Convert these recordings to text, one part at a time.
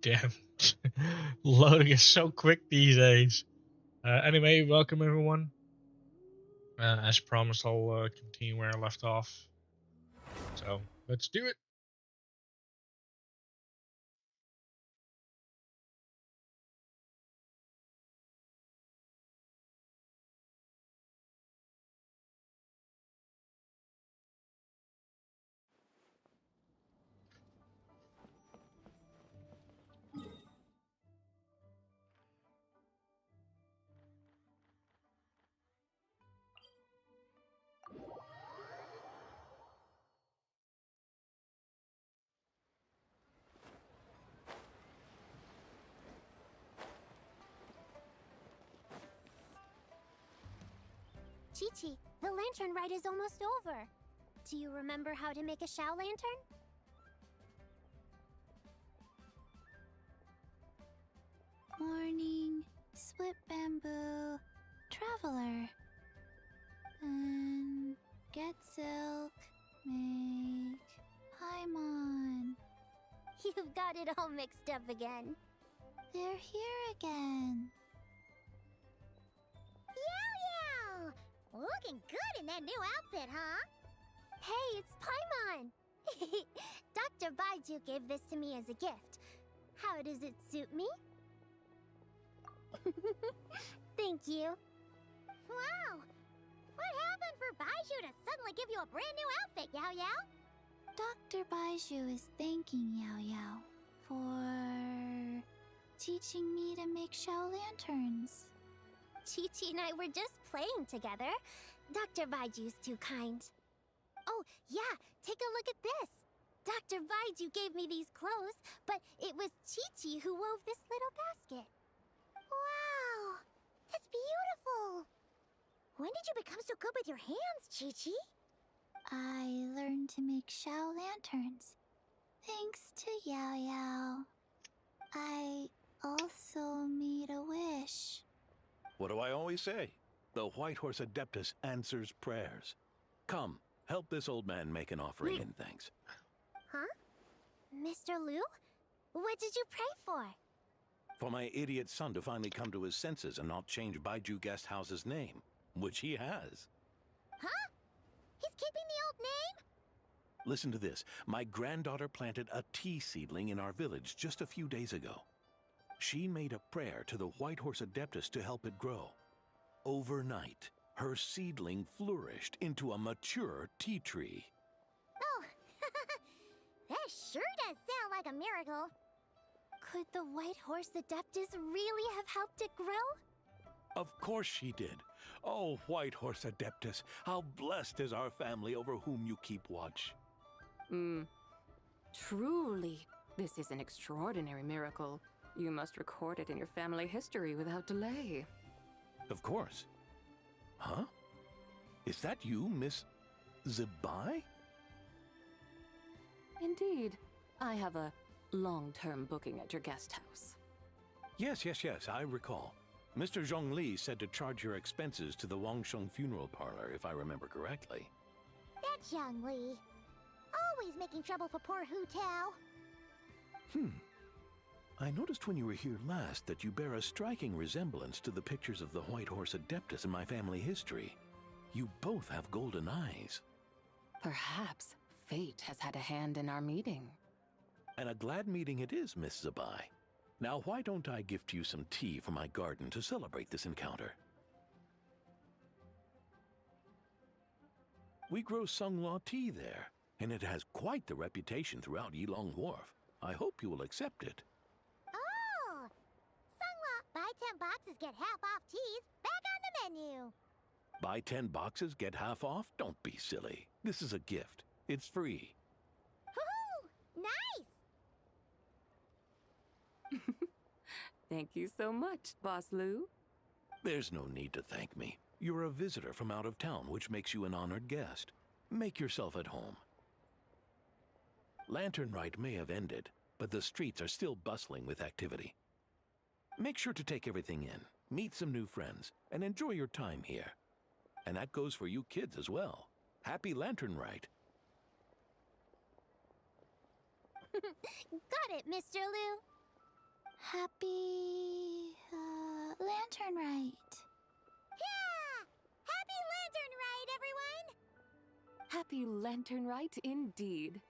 Damn. Loading is so quick these days. Anyway, welcome everyone. As promised, I'll continue where I left off. So, let's do it. Chi-Chi, the lantern ride is almost over. Do you remember how to make a Shao lantern? Morning, split bamboo, traveler. And get silk, make paimon. You've got it all mixed up again. They're here again. Yow! Looking good in that new outfit, huh? Hey, it's Paimon! Dr. Baiju gave this to me as a gift. How does it suit me? Thank you. Wow! What happened for Baiju to suddenly give you a brand new outfit, Yao Yao? Dr. Baiju is thanking Yao Yao for teaching me to make Shao lanterns. Chi-Chi and I were just playing together. Dr. Baiju's too kind. Oh, yeah, take a look at this. Dr. Baiju gave me these clothes, but it was Chi-Chi who wove this little basket. Wow, that's beautiful. When did you become so good with your hands, Chi-Chi? I learned to make Shao lanterns, thanks to Yao Yao. I also made a wish. What do I always say? The White Horse Adeptus answers prayers. Come, help this old man make an offering in thanks. Huh? Mr. Liu? What did you pray for? For my idiot son to finally come to his senses and not change Baiju Guest House's name, which he has. Huh? He's keeping the old name? Listen to this. My granddaughter planted a tea seedling in our village just a few days ago. She made a prayer to the White Horse Adeptus to help it grow. Overnight, her seedling flourished into a mature tea tree. Oh, that sure does sound like a miracle. Could the White Horse Adeptus really have helped it grow? Of course she did. Oh, White Horse Adeptus, how blessed is our family over whom you keep watch. Truly, this is an extraordinary miracle. You must record it in your family history without delay. Of course. Huh? Is that you, Miss Zibai? Indeed, I have a long-term booking at your guest house. Yes, I recall. Mr. Zhongli said to charge your expenses to the Wangsheng funeral parlor, if I remember correctly. That young Li. Always making trouble for poor Hu Tao. I noticed when you were here last that you bear a striking resemblance to the pictures of the White Horse Adeptus in my family history. You both have golden eyes. Perhaps fate has had a hand in our meeting. And a glad meeting it is, Miss Zibai. Now, why don't I gift you some tea from my garden to celebrate this encounter? We grow Sunghua tea there, and it has quite the reputation throughout Yilong Wharf. I hope you will accept it. Oh! Sunghua, buy 10 boxes, get half off teas, back on the menu. Buy 10 boxes, get half off? Don't be silly. This is a gift. It's free. Woohoo! Nice! Thank you so much, Boss Liu. There's no need to thank me. You're a visitor from out of town, which makes you an honored guest. Make yourself at home. Lantern Rite may have ended, but the streets are still bustling with activity. Make sure to take everything in, meet some new friends, and enjoy your time here. And that goes for you kids as well. Happy Lantern Rite. Got it, Mr. Liu. Happy Lantern Rite. Yeah! Happy Lantern Ride, everyone! Happy Lantern Rite indeed.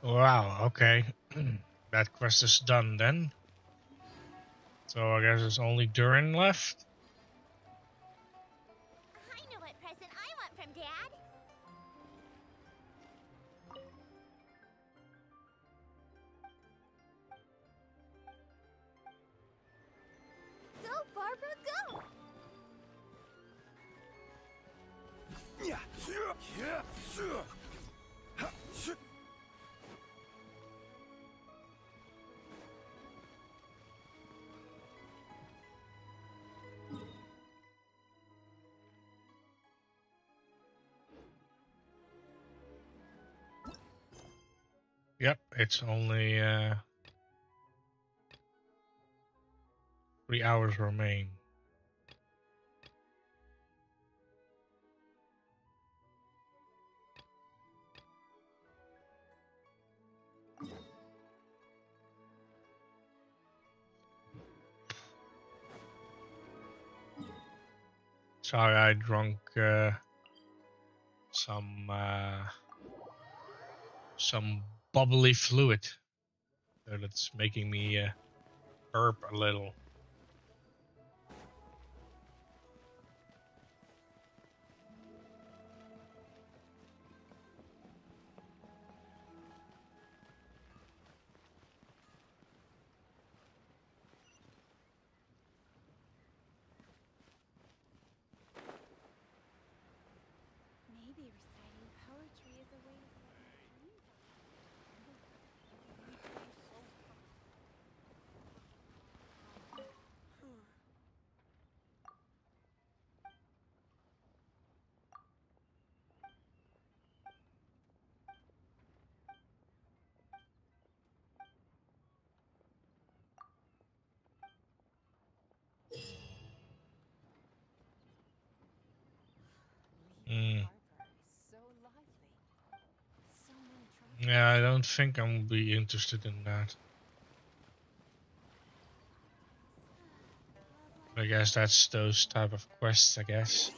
Wow, okay. That quest is done then. So I guess there's only Durin left. I know what present I want from Dad. Go, Barbara, go! Yep, it's only 3 hours remain. Sorry, I drunk some bubbly fluid, so that's making me burp a little. Maybe reciting poetry is a way to set my dreams Mm. So lively. So many trophies. Yeah, I don't think I'm gonna be interested in that. I guess that's those type of quests, I guess.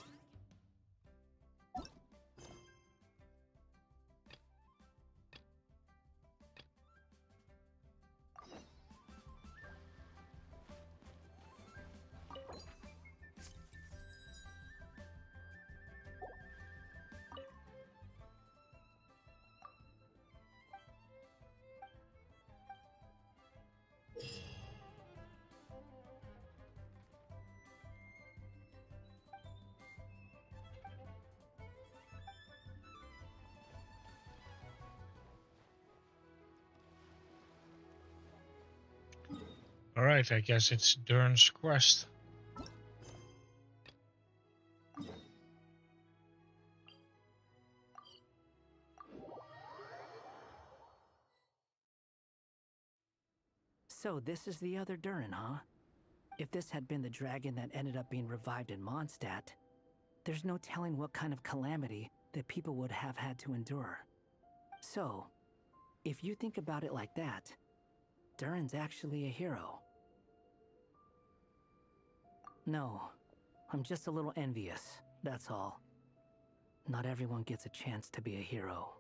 Alright, I guess it's Durin's quest. So this is the other Durin, huh? If this had been the dragon that ended up being revived in Mondstadt, there's no telling what kind of calamity that people would have had to endure. So, if you think about it like that, Durin's actually a hero. No, I'm just a little envious, that's all. Not everyone gets a chance to be a hero.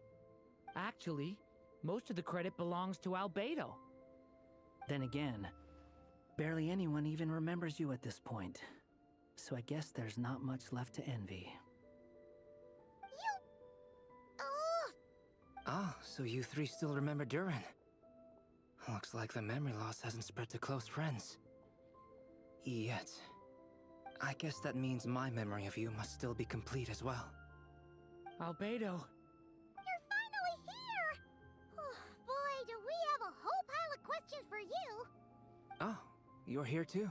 Actually, most of the credit belongs to Albedo. Then again, barely anyone even remembers you at this point. So I guess there's not much left to envy. Oh, Ah, so you three still remember Durin. Looks like the memory loss hasn't spread to close friends. Yet. I guess that means my memory of you must still be complete as well. Albedo. you're finally here! Oh, boy, do we have a whole pile of questions for you! Oh, you're here too?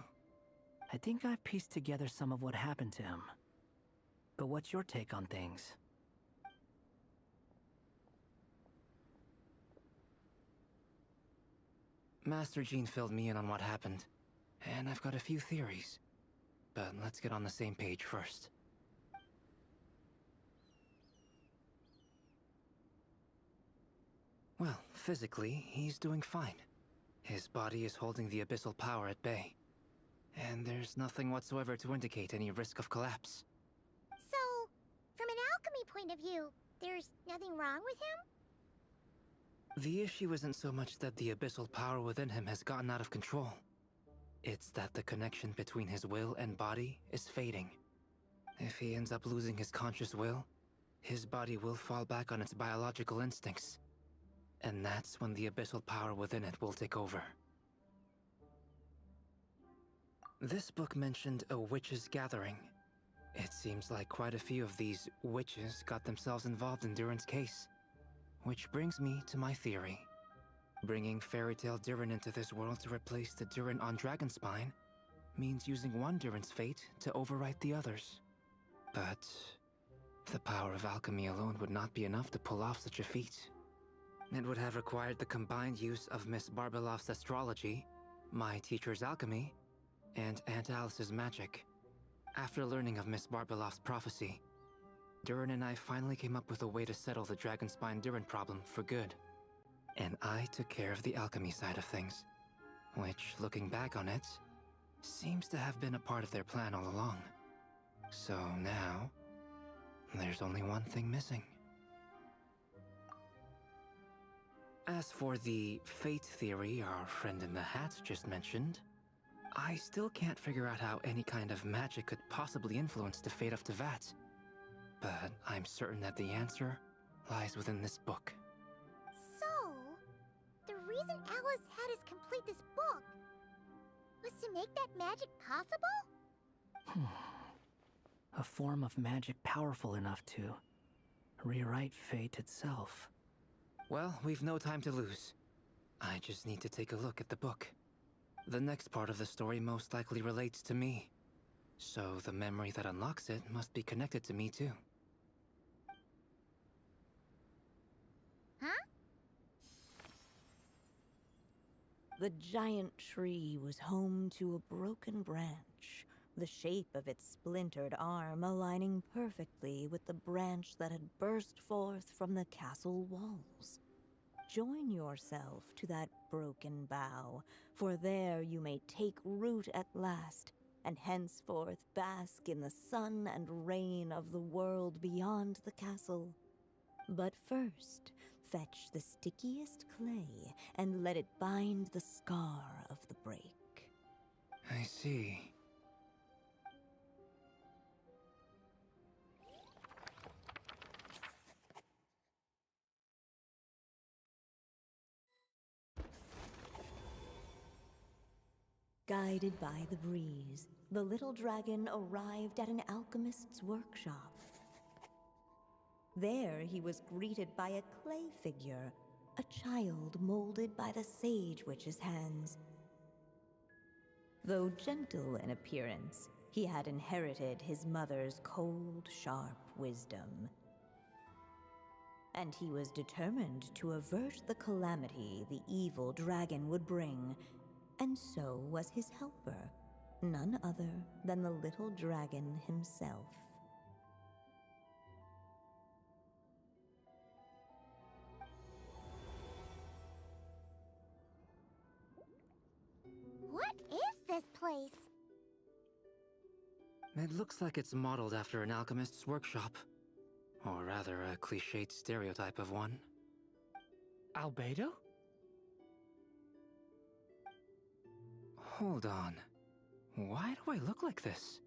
I think I've pieced together some of what happened to him. But what's your take on things? Master Jean filled me in on what happened, and I've got a few theories. But let's get on the same page first. Well, physically, he's doing fine. His body is holding the abyssal power at bay. And there's nothing whatsoever to indicate any risk of collapse. So, from an alchemy point of view, there's nothing wrong with him? The issue isn't so much that the abyssal power within him has gotten out of control. It's that the connection between his will and body is fading. If he ends up losing his conscious will, his body will fall back on its biological instincts. And that's when the abyssal power within it will take over. This book mentioned a witches' gathering. It seems like quite a few of these witches got themselves involved in Durin's case. Which brings me to my theory. Bringing Fairy Tale Durin into this world to replace the Durin on Dragonspine means using one Durin's fate to overwrite the others. But the power of alchemy alone would not be enough to pull off such a feat. It would have required the combined use of Miss Barbeloff's astrology, my teacher's alchemy, and Aunt Alice's magic. After learning of Miss Barbeloff's prophecy, Durin and I finally came up with a way to settle the Dragonspine Durin problem for good. And I took care of the alchemy side of things, which, looking back on it, seems to have been a part of their plan all along. So now, there's only one thing missing. As for the fate theory our friend in the hat just mentioned, I still can't figure out how any kind of magic could possibly influence the fate of Tevat. But I'm certain that the answer lies within this book. So, the reason Alice had us complete this book was to make that magic possible? A form of magic powerful enough to rewrite fate itself. Well, we've no time to lose. I just need to take a look at the book. The next part of the story most likely relates to me. So the memory that unlocks it must be connected to me too. Huh? The giant tree was home to a broken branch, the shape of its splintered arm aligning perfectly with the branch that had burst forth from the castle walls. Join yourself to that broken bough, for there you may take root at last, and henceforth bask in the sun and rain of the world beyond the castle. But first, fetch the stickiest clay and let it bind the scar of the break. I see. Guided by the breeze, the little dragon arrived at an alchemist's workshop. There he was greeted by a clay figure, a child molded by the sage witch's hands. Though gentle in appearance, he had inherited his mother's cold, sharp wisdom. And he was determined to avert the calamity the evil dragon would bring, and so was his helper, none other than the little dragon himself. What is this place? It looks like it's modeled after an alchemist's workshop. Or rather, a cliched stereotype of one. Albedo? Hold on. Why do I look like this?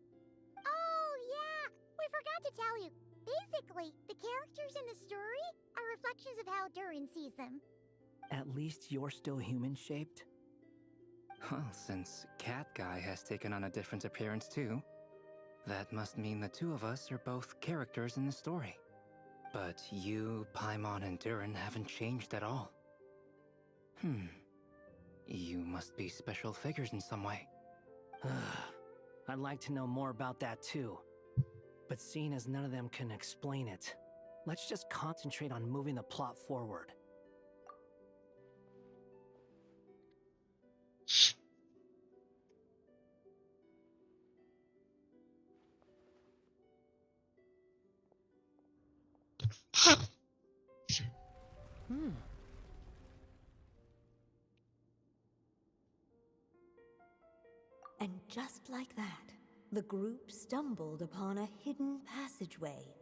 Oh, yeah! We forgot to tell you. Basically, the characters in the story are reflections of how Durin sees them. At least you're still human-shaped? Well, since Cat Guy has taken on a different appearance too, that must mean the two of us are both characters in the story. But you, Paimon, and Durin haven't changed at all. You must be special figures in some way. I'd like to know more about that too. But seeing as none of them can explain it, let's just concentrate on moving the plot forward. just like that, the group stumbled upon a hidden passageway.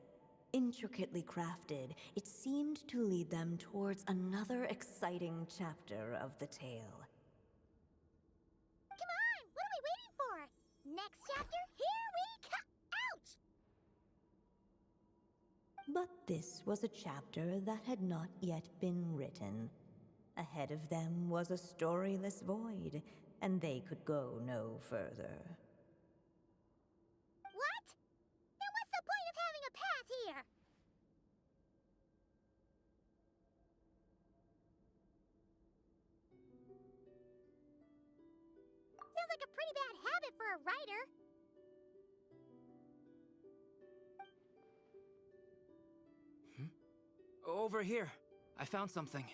Intricately crafted, it seemed to lead them towards another exciting chapter of the tale. Come on! What are we waiting for? Next chapter, here we come! Ouch! But this was a chapter that had not yet been written. Ahead of them was a storyless void, and they could go no further. What? Then what's the point of having a path here? Sounds like a pretty bad habit for a writer. Over here. I found something.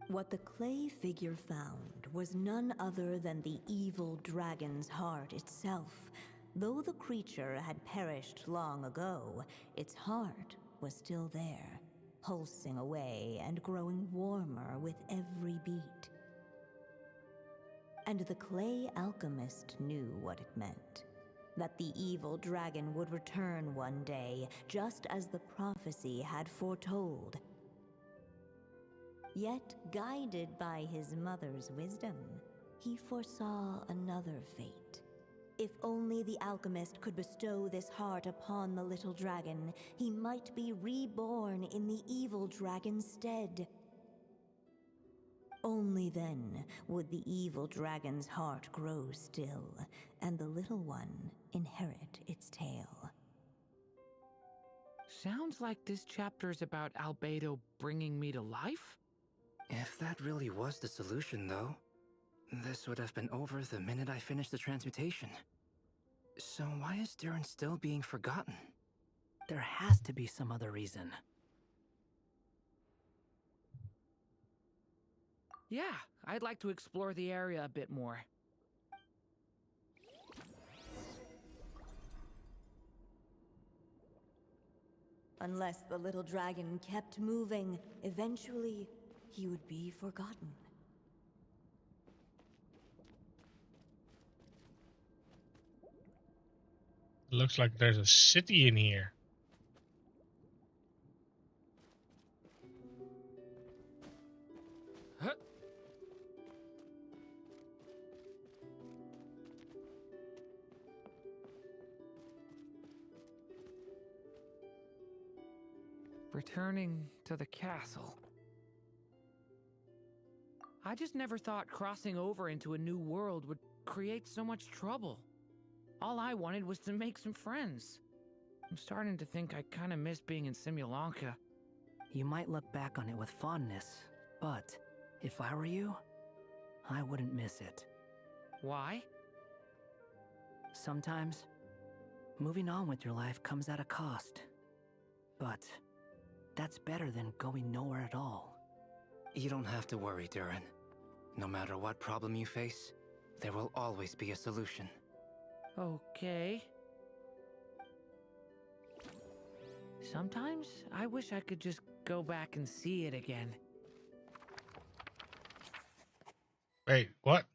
What the clay figure found was none other than the evil dragon's heart itself. Though the creature had perished long ago, its heart was still there, pulsing away and growing warmer with every beat. And the clay alchemist knew what it meant. That the evil dragon would return one day, just as the prophecy had foretold. Yet, guided by his mother's wisdom, he foresaw another fate. If only the alchemist could bestow this heart upon the little dragon, he might be reborn in the evil dragon's stead. Only then would the evil dragon's heart grow still, and the little one inherit its tale. Sounds like this chapter's about Albedo bringing me to life? If that really was the solution, though, this would have been over the minute I finished the transmutation. So why is Durin still being forgotten? There has to be some other reason. Yeah, I'd like to explore the area a bit more. Unless the little dragon kept moving, eventually he would be forgotten. Looks like there's a city in here. Huh? Returning to the castle. I just never thought crossing over into a new world would create so much trouble. All I wanted was to make some friends. I'm starting to think I kinda miss being in Simulanka. You might look back on it with fondness, but if I were you, I wouldn't miss it. Why? Sometimes, moving on with your life comes at a cost. But that's better than going nowhere at all. You don't have to worry, Durin. No matter what problem you face, there will always be a solution. Okay. Sometimes I wish I could just go back and see it again. Wait, what?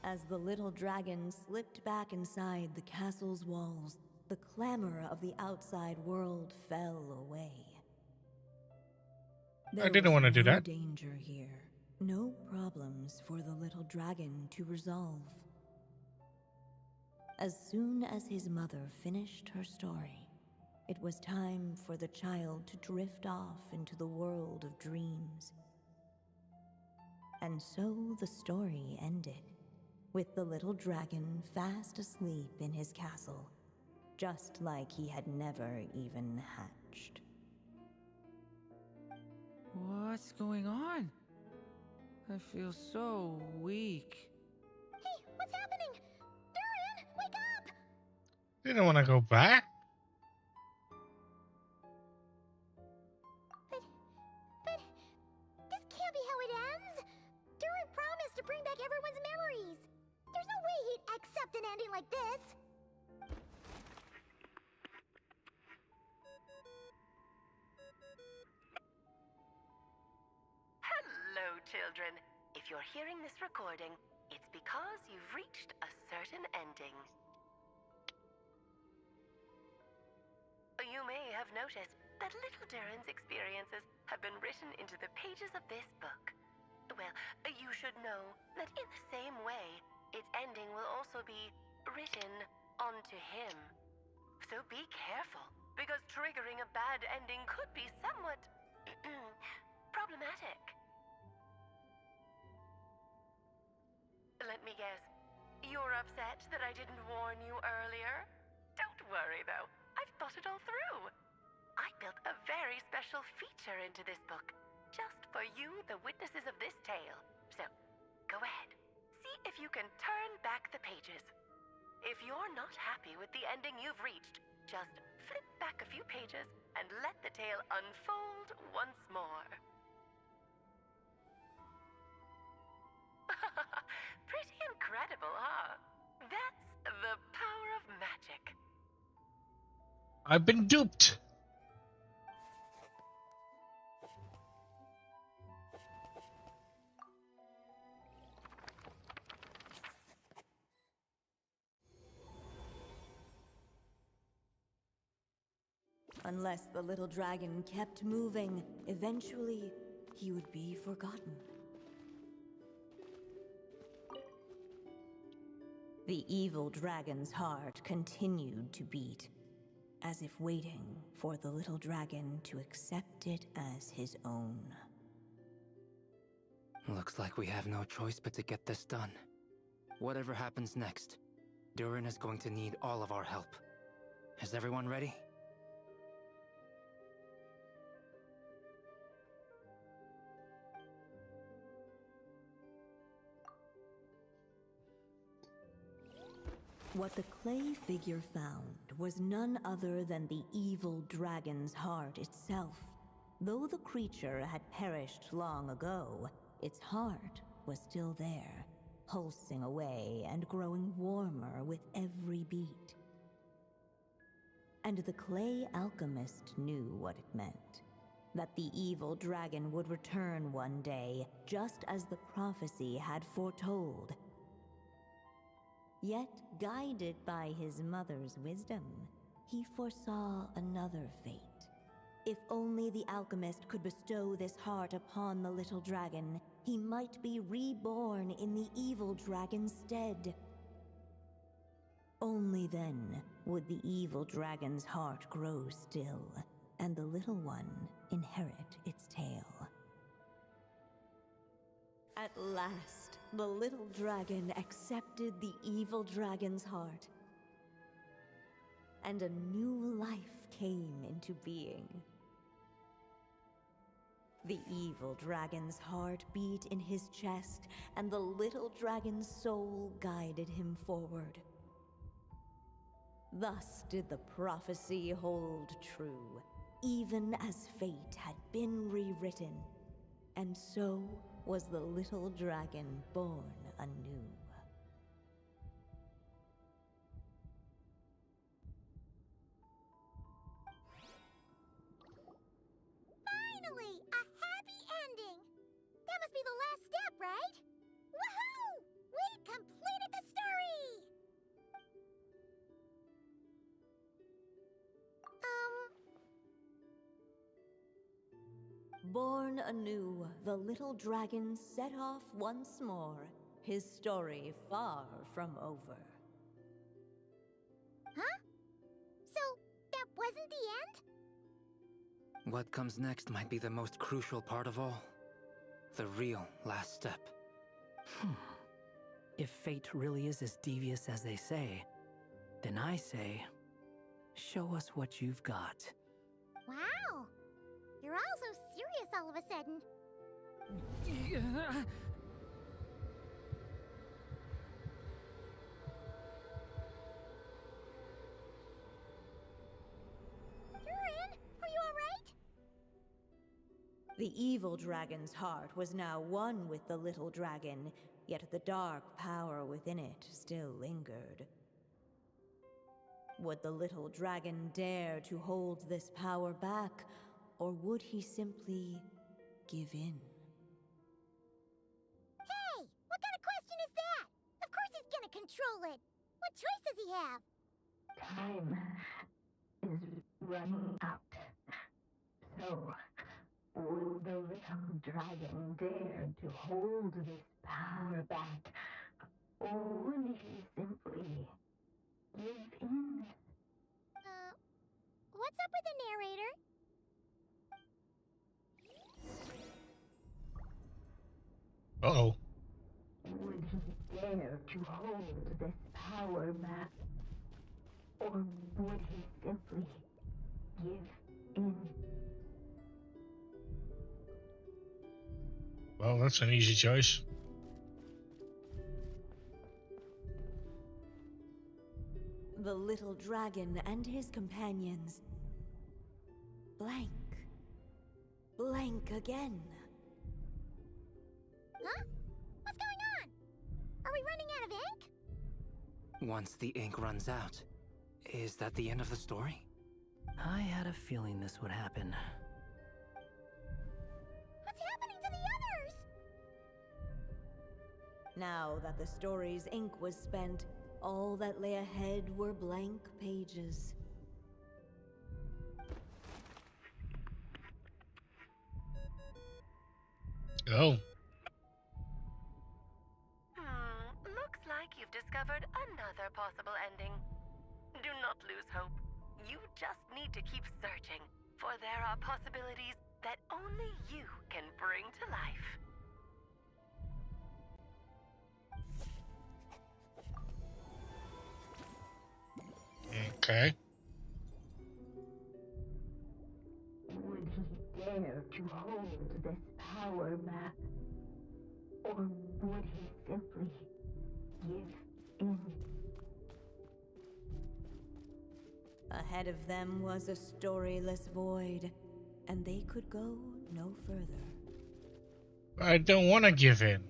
As the little dragon slipped back inside the castle's walls, the clamor of the outside world fell away. I didn't want to do no that. danger here, no problems for the little dragon to resolve. As soon as his mother finished her story, it was time for the child to drift off into the world of dreams. And so the story ended, with the little dragon fast asleep in his castle, just like he had never even hatched. What's going on? I feel so weak. Hey, what's happening? Durin, wake up! Didn't want to go back. But this can't be how it ends. Durin promised to bring back everyone's memories. There's no way he'd accept an ending like this. Hello, children. If If you're hearing this recording, it's because you've reached a certain ending. You may have noticed that little Durin's experiences have been written into the pages of this book. Well, you should know that in the same way, its ending will also be written onto him. So be careful, because triggering a bad ending could be somewhat problematic. Let me guess, you're upset that I didn't warn you earlier? Don't worry though, I've thought it all through. I built a very special feature into this book, just for you, the witnesses of this tale. So, go ahead, see if you can turn back the pages. If you're not happy with the ending you've reached, just flip back a few pages and let the tale unfold once more. Pretty incredible, huh? That's the power of magic. I've been duped. Unless the little dragon kept moving, eventually he would be forgotten. The evil dragon's heart continued to beat, as if waiting for the little dragon to accept it as his own. Looks like we have no choice but to get this done. Whatever happens next, Durin is going to need all of our help. Is everyone ready? What the clay figure found was none other than the evil dragon's heart itself. Though the creature had perished long ago, its heart was still there, pulsing away and growing warmer with every beat. And the clay alchemist knew what it meant. That the evil dragon would return one day, just as the prophecy had foretold. Yet, guided by his mother's wisdom, he foresaw another fate. If only the alchemist could bestow this heart upon the little dragon, he might be reborn in the evil dragon's stead. Only then would the evil dragon's heart grow still, and the little one inherit its tale. At last, the little dragon accepted the evil dragon's heart, and a new life came into being. The evil dragon's heart beat in his chest, and the little dragon's soul guided him forward. Thus did the prophecy hold true, even as fate had been rewritten, and so was the little dragon born anew. Finally! A happy ending! That must be the last step, right? Woohoo! We completed the story! Born anew, the little dragon set off once more, his story far from over. Huh? So, that wasn't the end? What comes next might be the most crucial part of all. The real last step. If fate really is as devious as they say, then I say, show us what you've got. Wow! You're all so serious all of a sudden. Durin, are you alright? The evil dragon's heart was now one with the little dragon, yet the dark power within it still lingered. Would the little dragon dare to hold this power back, or would he simply give in? Hey! What choice does he have? Time is running out. So, will the little dragon dare to hold this power back? Or would he simply give in? What's up with the narrator? Uh-oh. Would he dare to hold this power back? Or would he simply give in? Well, that's an easy choice. The little dragon and his companions. Blank. Blank again. Huh? What's going on? Are we running out of ink? Once the ink runs out, is that the end of the story? I had a feeling this would happen. What's happening to the others? Now that the story's ink was spent, all that lay ahead were blank pages. Oh. Looks like you've discovered another possible ending. Do not lose hope. You just need to keep searching, for there are possibilities that only you can bring to life. Okay. Would he dare to hold this power back? Or would he simply give in? Ahead of them was a storyless void, and they could go no further. I don't want to give in.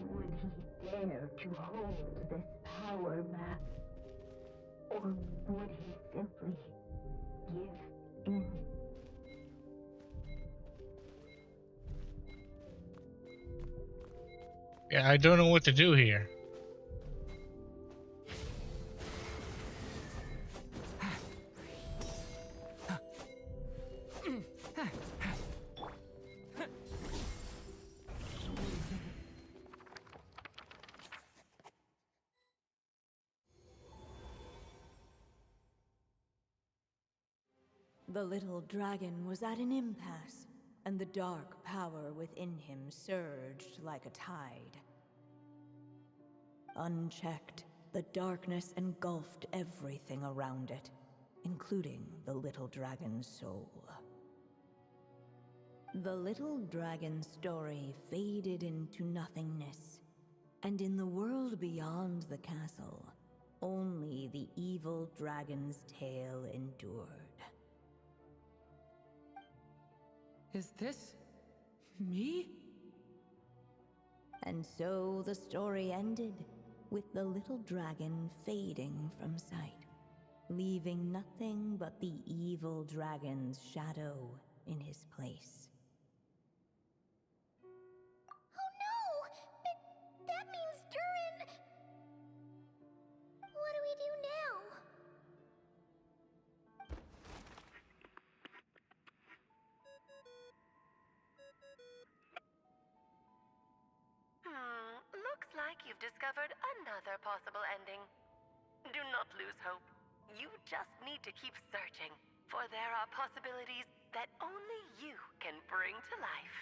Would he dare to hold this power back? Or would he simply give in? Yeah, I don't know what to do here. The little dragon was at an impasse, and the dark power within him surged like a tide. Unchecked, the darkness engulfed everything around it, including the little dragon's soul. The little dragon's story faded into nothingness, and in the world beyond the castle, only the evil dragon's tale endured. Is this me? And so the story ended, with the little dragon fading from sight, leaving nothing but the evil dragon's shadow in his place. Oh no! That means Durin... What do we do now? Looks like you've discovered another possible ending. Do not lose hope. You just need to keep searching, for there are possibilities that only you can bring to life.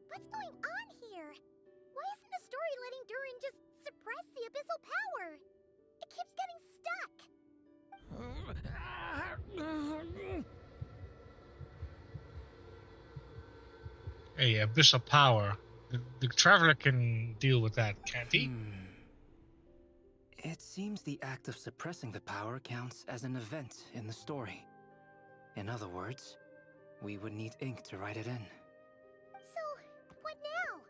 What's going on here? Why isn't the story letting Durin just suppress the abyssal power? It keeps getting stuck. Hey, abyssal power. The traveler can deal with that, can't he? It seems the act of suppressing the power counts as an event in the story. In other words, we would need ink to write it in. So, what now?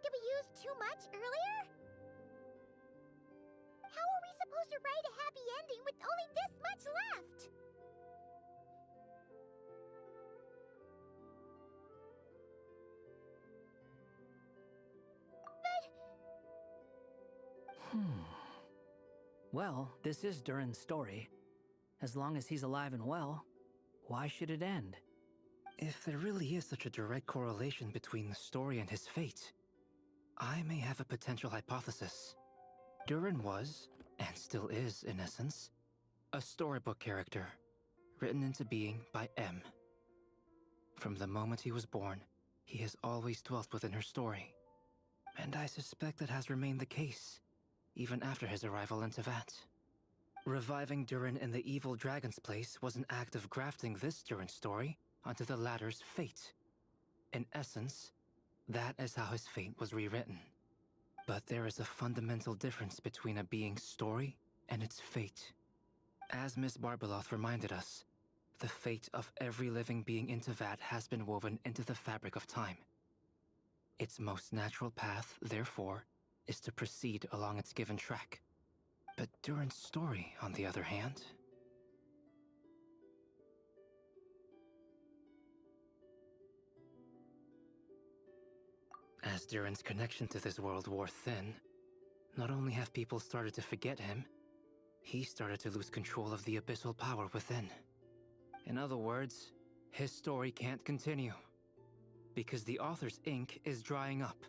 Did we use too much earlier? How are we supposed to write a happy ending with only this much left? Well, this is Durin's story. As long as he's alive and well, why should it end? If there really is such a direct correlation between the story and his fate, I may have a potential hypothesis. Durin was, and still is in essence, a storybook character, written into being by M. From the moment he was born, he has always dwelt within her story. And I suspect that has remained the case, even after his arrival in Tevat. Reviving Durin in the evil dragon's place was an act of grafting this Durin story onto the latter's fate. In essence, that is how his fate was rewritten. But there is a fundamental difference between a being's story and its fate. As Miss Barbeloth reminded us, the fate of every living being in Tevat has been woven into the fabric of time. Its most natural path, therefore, is to proceed along its given track. But Durin's story, on the other hand... As Durin's connection to this world wore thin, not only have people started to forget him, he started to lose control of the abyssal power within. In other words, his story can't continue, because the author's ink is drying up.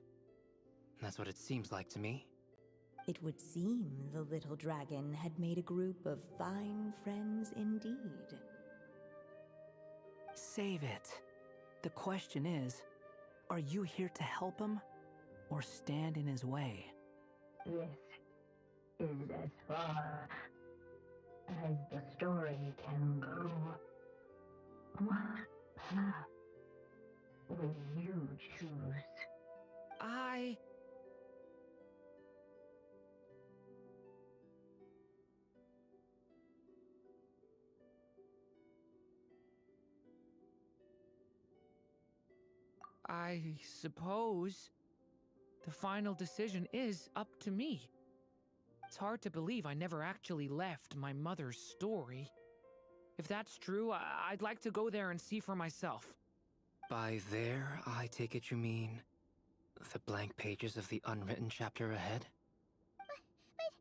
That's what it seems like to me. It would seem the little dragon had made a group of fine friends indeed. Save it. The question is, are you here to help him, or stand in his way? This is as far as the story can go. What path will you choose? I suppose the final decision is up to me. It's hard to believe I never actually left my mother's story. If that's true, I'd like to go there and see for myself. By there, I take it you mean the blank pages of the unwritten chapter ahead? But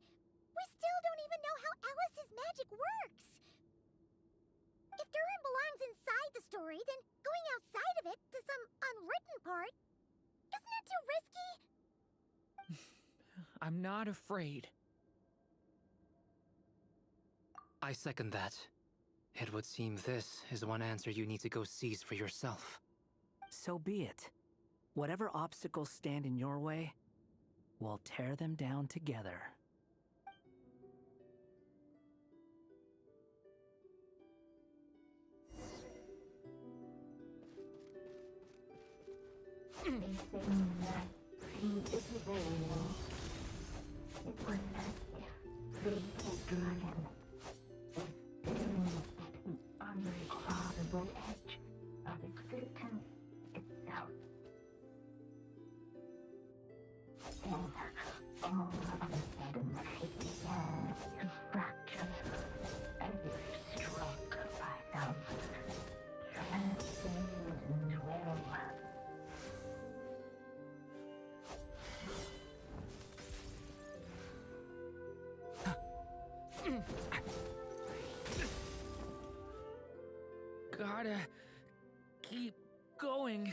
we still don't even know how Alice's magic works. If Durin belongs inside the story, then going outside of it to some unwritten part, isn't that too risky? I'm not afraid. I second that. It would seem this is one answer you need to go seize for yourself. So be it. Whatever obstacles stand in your way, we'll tear them down together. Facing that invisible wall, it was as if the little dragon was staring at the uncrossable edge of existence itself. Then, all of a sudden, it began to fracture, as if struck by some transcendent will. Gotta keep going.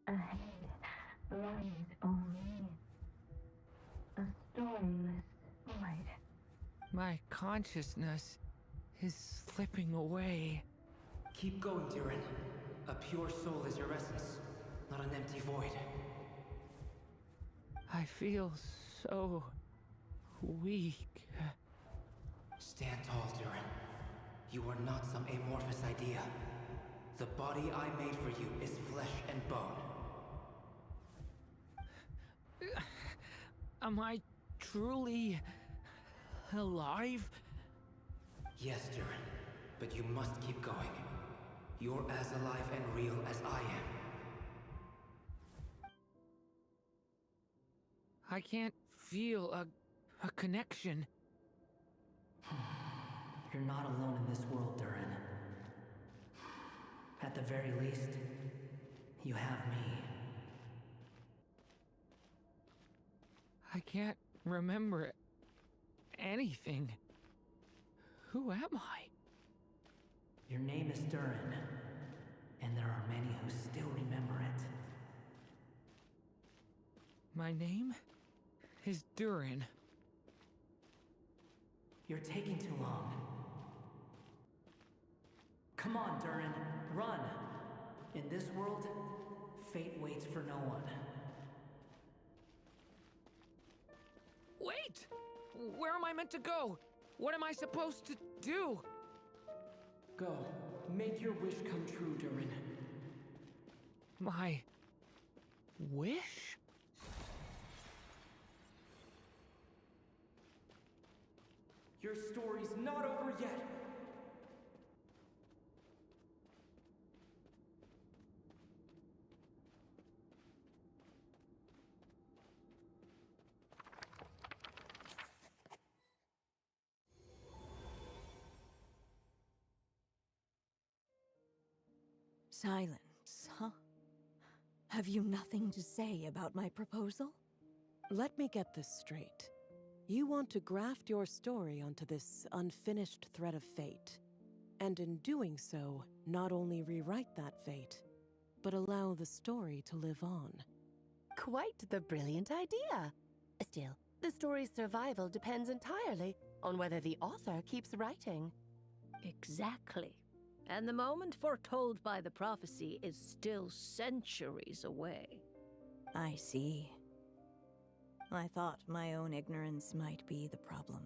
Ahead lies only a storyless void. My consciousness is slipping away. Keep going, Durin. A pure soul is your essence, not an empty void. I feel so weak. Stand tall, Durin. You are not some amorphous idea. The body I made for you is flesh and bone. Am I truly alive? Yes, Durin, but you must keep going. You're as alive and real as I am. I can't feel a connection. You're not alone in this world, Durin. At the very least, you have me. I can't remember anything. Who am I? Your name is Durin, and there are many who still remember it. My name is Durin. You're taking too long. Come on, Durin, run! In this world, fate waits for no one. Wait! Where am I meant to go? What am I supposed to do? Go. Make your wish come true, Durin. My wish? Your story's not over yet! Silence, huh? Have you nothing to say about my proposal? Let me get this straight. You want to graft your story onto this unfinished thread of fate, and in doing so, not only rewrite that fate, but allow the story to live on. Quite the brilliant idea. Still, the story's survival depends entirely on whether the author keeps writing. Exactly. And the moment foretold by the prophecy is still centuries away. I see. I thought my own ignorance might be the problem.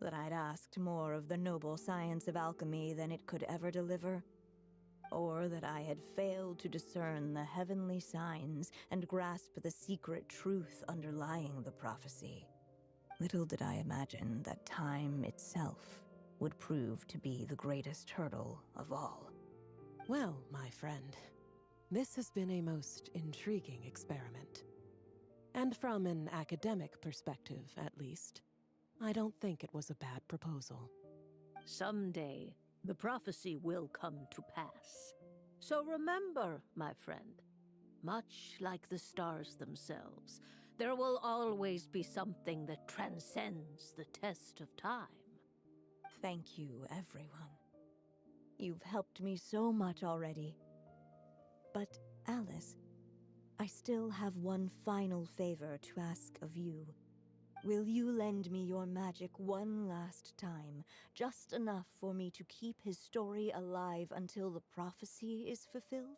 That I'd asked more of the noble science of alchemy than it could ever deliver. Or that I had failed to discern the heavenly signs and grasp the secret truth underlying the prophecy. Little did I imagine that time itself would prove to be the greatest hurdle of all. Well, my friend, this has been a most intriguing experiment. And from an academic perspective, at least, I don't think it was a bad proposal. Someday, the prophecy will come to pass. So remember, my friend, much like the stars themselves, there will always be something that transcends the test of time. Thank you, everyone. You've helped me so much already. But, Alice, I still have one final favor to ask of you. Will you lend me your magic one last time, just enough for me to keep his story alive until the prophecy is fulfilled?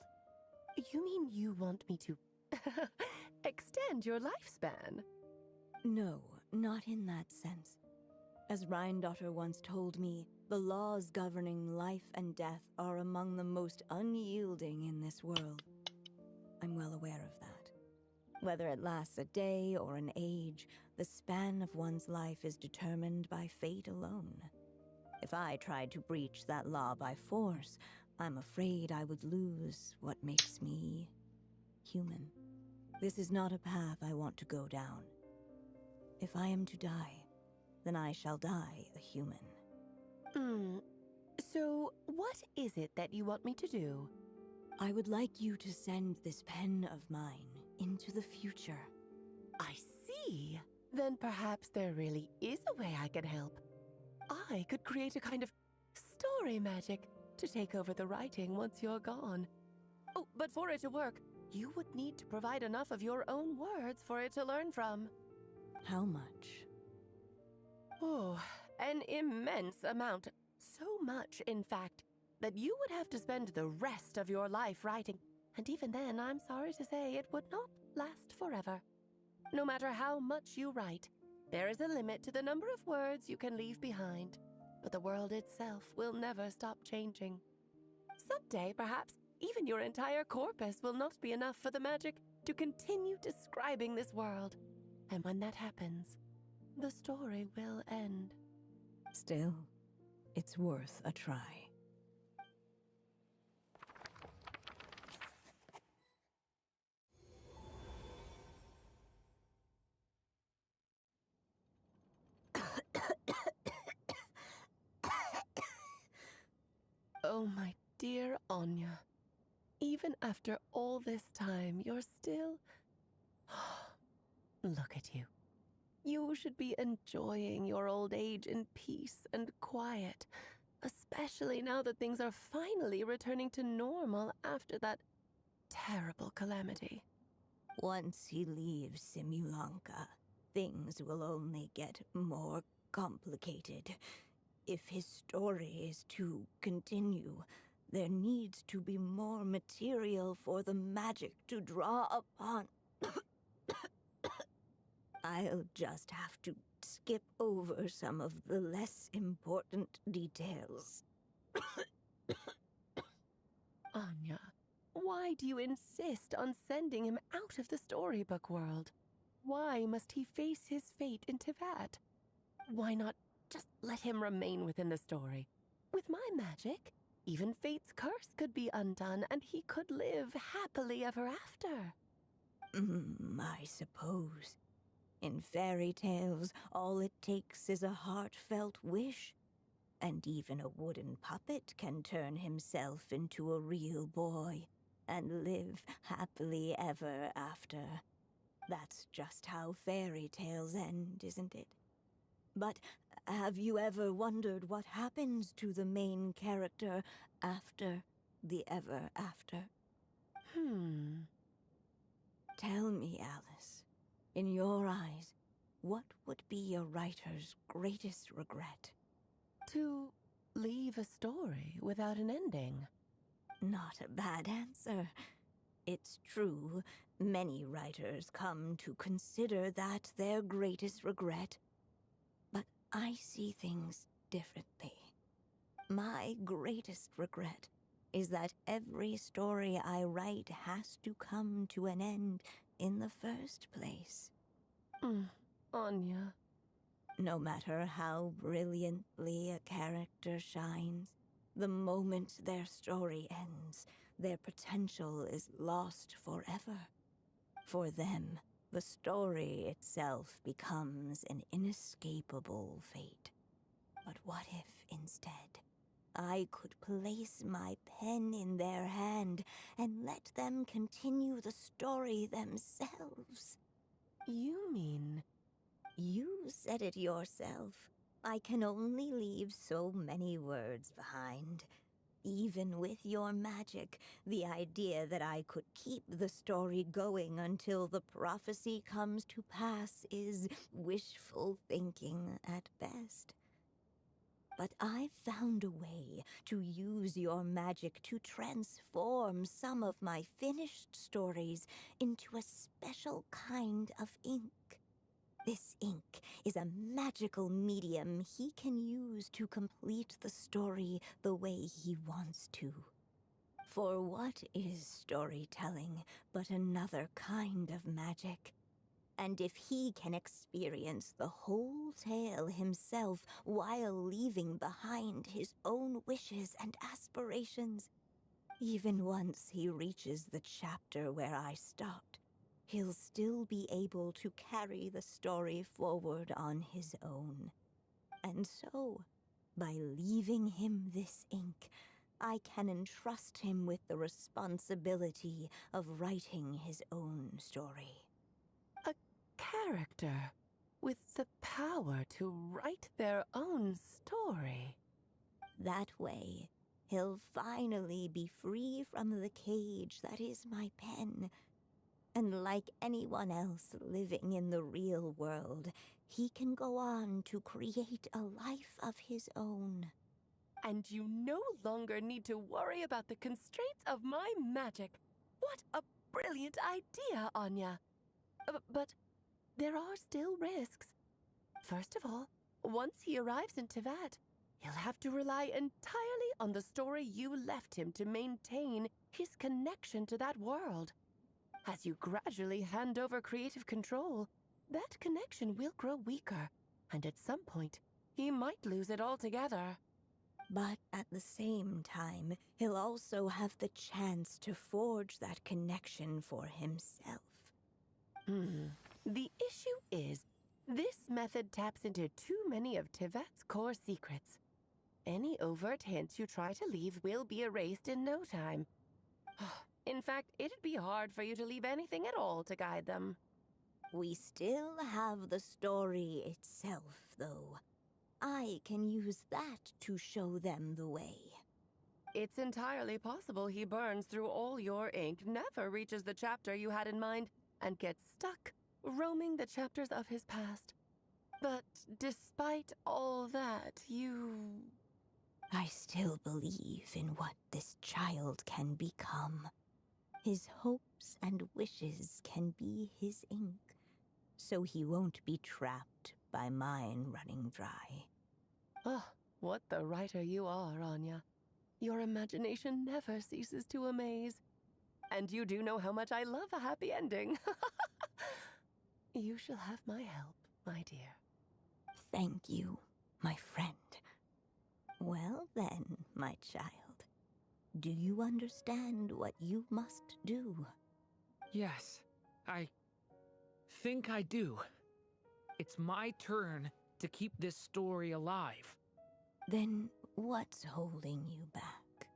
You mean you want me to extend your lifespan? No, not in that sense. As Rhindaughter once told me, the laws governing life and death are among the most unyielding in this world. I'm well aware of that. Whether it lasts a day or an age, the span of one's life is determined by fate alone. If I tried to breach that law by force, I'm afraid I would lose what makes me human. This is not a path I want to go down. If I am to die, then I shall die a human. So, what is it that you want me to do? I would like you to send this pen of mine into the future. I see. Then perhaps there really is a way I can help. I could create a kind of story magic to take over the writing once you're gone. Oh, but for it to work, you would need to provide enough of your own words for it to learn from. How much? Oh, an immense amount. So much, in fact, that you would have to spend the rest of your life writing. And even then, I'm sorry to say, it would not last forever. No matter how much you write, there is a limit to the number of words you can leave behind. But the world itself will never stop changing. Someday, perhaps, even your entire corpus will not be enough for the magic to continue describing this world. And when that happens, the story will end. Still, it's worth a try. Oh, my dear Anya. Even after all this time, you're still... Look at you. You should be enjoying your old age in peace and quiet, especially now that things are finally returning to normal after that terrible calamity. Once he leaves Simulanka, things will only get more complicated. If his story is to continue, there needs to be more material for the magic to draw upon. I'll just have to skip over some of the less important details. Anya, why do you insist on sending him out of the storybook world? Why must he face his fate in Teyvat? Why not just let him remain within the story? With my magic, even fate's curse could be undone and he could live happily ever after. I suppose. In fairy tales, all it takes is a heartfelt wish. And even a wooden puppet can turn himself into a real boy and live happily ever after. That's just how fairy tales end, isn't it? But have you ever wondered what happens to the main character after the ever after? Tell me, Alice, in your eyes, what would be a writer's greatest regret? To leave a story without an ending. Not a bad answer. It's true, many writers come to consider that their greatest regret. But I see things differently. My greatest regret is that every story I write has to come to an end in the first place. Anya. No matter how brilliantly a character shines, the moment their story ends, their potential is lost forever. For them, the story itself becomes an inescapable fate. But what if, instead, I could place my pen in their hand and let them continue the story themselves? You mean... You said it yourself. I can only leave so many words behind. Even with your magic, the idea that I could keep the story going until the prophecy comes to pass is wishful thinking at best. But I've found a way to use your magic to transform some of my finished stories into a special kind of ink. This ink is a magical medium he can use to complete the story the way he wants to. For what is storytelling but another kind of magic? And if he can experience the whole tale himself while leaving behind his own wishes and aspirations, even once he reaches the chapter where I stopped, he'll still be able to carry the story forward on his own. And so, by leaving him this ink, I can entrust him with the responsibility of writing his own story. A character with the power to write their own story. That way, he'll finally be free from the cage that is my pen. And like anyone else living in the real world, he can go on to create a life of his own. And you no longer need to worry about the constraints of my magic. What a brilliant idea, Anya. But there are still risks. First of all, once he arrives in Teyvat, He'll have to rely entirely on the story you left him to maintain his connection to that world. As you gradually hand over creative control, that connection will grow weaker, and at some point, he might lose it altogether. But at the same time, he'll also have the chance to forge that connection for himself. The issue is, this method taps into too many of Tevet's core secrets. Any overt hints you try to leave will be erased in no time. In fact, it'd be hard for you to leave anything at all to guide them. We still have the story itself, though. I can use that to show them the way. It's entirely possible he burns through all your ink, never reaches the chapter you had in mind, and gets stuck, roaming the chapters of his past. But despite all that, I still believe in what this child can become. His hopes and wishes can be his ink, so he won't be trapped by mine running dry. Oh, what the writer you are, Anya. Your imagination never ceases to amaze. And you do know how much I love a happy ending. You shall have my help, my dear. Thank you, my friend. Well then, my child, do you understand what you must do? Yes, I think I do. It's my turn to keep this story alive. Then what's holding you back?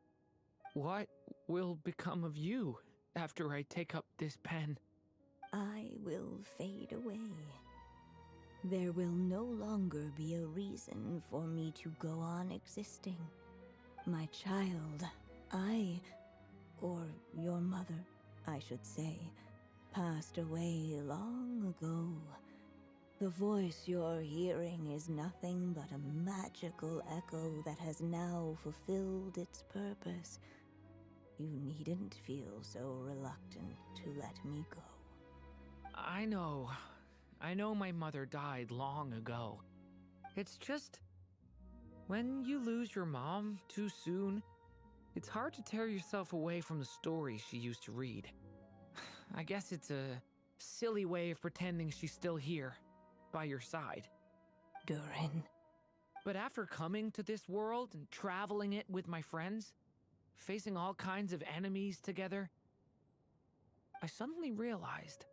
What will become of you after I take up this pen? I will fade away. There will no longer be a reason for me to go on existing. My child, or your mother, I should say, passed away long ago. The voice you're hearing is nothing but a magical echo that has now fulfilled its purpose. You needn't feel so reluctant to let me go. I know my mother died long ago. It's just, when you lose your mom too soon, it's hard to tear yourself away from the stories she used to read. I guess it's a silly way of pretending she's still here, by your side. Durin. But after coming to this world and traveling it with my friends, facing all kinds of enemies together, I suddenly realized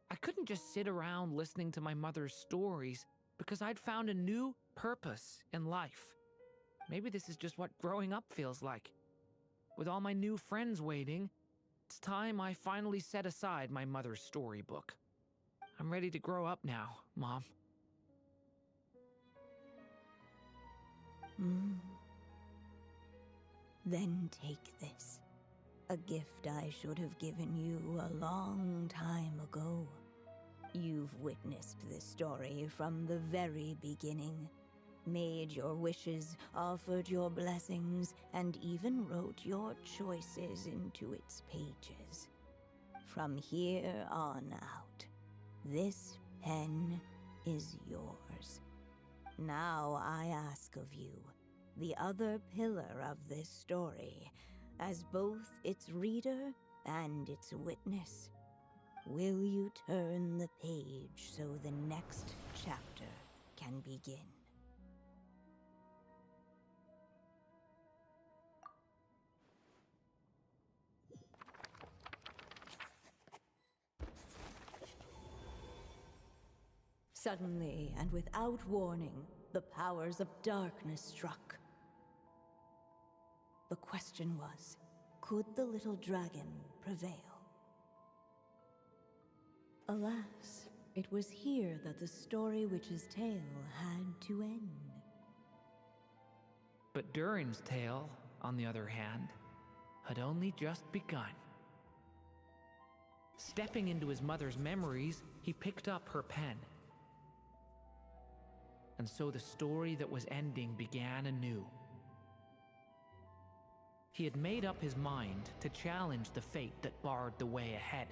I couldn't just sit around listening to my mother's stories because I'd found a new purpose in life. Maybe this is just what growing up feels like. With all my new friends waiting, it's time I finally set aside my mother's storybook. I'm ready to grow up now, Mom. Then take this. A gift I should have given you a long time ago. You've witnessed this story from the very beginning. Made your wishes, offered your blessings, and even wrote your choices into its pages. From here on out, this pen is yours. Now I ask of you, the other pillar of this story, as both its reader and its witness, will you turn the page so the next chapter can begin? Suddenly, and without warning, the powers of darkness struck. The question was, could the little dragon prevail? Alas, it was here that the story witch's tale had to end. But Durin's tale, on the other hand, had only just begun. Stepping into his mother's memories, he picked up her pen. And so the story that was ending began anew. He had made up his mind to challenge the fate that barred the way ahead.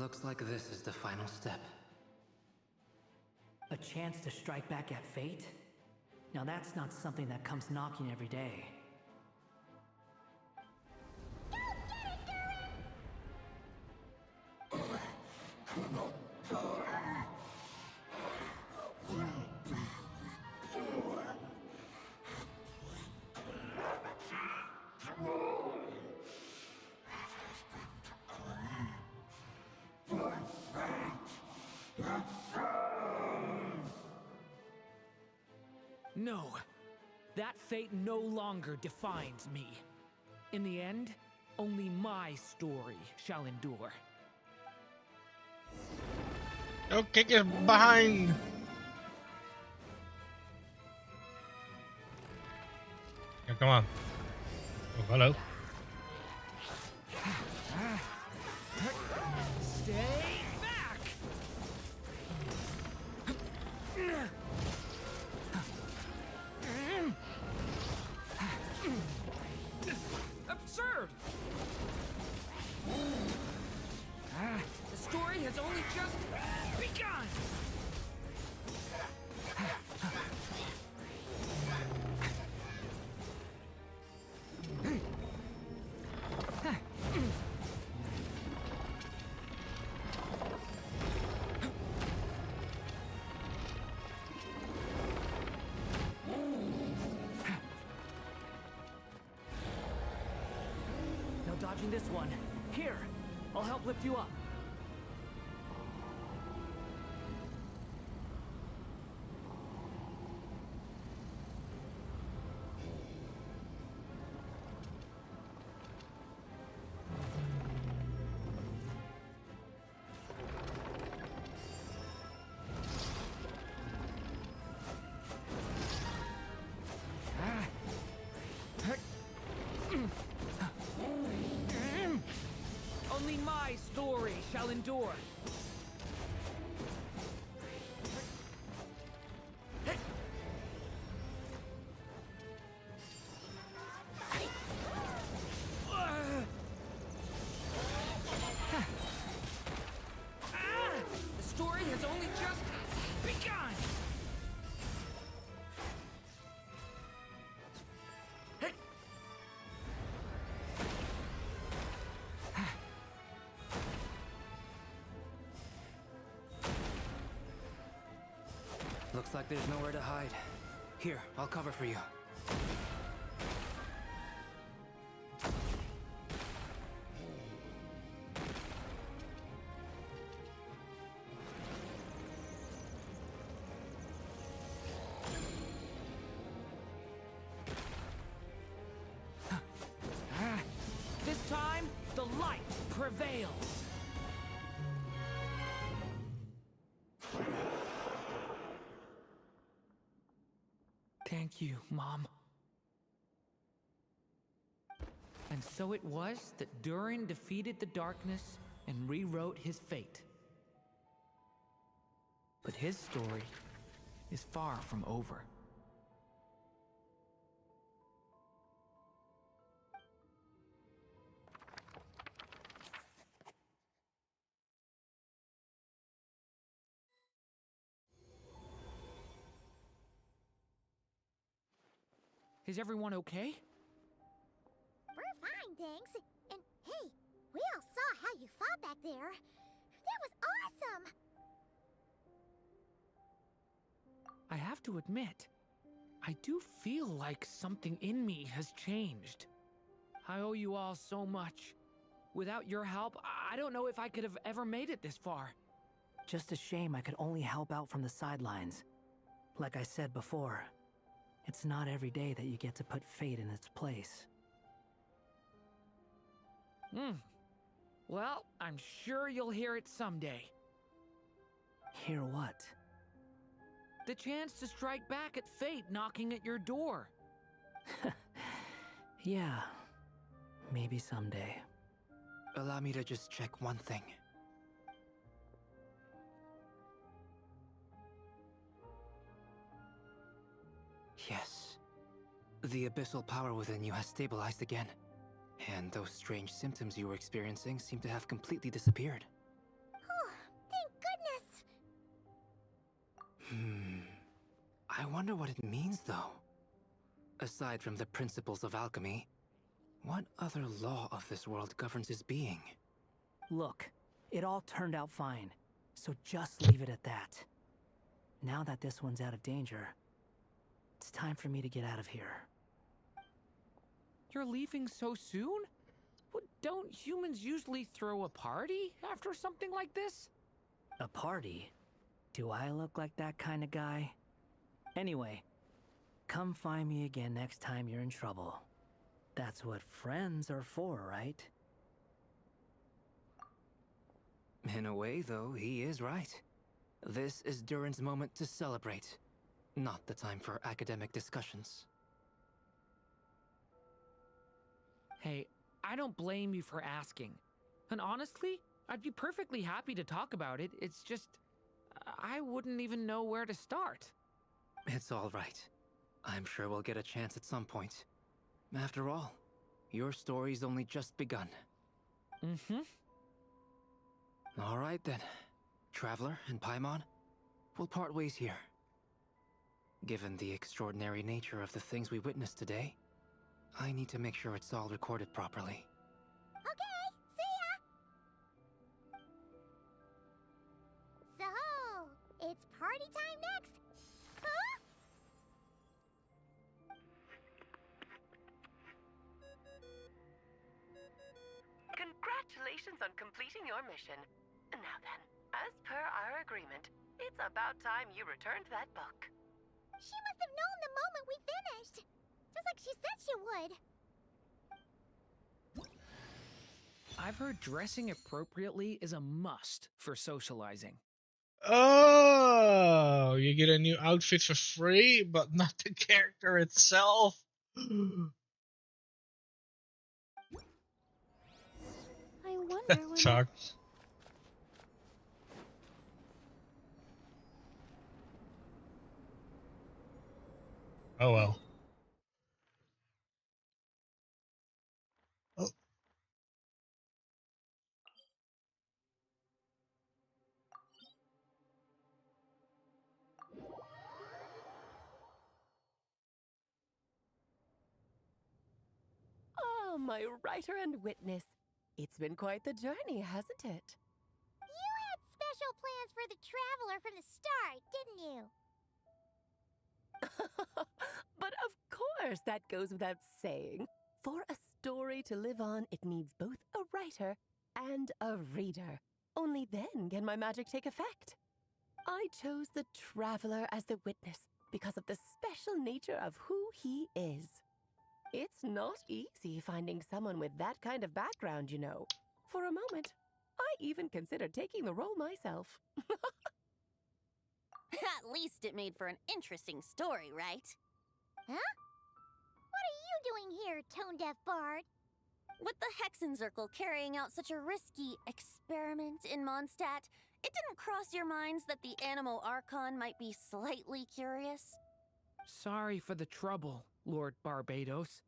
Looks like this is the final step. A chance to strike back at fate? Now that's not something that comes knocking every day. No, that fate no longer defines me. In the end, only my story shall endure. Go kick his behind. Yeah, come on. Oh, hello. Stay back! Absurd! The story has only just begun! No dodging this one. Here, I'll help lift you up. Only my story shall endure. The story has only just begun. Looks like there's nowhere to hide. Here, I'll cover for you. This time, the light prevails. Thank you, Mom. And so it was that Durin defeated the darkness and rewrote his fate. But his story is far from over. Is everyone okay? We're fine, thanks. And hey, we all saw how you fought back there. That was awesome! I have to admit, I do feel like something in me has changed. I owe you all so much. Without your help, I don't know if I could have ever made it this far. Just a shame I could only help out from the sidelines. Like I said before, it's not every day that you get to put fate in its place. Well, I'm sure you'll hear it someday. Hear what? The chance to strike back at fate knocking at your door. Yeah, maybe someday. Allow me to just check one thing. Yes. The abyssal power within you has stabilized again. And those strange symptoms you were experiencing seem to have completely disappeared. I wonder what it means, though. Aside from the principles of alchemy, what other law of this world governs his being? Look, it all turned out fine, so just leave it at that. Now that this one's out of danger, it's time for me to get out of here. You're leaving so soon? Don't humans usually throw a party after something like this? A party? Do I look like that kind of guy? Anyway, come find me again next time you're in trouble. That's what friends are for, right? In a way, though, he is right. This is Durin's moment to celebrate, not the time for academic discussions. Hey, I don't blame you for asking. And honestly, I'd be perfectly happy to talk about it. It's just, I wouldn't even know where to start. It's all right. I'm sure we'll get a chance at some point. After all, your story's only just begun. Mm-hmm. All right then. Traveler and Paimon, we'll part ways here. Given the extraordinary nature of the things we witnessed today, I need to make sure it's all recorded properly. Okay, see ya! So, it's party time next? Huh? Congratulations on completing your mission. Now then, as per our agreement, it's about time you returned that book. She must have known the moment we finished. Just like she said she would. I've heard dressing appropriately is a must for socializing. Oh, you get a new outfit for free, but not the character itself. I wonder when. Chuck. Oh well. Oh. Oh, my writer and witness. It's been quite the journey, hasn't it? You had special plans for the traveler from the start, didn't you? But of course, that goes without saying. For a story to live on, it needs both a writer and a reader. Only then can my magic take effect. I chose the traveler as the witness because of the special nature of who he is. It's not easy finding someone with that kind of background, you know. For a moment, I even considered taking the role myself. At least it made for an interesting story, right? Huh? What are you doing here, tone-deaf bard? With the Hexenzirkel carrying out such a risky experiment in Mondstadt, it didn't cross your minds that the Animo Archon might be slightly curious? Sorry for the trouble, Lord Barbados.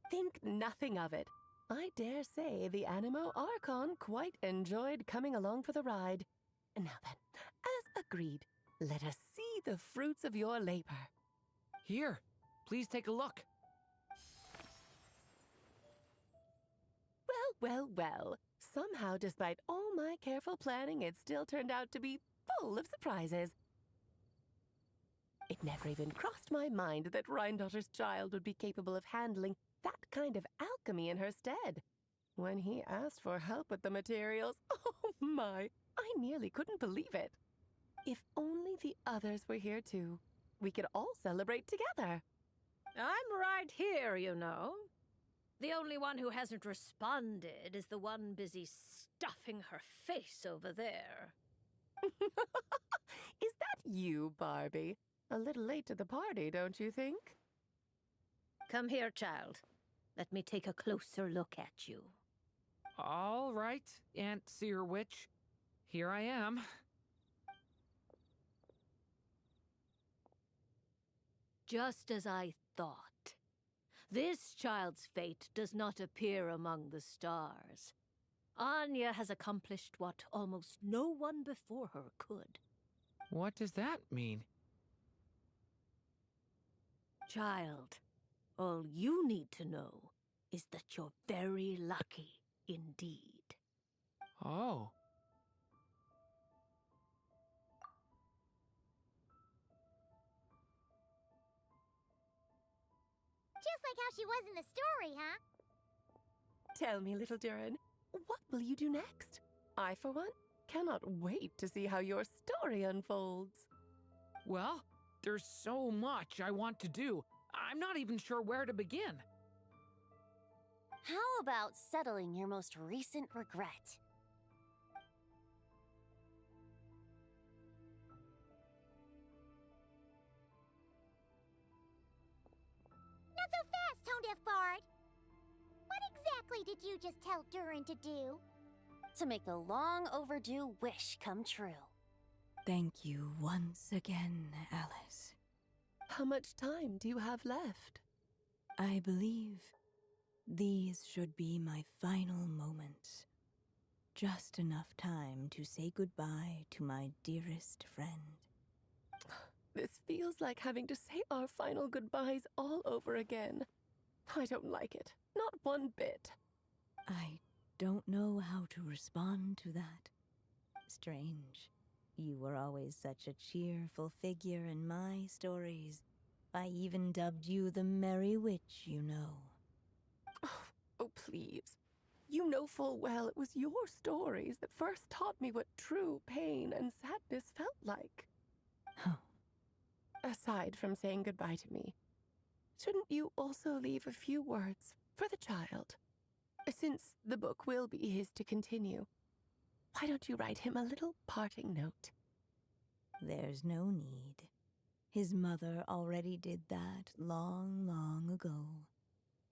Think nothing of it. I dare say the Animo Archon quite enjoyed coming along for the ride. Now then, as agreed, let us see the fruits of your labor. Here, please take a look. Well. Somehow, despite all my careful planning, it still turned out to be full of surprises. It never even crossed my mind that Rhindotter's child would be capable of handling that kind of alchemy in her stead. When he asked for help with the materials, oh my, I nearly couldn't believe it. If only the others were here too, we could all celebrate together. I'm right here, you know. The only one who hasn't responded is the one busy stuffing her face over there. Is that you, Barbie? A little late to the party, don't you think? Come here, child. Let me take a closer look at you. All right, Aunt Seer Witch. Here I am. Just as I thought. This child's fate does not appear among the stars. Anya has accomplished what almost no one before her could. What does that mean? Child, all you need to know is that you're very lucky indeed. Oh. Just like how she was in the story, huh? Tell me, little Durin, what will you do next? I, for one, cannot wait to see how your story unfolds. Well, there's so much I want to do. I'm not even sure where to begin. How about settling your most recent regret? Not so fast, Tone-Deaf Bard! What exactly did you just tell Durin to do? To make a long overdue wish come true. Thank you once again, Alice. How much time do you have left? I believe these should be my final moments. Just enough time to say goodbye to my dearest friend. This feels like having to say our final goodbyes all over again. I don't like it. Not one bit. I don't know how to respond to that. Strange. You were always such a cheerful figure in my stories. I even dubbed you the Merry Witch, you know. Oh, please. You know full well it was your stories that first taught me what true pain and sadness felt like. Aside from saying goodbye to me, shouldn't you also leave a few words for the child? Since the book will be his to continue, why don't you write him a little parting note? There's no need. His mother already did that long, long ago.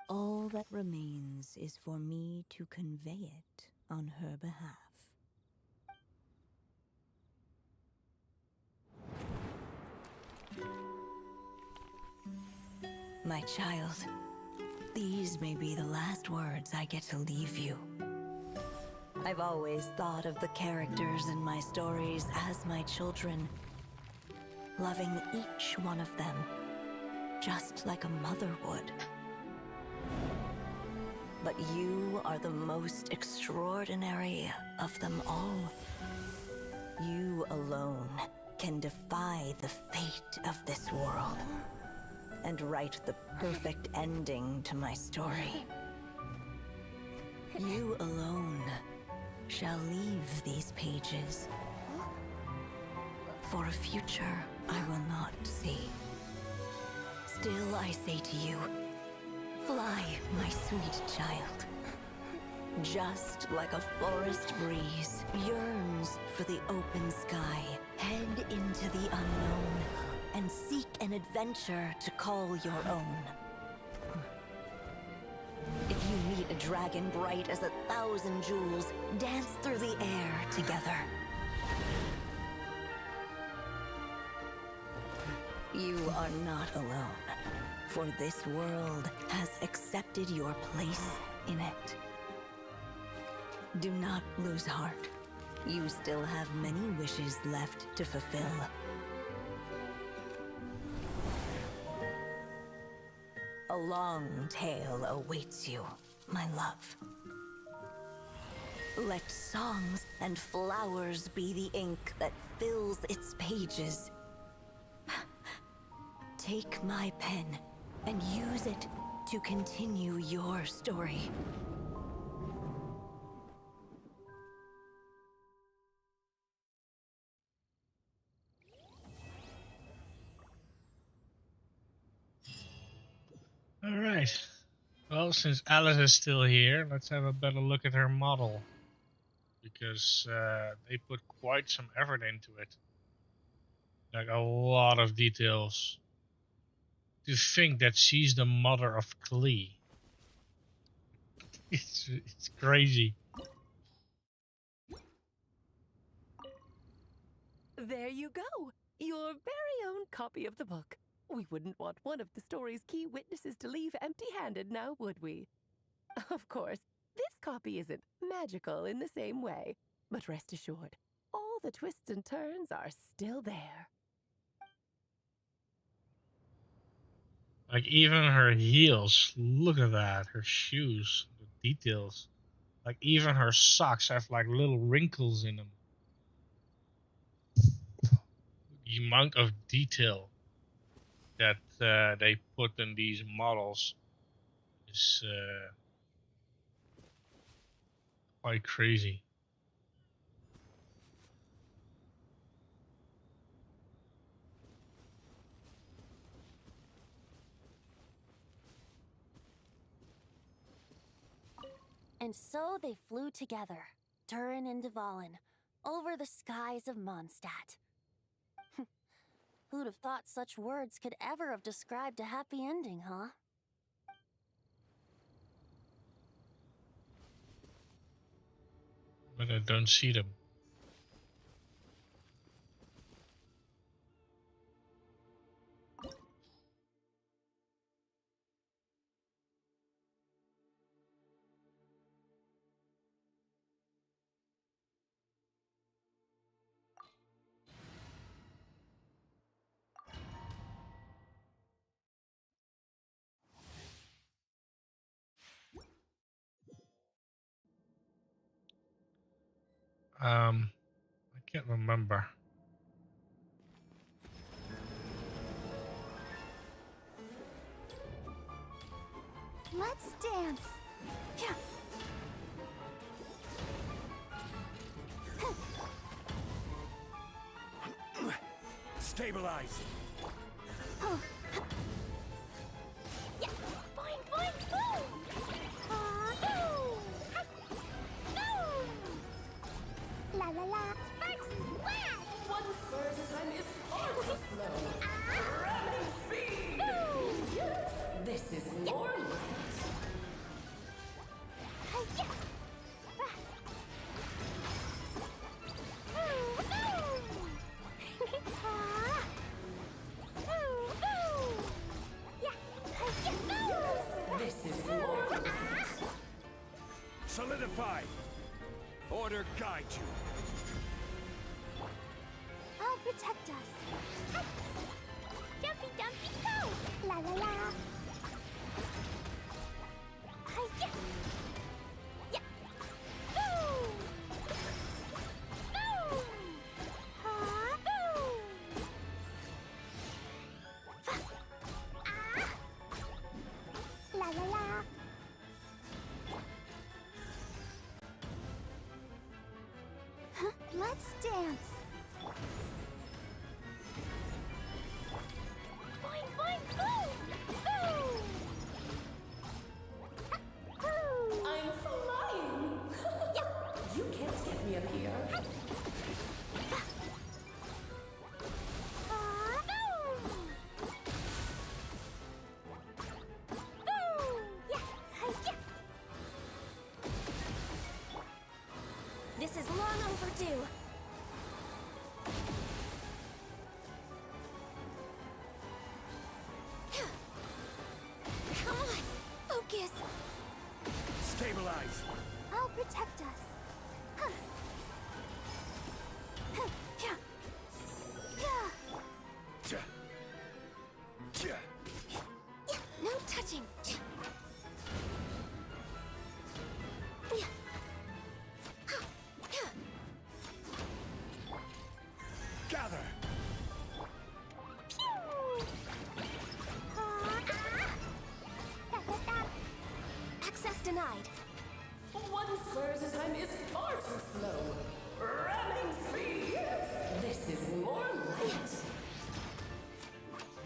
All that remains is for me to convey it on her behalf. My child, these may be the last words I get to leave you. I've always thought of the characters in my stories as my children, loving each one of them, just like a mother would. But you are the most extraordinary of them all. You alone can defy the fate of this world and write the perfect ending to my story. You alone shall leave these pages for a future I will not see. Still I say to you, fly, my sweet child. Just like a forest breeze yearns for the open sky, head into the unknown and seek an adventure to call your own. If you meet a dragon bright as 1,000 jewels, dance through the air together. You are not alone, for this world has accepted your place in it. Do not lose heart. You still have many wishes left to fulfill. A long tale awaits you, my love. Let songs and flowers be the ink that fills its pages. Take my pen and use it to continue your story. Alright. Well, since Alice is still here, let's have a better look at her model. Because they put quite some effort into it. Like a lot of details. To think that she's the mother of Klee. It's crazy. There you go! Your very own copy of the book. We wouldn't want one of the story's key witnesses to leave empty-handed now, would we? Of course, this copy isn't magical in the same way, but rest assured, all the twists and turns are still there. Like even her heels, look at that. Her shoes, the details. Like even her socks have like little wrinkles in them. The amount of detail that they put in these models is quite crazy. And so they flew together, Durin and Dvalin, over the skies of Mondstadt. Who'd have thought such words could ever have described a happy ending, huh? But I don't see them. I can't remember. Let's dance. Yeah. Stabilize. Yeah. Boing, boing, boom. Boom. Boom. La la la. Sparks. Whack. One spurs as time is far too slow. Ramming speed. Yes, this is more light. This is more light. Solidify. Order guide you. I'll protect us. Jumpy dumpy go! La la la! Hi-ya! Yeah! Boom! Boom! Ha! Boom! Ah! La la la! Huh? Let's dance! Boing, boing, boom! Boom! I'm flying. You can't get me up here. This is long overdue. Come on, focus. Stabilize. I'll protect us. Huh. Huh. Yeah. Yeah. Tja. Tja. Yeah. No touching. Yeah. Gather. Access denied. One spurs as time is far too slow. Ramming speed. This is more light.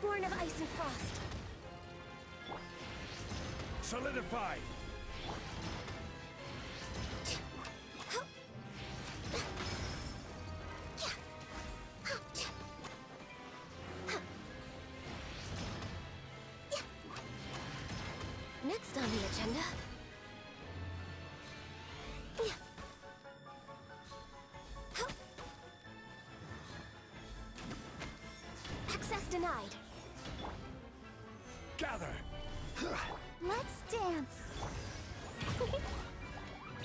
Born of ice and frost. Solidify. Next on the agenda. Access denied. Gather. Let's dance.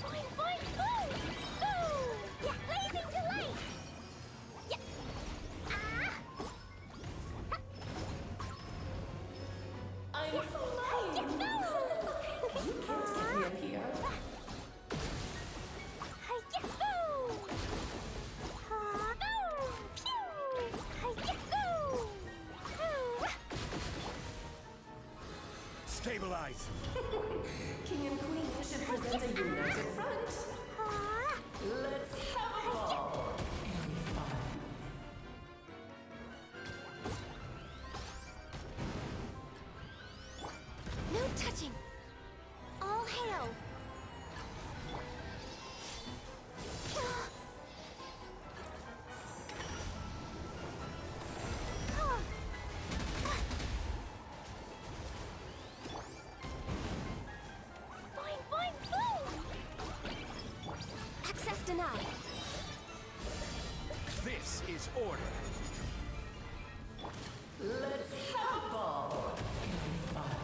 Boing, boing, boom! Boom! Yeah, blazing delight! Yeah. Ah! I'm flying! You can't get me up here. Stabilize! King and Queen should present a united front. Let's have a ball. It'll be fun. No touching! All hail! Boing, boing, boom! Access denied. This is order. Let's have a ball. It'll be fun.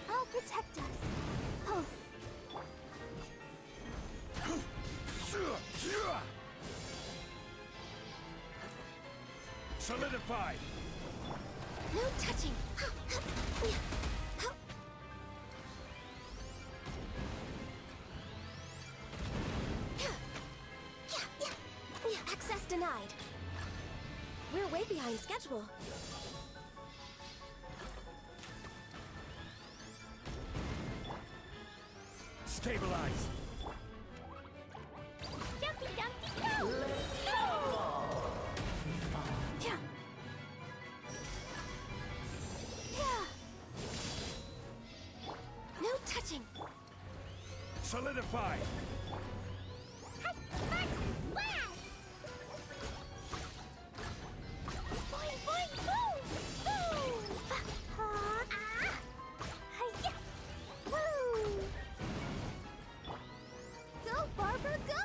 I'll protect us. Oh, Solidify! no touching! Access denied. We're way behind schedule. Stabilize! Dumpty Dumpty go! Let's have a ball. It'll be fun. Yeah. Yeah. No touching. Solidify! Boing, boing, boom! Boom! Hi-ya! Woo! Go, Barbara, go!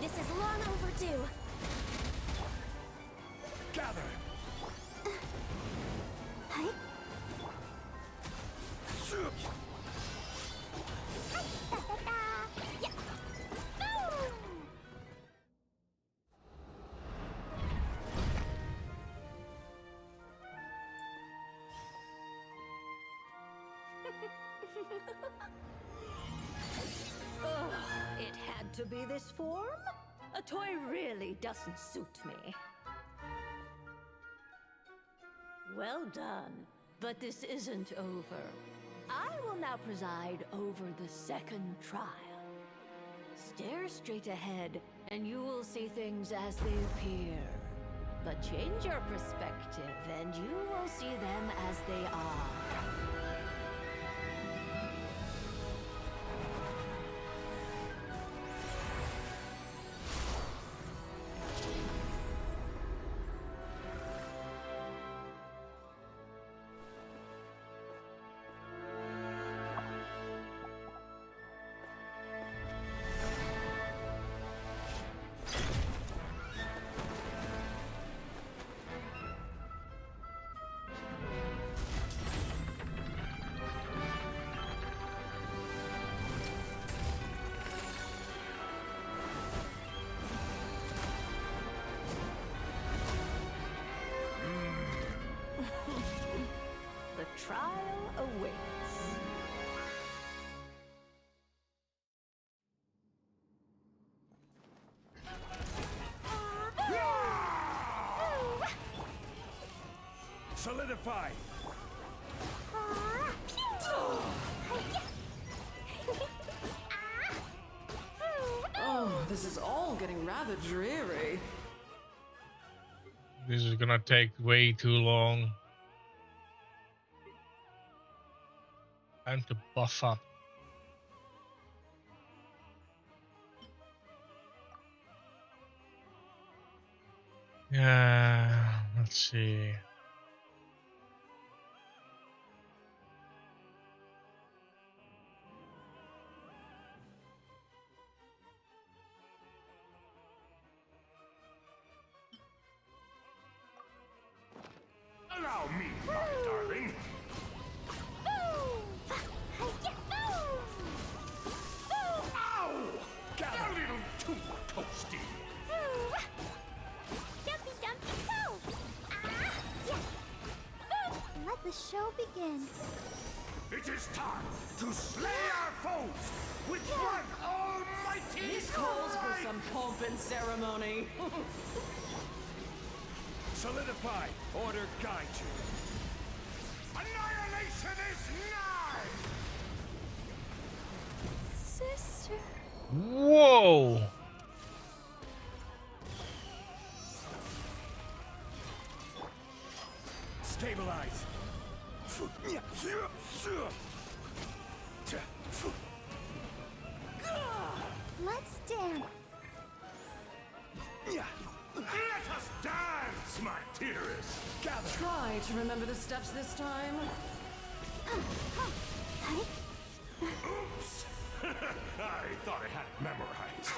This is long overdue. Gather! Hi? Yeah. Boom! Ugh, it had to be this form? A toy really doesn't suit me. Well done, but this isn't over. I will now preside over the second trial. Stare straight ahead, and you will see things as they appear. But change your perspective, and you will see them as they are. The trial awaits. Solidify! Oh, this is all getting rather dreary. This is gonna take way too long. Time to buff up. Yeah, let's see. Allow me, my darling! Ow! Gather! A little too toasty! Dumpty, dumpty, will begin. It is time to slay our foes with one almighty This calls for strike! some pomp and ceremony. Solidify, order guide you. Annihilation is nigh! Sister. Whoa! Stabilize. Let's dance. Let us dance, my dearest. Gather. Try to remember the steps this time. Oops. I thought I had it memorized.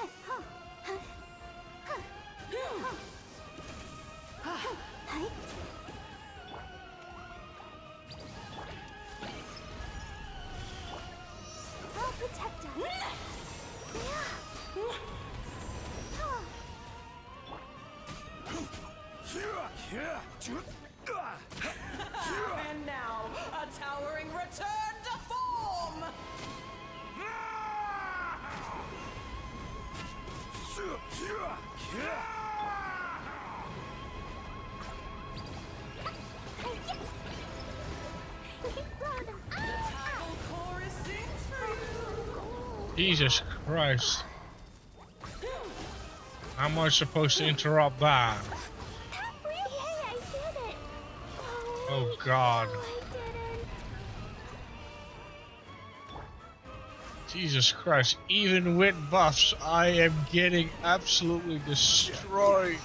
I'll protect us. And now, a towering return to form! The tidal chorus sings for you! Jesus Christ. How am I supposed to interrupt that? Yay, I did it. Oh God. I didn't. Jesus Christ. Even with buffs, I am getting absolutely destroyed.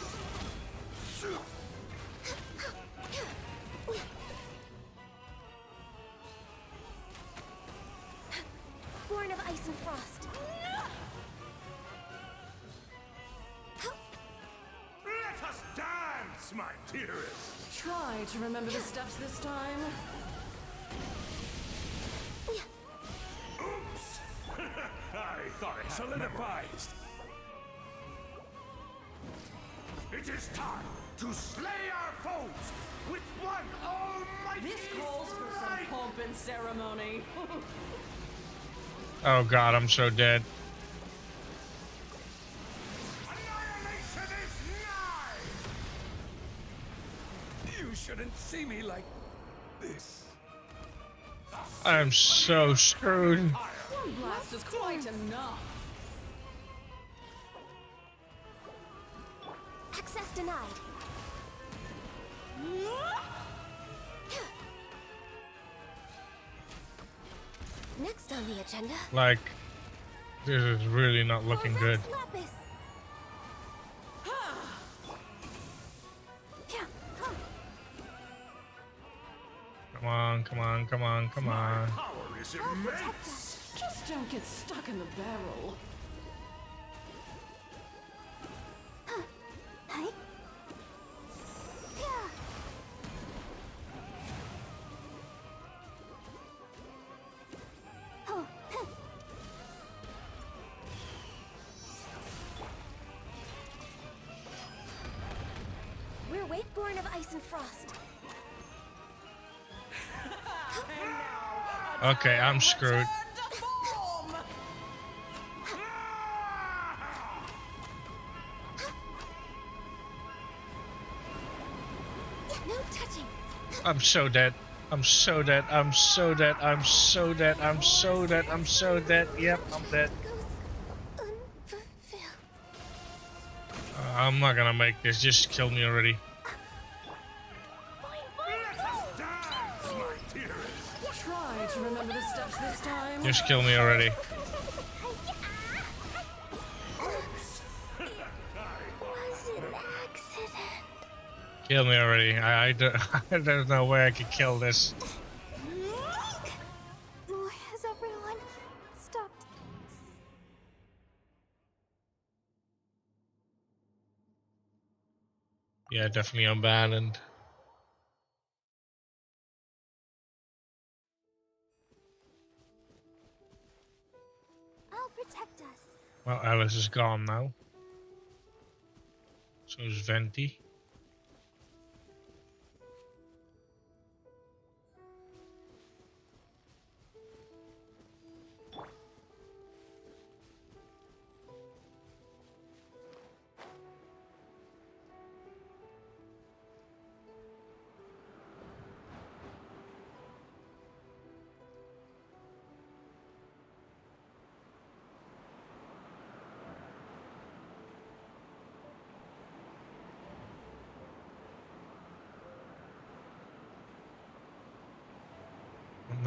Born of ice and frost. Let us dance, my dearest. Try to remember the steps this time. Oops. I thought I had solidified. It is time to slay our foes with one almighty This calls for some strike! pomp and ceremony. Oh God, I'm so dead. Annihilation is nigh! You shouldn't see me like this. I am so screwed. One blast is quite enough. Access denied. Next on the agenda. Like, this is really not looking good. Lapis. Come on, come on, come on, come on. Power is immense. Just don't get stuck in the barrel. Hi. We're Wakeborn of ice and frost. Okay, I'm screwed. No touching. I'm so dead. I'm so dead. I'm so dead. I'm so dead. I'm so dead. I'm so dead. Yep, I'm dead. I'm not gonna make this. Just kill me already. Try to remember the steps this time. Just kill me already. Was an accident. Kill me already. I don't, there's no way I can kill this. Has everyone stopped? Yeah, definitely abandoned. I'll protect us. Well, Alice is gone now. So is Venti.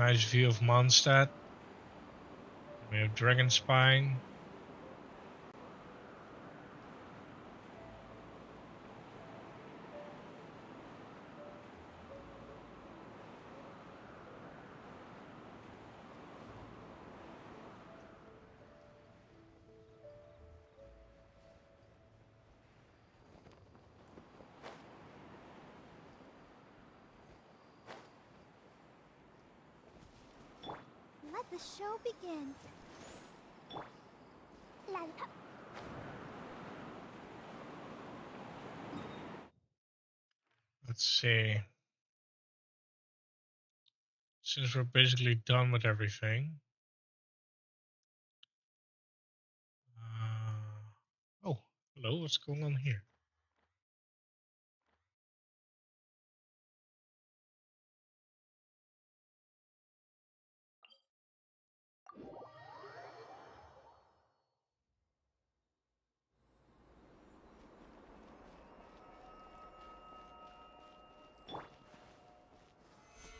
nice view of Mondstadt. We have Dragonspine. Let the show begin. La la. Let's see. Since we're basically done with everything. Oh, hello, what's going on here?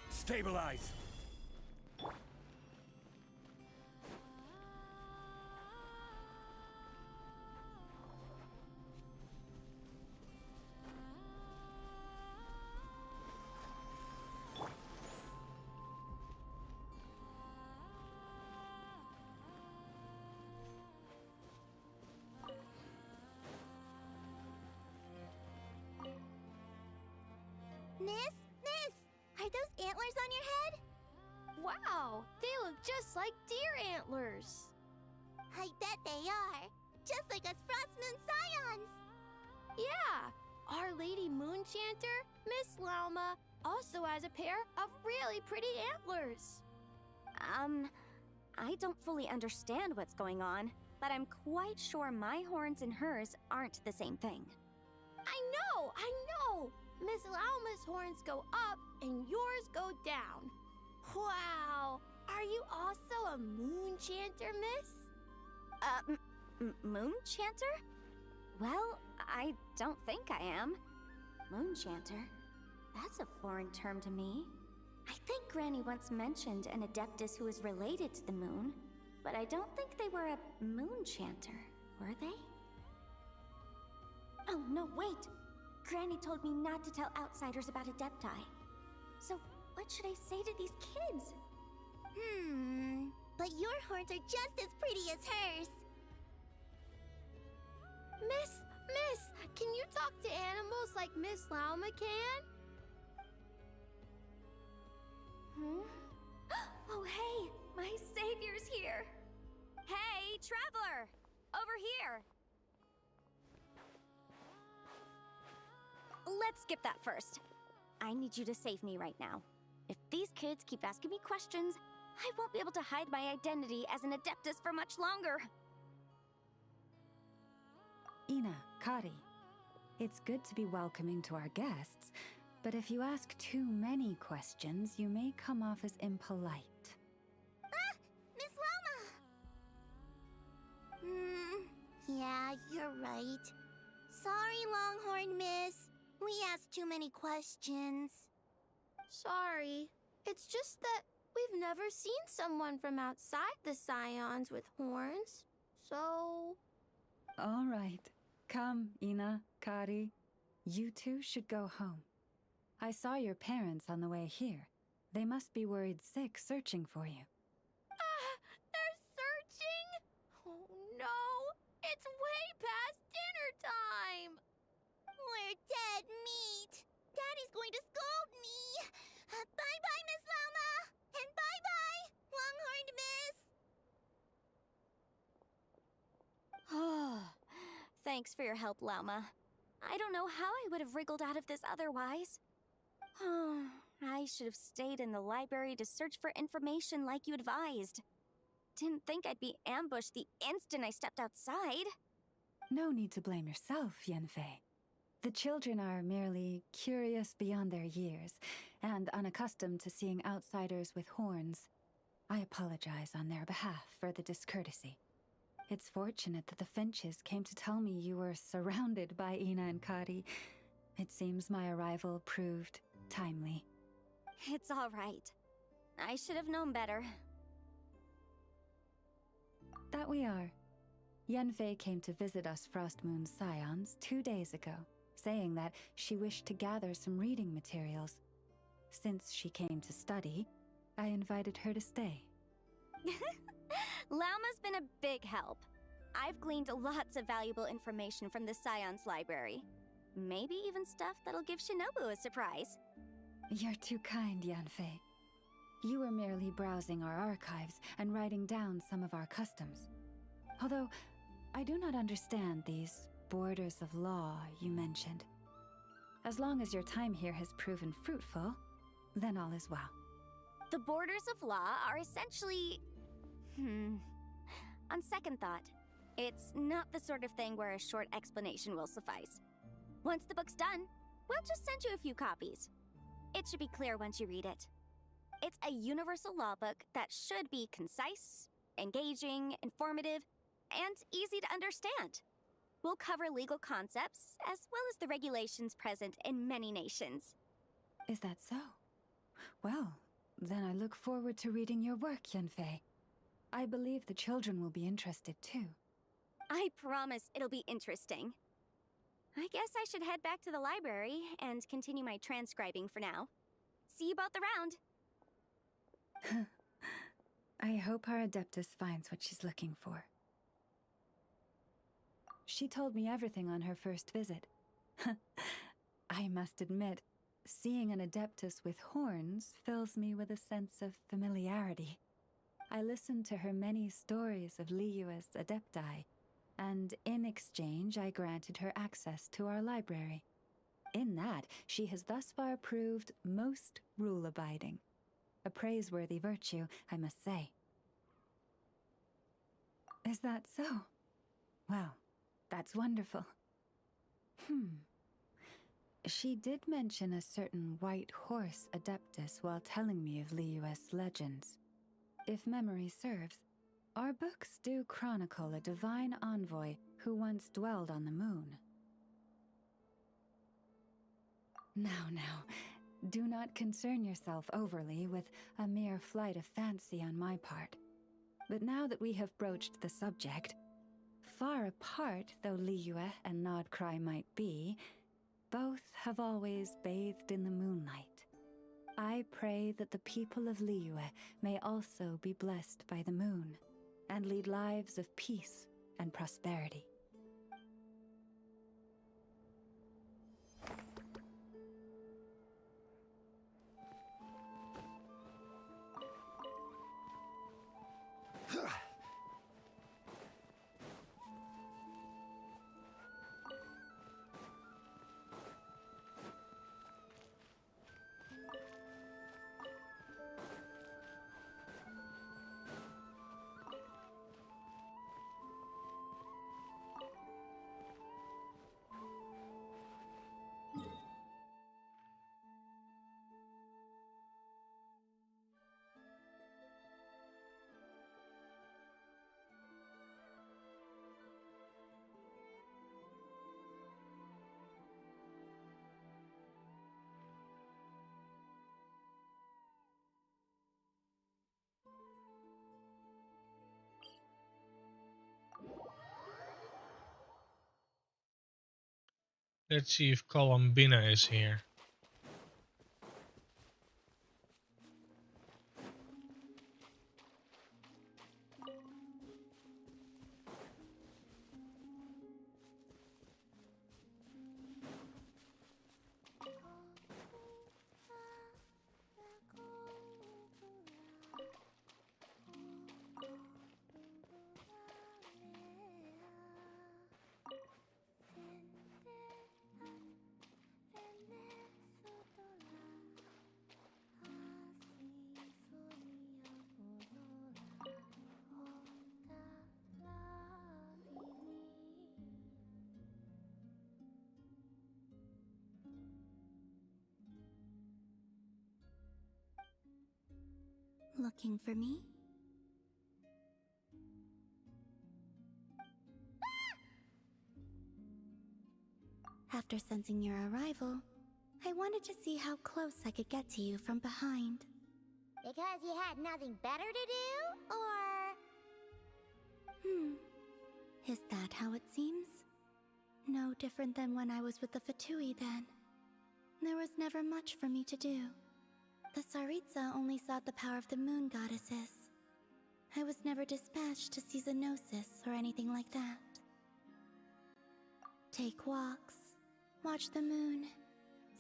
Stabilize! Miss, are those antlers on your head? Wow, they look just like deer antlers. I bet they are. Just like us Frost Moon Scions. Yeah, Our Lady Moonchanter, Miss Lauma, also has a pair of really pretty antlers. I don't fully understand what's going on, but I'm quite sure my horns and hers aren't the same thing. I know! Miss Lauma's horns go up and yours go down. Wow! Are you also a Moonchanter, miss? Moonchanter? Well, I don't think I am. Moonchanter? That's a foreign term to me. I think Granny once mentioned an Adeptus who was related to the moon, but I don't think they were a Moonchanter, were they? Oh, no, wait! Granny told me not to tell outsiders about Adepti. So, what should I say to these kids? But your horns are just as pretty as hers. Miss, can you talk to animals like Miss Lauma can? Oh, hey! My savior's here! Hey, traveler! Over here! Let's skip that first. I need you to save me right now. If these kids keep asking me questions, I won't be able to hide my identity as an Adeptus for much longer. Ina, Kari, it's good to be welcoming to our guests, but if you ask too many questions, you may come off as impolite. Miss Lauma! Yeah, you're right. Sorry, Longhorn Miss. We asked too many questions. Sorry. It's just that we've never seen someone from outside the Scions with horns, so... All right. Come, Ina, Kari. You two should go home. I saw your parents on the way here. They must be worried sick searching for you. They're searching? Oh no! It's way past dinner time! We're dead meat. Daddy's going to scold me. Bye-bye, Miss Lauma. And bye-bye, Longhorned Miss. Thanks for your help, Lauma. I don't know how I would have wriggled out of this otherwise. I should have stayed in the library to search for information like you advised. Didn't think I'd be ambushed the instant I stepped outside. No need to blame yourself, Yanfei. The children are merely curious beyond their years and unaccustomed to seeing outsiders with horns. I apologize on their behalf for the discourtesy. It's fortunate that the Finches came to tell me you were surrounded by Ina and Kari. It seems my arrival proved timely. It's all right. I should have known better. That we are. Yenfei came to visit us Frostmoon Scions 2 days ago, saying that she wished to gather some reading materials. Since she came to study, I invited her to stay. Lauma's been a big help. I've gleaned lots of valuable information from the Scion's library. Maybe even stuff that'll give Shinobu a surprise. You're too kind, Yanfei. You were merely browsing our archives and writing down some of our customs. Although, I do not understand these borders of law you mentioned. As long as your time here has proven fruitful, then all is well. The borders of law are essentially... On second thought, it's not the sort of thing where a short explanation will suffice. Once the book's done, we'll just send you a few copies. It should be clear once you read it. It's a universal law book that should be concise, engaging, informative, and easy to understand. We'll cover legal concepts as well as the regulations present in many nations. Is that so? Well, then I look forward to reading your work, Yanfei. I believe the children will be interested too. I promise it'll be interesting. I guess I should head back to the library and continue my transcribing for now. See you both around. I hope our Adeptus finds what she's looking for. She told me everything on her first visit. I must admit, seeing an Adeptus with horns fills me with a sense of familiarity. I listened to her many stories of Liyue's Adepti, and in exchange I granted her access to our library. In that, she has thus far proved most rule-abiding. A praiseworthy virtue, I must say. Is that so? Well, that's wonderful. She did mention a certain white horse Adeptus while telling me of Liyue's legends. If memory serves, our books do chronicle a divine envoy who once dwelled on the moon. Now, do not concern yourself overly with a mere flight of fancy on my part. But now that we have broached the subject, far apart though Liyue and Nodcry might be, both have always bathed in the moonlight. I pray that the people of Liyue may also be blessed by the moon, and lead lives of peace and prosperity. Let's see if Columbina is here. Looking for me? After sensing your arrival, I wanted to see how close I could get to you from behind. Because you had nothing better to do? Or... Is that how it seems? No different than when I was with the Fatui then. There was never much for me to do. The Tsaritsa only sought the power of the moon goddesses. I was never dispatched to see Xenosis or anything like that. Take walks, watch the moon,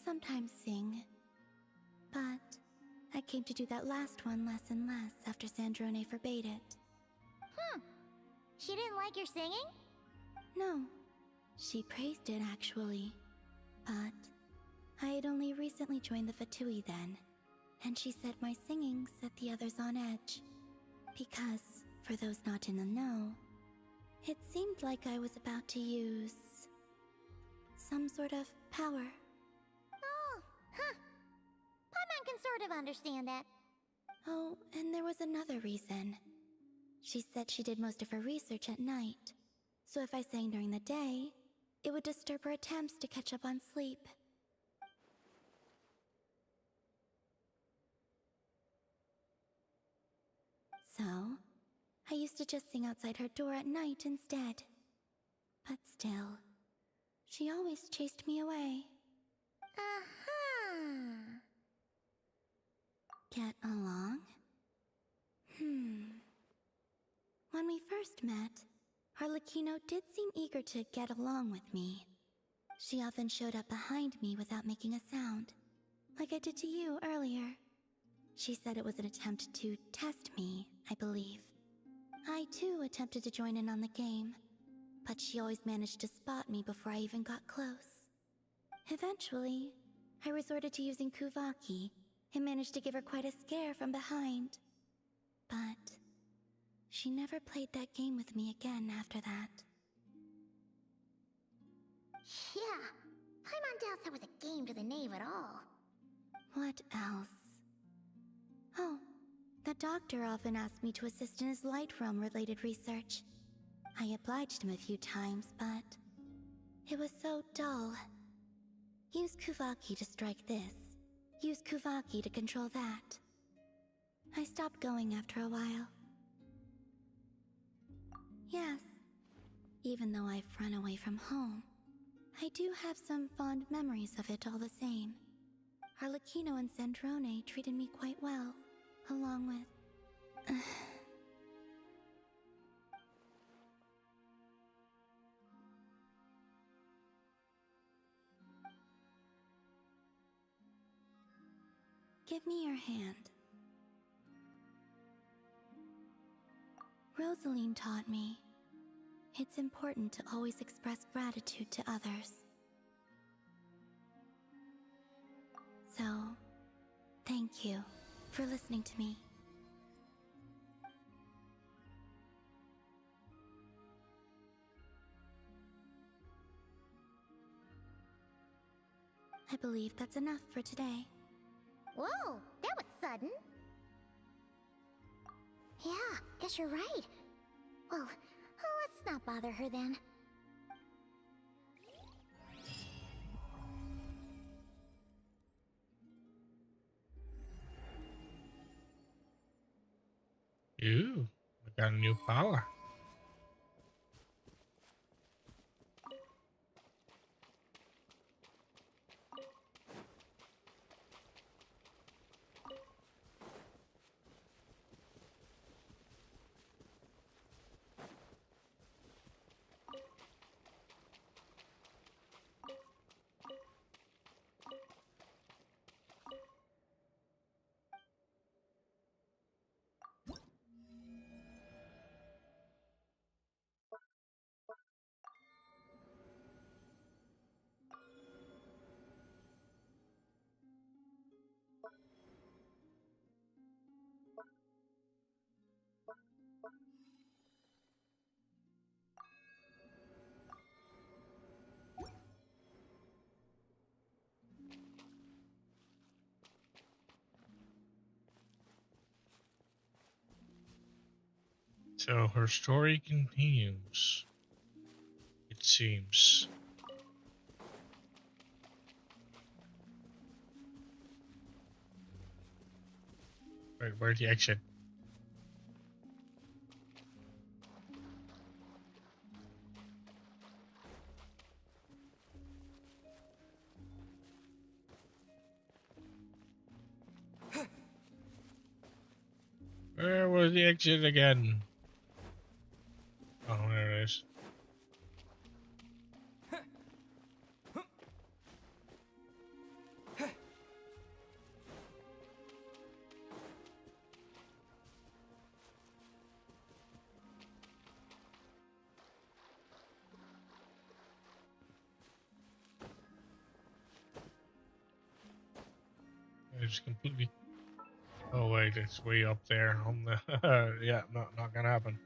sometimes sing. But I came to do that last one less and less after Sandrone forbade it. She didn't like your singing? No, she praised it actually. But I had only recently joined the Fatui then, and she said my singing set the others on edge. Because, for those not in the know, it seemed like I was about to use some sort of power. Oh, huh. Paimon can sort of understand that. Oh, and there was another reason. She said she did most of her research at night, so if I sang during the day, it would disturb her attempts to catch up on sleep. So, I used to just sing outside her door at night instead. But still, she always chased me away. Get along? When we first met, Harlequino did seem eager to get along with me. She often showed up behind me without making a sound, like I did to you earlier. She said it was an attempt to test me, I believe. I too attempted to join in on the game, but she always managed to spot me before I even got close. Eventually, I resorted to using Kuvaki and managed to give her quite a scare from behind. But she never played that game with me again after that. Yeah, Paimon doubts that was a game to the knave at all. What else? Oh, the doctor often asked me to assist in his light realm-related research. I obliged him a few times, but it was so dull. Use Kuvaki to strike this. Use Kuvaki to control that. I stopped going after a while. Yes, even though I've run away from home, I do have some fond memories of it all the same. Harlequino and Sandrone treated me quite well, along with... Give me your hand. Rosaline taught me it's important to always express gratitude to others. So, thank you for listening to me. I believe that's enough for today. Whoa, that was sudden. Yeah, guess you're right. Well, let's not bother her then. Ooh, I got a new power. So her story continues, it seems. Wait, where's the exit? Where was the exit again? Oh, there it is. It's completely. Oh wait, it's way up there on the. Yeah, not gonna happen.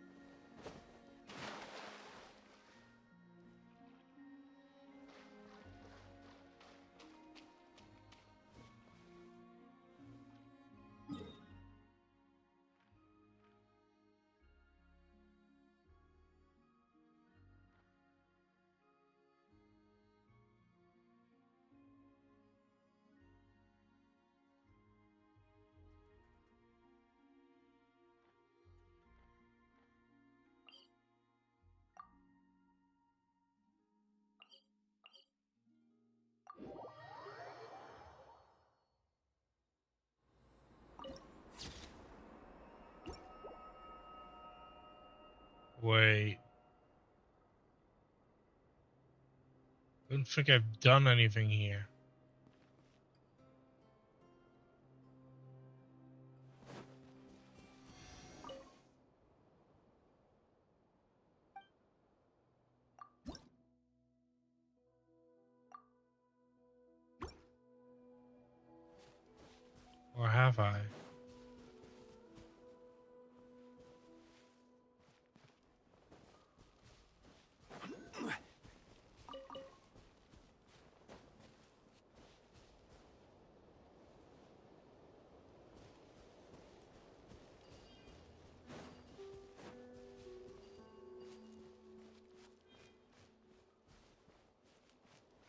Wait. I don't think I've done anything here. Or have I?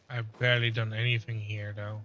I've barely done anything here though.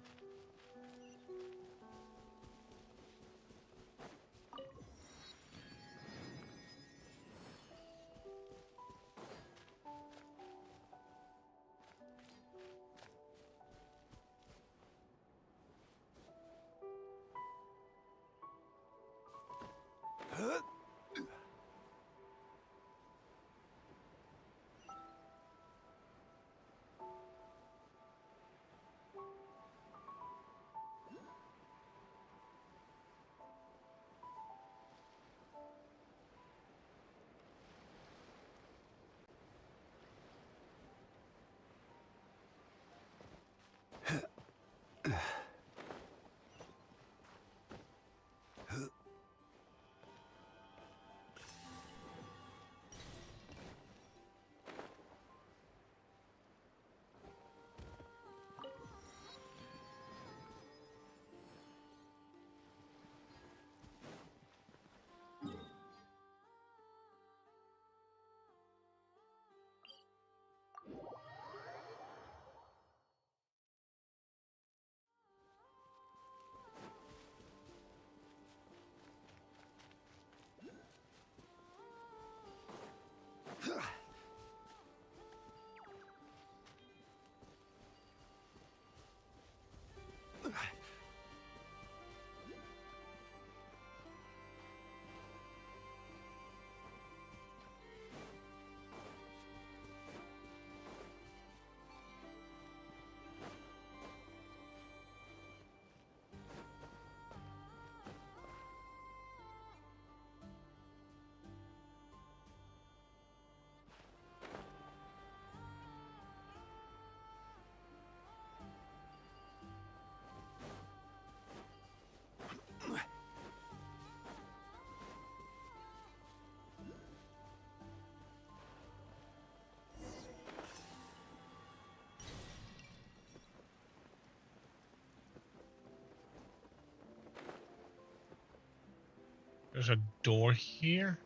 There's a door here.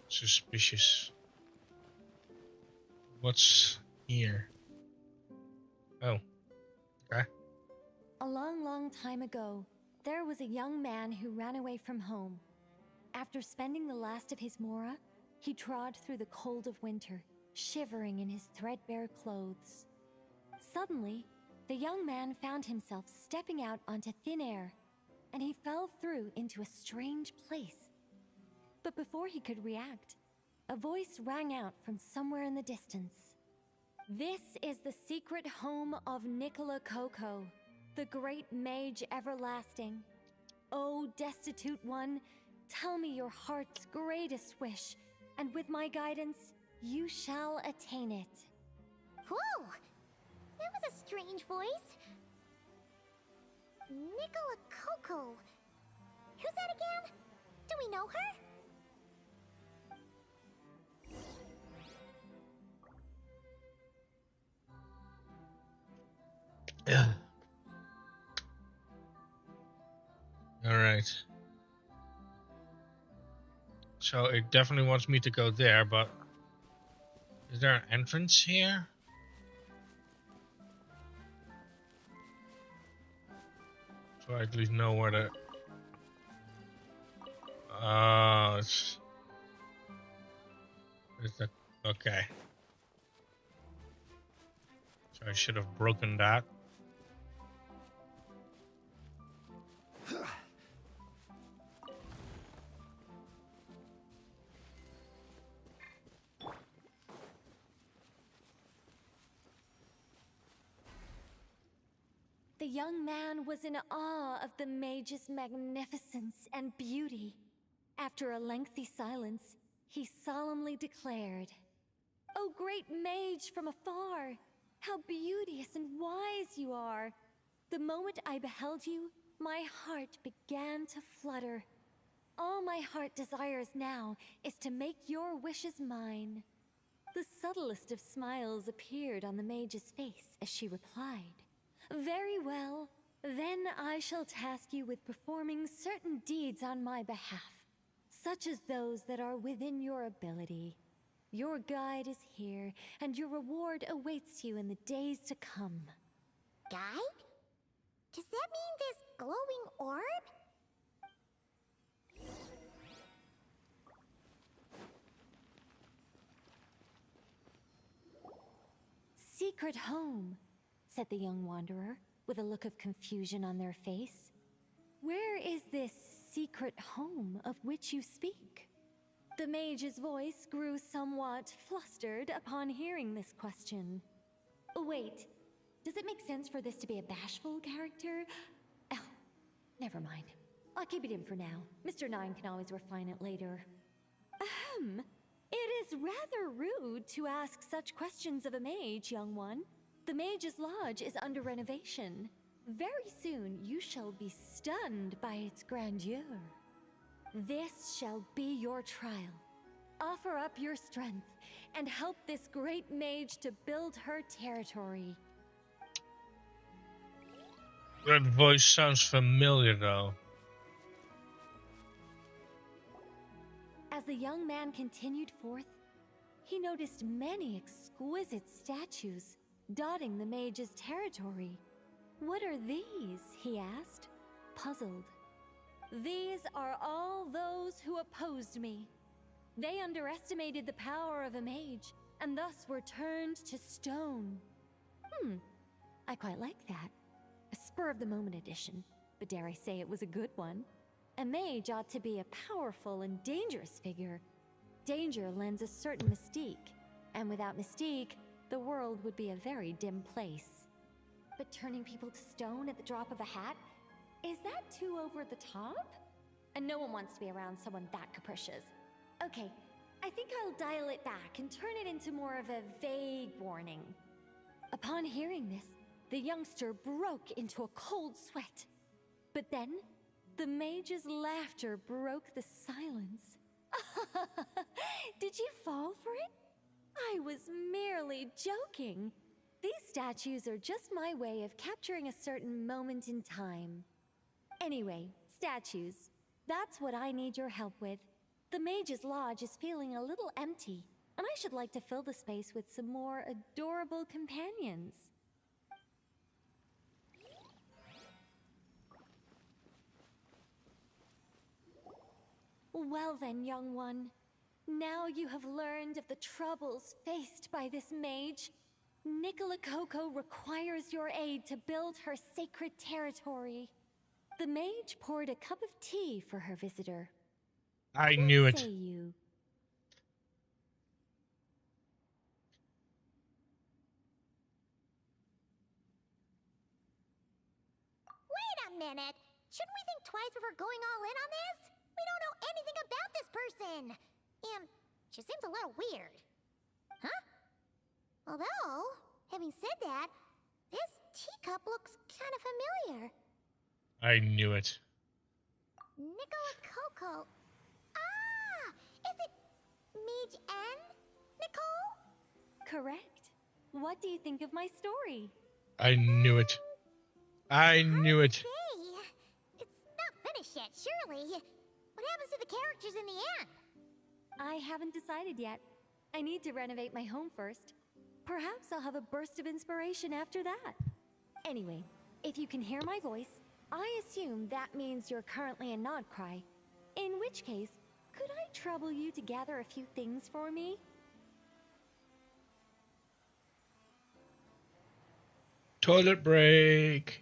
Suspicious. What's here? Oh, okay. A long, long time ago, there was a young man who ran away from home. After spending the last of his mora, he trod through the cold of winter, shivering in his threadbare clothes. Suddenly, the young man found himself stepping out onto thin air, and he fell through into a strange place. But before he could react, a voice rang out from somewhere in the distance. This is the secret home of Nicola Coco, the great mage everlasting. O destitute one, tell me your heart's greatest wish, and with my guidance, you shall attain it. Whoa! That was a strange voice. Nicola Coco. Who's that again? Do we know her? Yeah. Alright. So it definitely wants me to go there, but is there an entrance here? So I at least know where the... Oh, it's the... Okay. So I should have broken that. The young man was in awe of the mage's magnificence and beauty. After a lengthy silence, he solemnly declared, "O great mage from afar, how beauteous and wise you are! The moment I beheld you, my heart began to flutter. All my heart desires now is to make your wishes mine." The subtlest of smiles appeared on the mage's face as she replied, "Very well, then I shall task you with performing certain deeds on my behalf, such as those that are within your ability. Your guide is here, and your reward awaits you in the days to come." Guide? Does that mean this glowing orb? "Secret home," said the young wanderer, with a look of confusion on their face. "Where is this secret home of which you speak?" The mage's voice grew somewhat flustered upon hearing this question. Wait, does it make sense for this to be a bashful character? Oh, never mind. I'll keep it in for now. Mr. Nine can always refine it later. Ahem. It is rather rude to ask such questions of a mage, young one. The Mage's Lodge is under renovation. Very soon you shall be stunned by its grandeur. This shall be your trial. Offer up your strength and help this great mage to build her territory. That voice sounds familiar, though. As the young man continued forth, he noticed many exquisite statues dotting the mage's territory. "What are these?" he asked, puzzled. "These are all those who opposed me. They underestimated the power of a mage, and thus were turned to stone." I quite like that. A spur-of-the-moment addition, but dare I say it was a good one. A mage ought to be a powerful and dangerous figure. Danger lends a certain mystique, and without mystique, the world would be a very dim place. But turning people to stone at the drop of a hat? Is that too over the top? And no one wants to be around someone that capricious. Okay, I think I'll dial it back and turn it into more of a vague warning. Upon hearing this, the youngster broke into a cold sweat. But then, the mage's laughter broke the silence. Did you fall for it? I was merely joking. These statues are just my way of capturing a certain moment in time. Anyway, statues. That's what I need your help with. The Mage's Lodge is feeling a little empty, and I should like to fill the space with some more adorable companions. Well then, young one. Now you have learned of the troubles faced by this mage. Nicola Coco requires your aid to build her sacred territory. The mage poured a cup of tea for her visitor. I knew What it. say you? Wait a minute! Shouldn't we think twice before going all in on this? We don't know anything about this person! And she seems a little weird. Huh? Although, having said that, this teacup looks kind of familiar. I knew it. Nicola Coco. Ah! Is it Mage N? Nicole? Correct. What do you think of my story? I knew it. I knew it. Hey, it's not finished yet, surely. What happens to the characters in the end? I haven't decided yet. I need to renovate my home first. Perhaps I'll have a burst of inspiration after that. Anyway, if you can hear my voice, I assume that means you're currently in Nodcry. In which case, could I trouble you to gather a few things for me? Toilet break.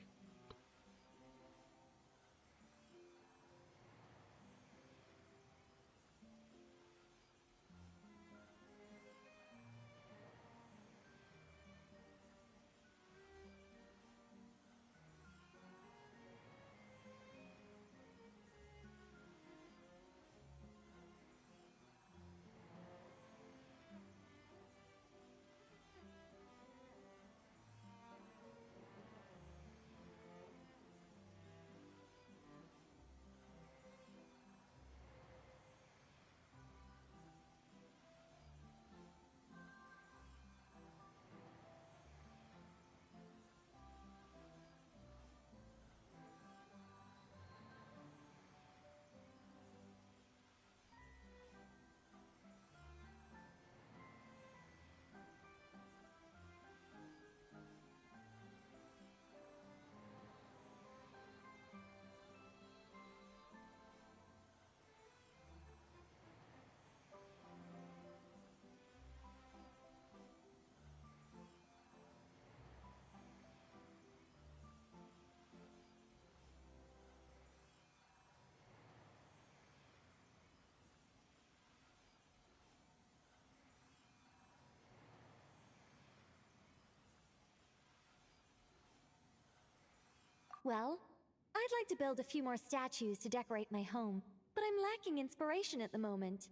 Well, I'd like to build a few more statues to decorate my home, but I'm lacking inspiration at the moment.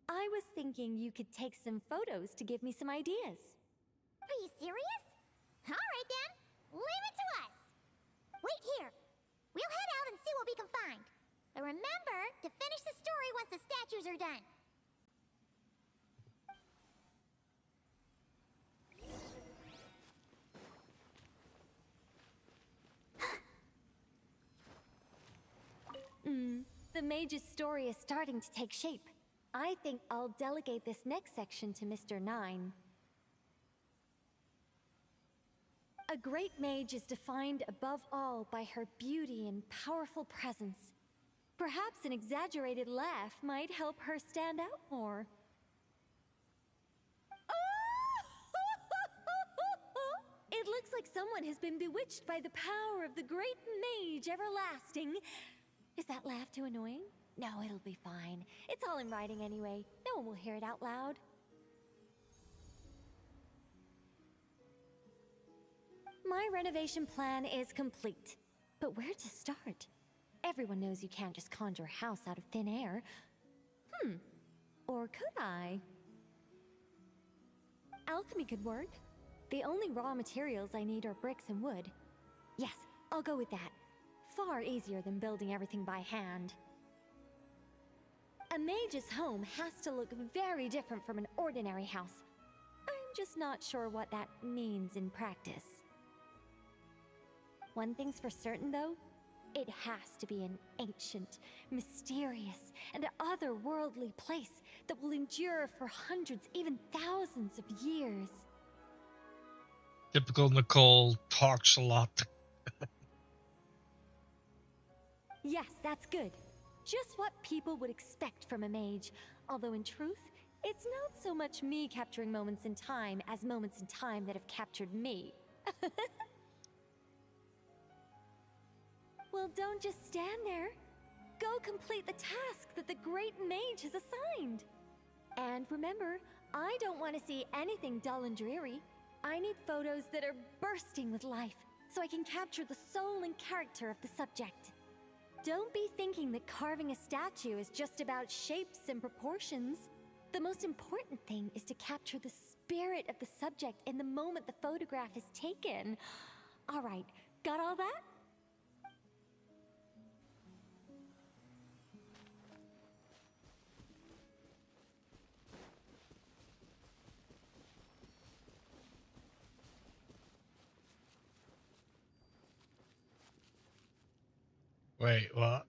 I was thinking you could take some photos to give me some ideas. Are you serious? Alright then, leave it to us! Wait here. We'll head out and see what we can find. But remember to finish the story once the statues are done. The mage's story is starting to take shape. I think I'll delegate this next section to Mr. 9. A great mage is defined above all by her beauty and powerful presence. Perhaps an exaggerated laugh might help her stand out more. It looks like someone has been bewitched by the power of the great mage everlasting. Is that laugh too annoying? No, it'll be fine. It's all in writing anyway. No one will hear it out loud. My renovation plan is complete. But where to start? Everyone knows you can't just conjure a house out of thin air. Or could I? Alchemy could work. The only raw materials I need are bricks and wood. Yes, I'll go with that. Far easier than building everything by hand. A mage's home has to look very different from an ordinary house. I'm just not sure what that means in practice. One thing's for certain, though. It has to be an ancient, mysterious, and otherworldly place that will endure for hundreds, even thousands of years. Typical Nicole talks a lot. Yes, that's good. Just what people would expect from a mage. Although in truth, it's not so much me capturing moments in time as moments in time that have captured me. Well, don't just stand there. Go complete the task that the great mage has assigned. And remember, I don't want to see anything dull and dreary. I need photos that are bursting with life, so I can capture the soul and character of the subject. Don't be thinking that carving a statue is just about shapes and proportions. The most important thing is to capture the spirit of the subject in the moment the photograph is taken. All right, got all that? Wait, what?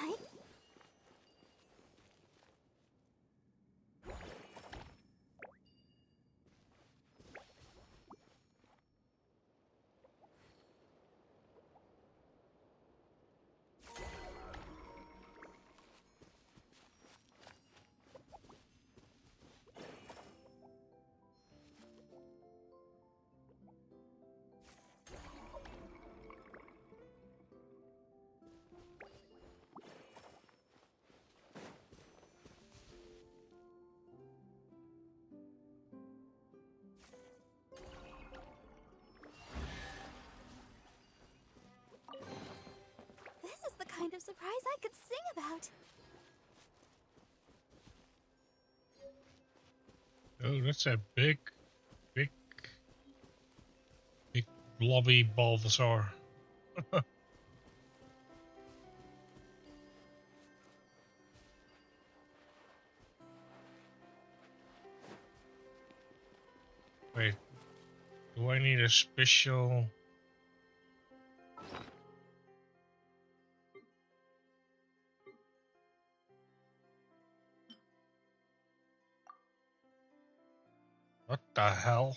Hi. This is the kind of surprise I could sing about. Oh, that's a big, big blobby Bulbasaur. Wait, do I need a special? What the hell?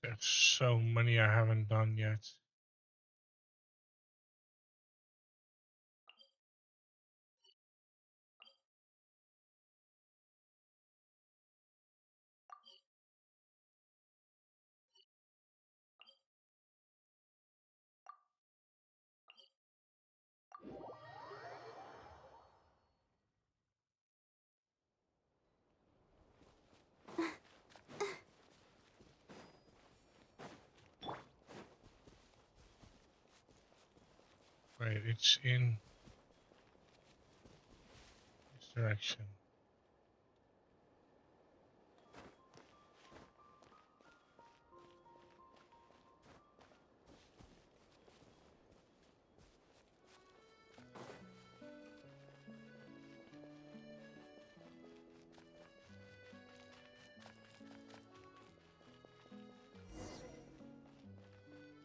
There's so many I haven't done yet. Wait, it's in this direction.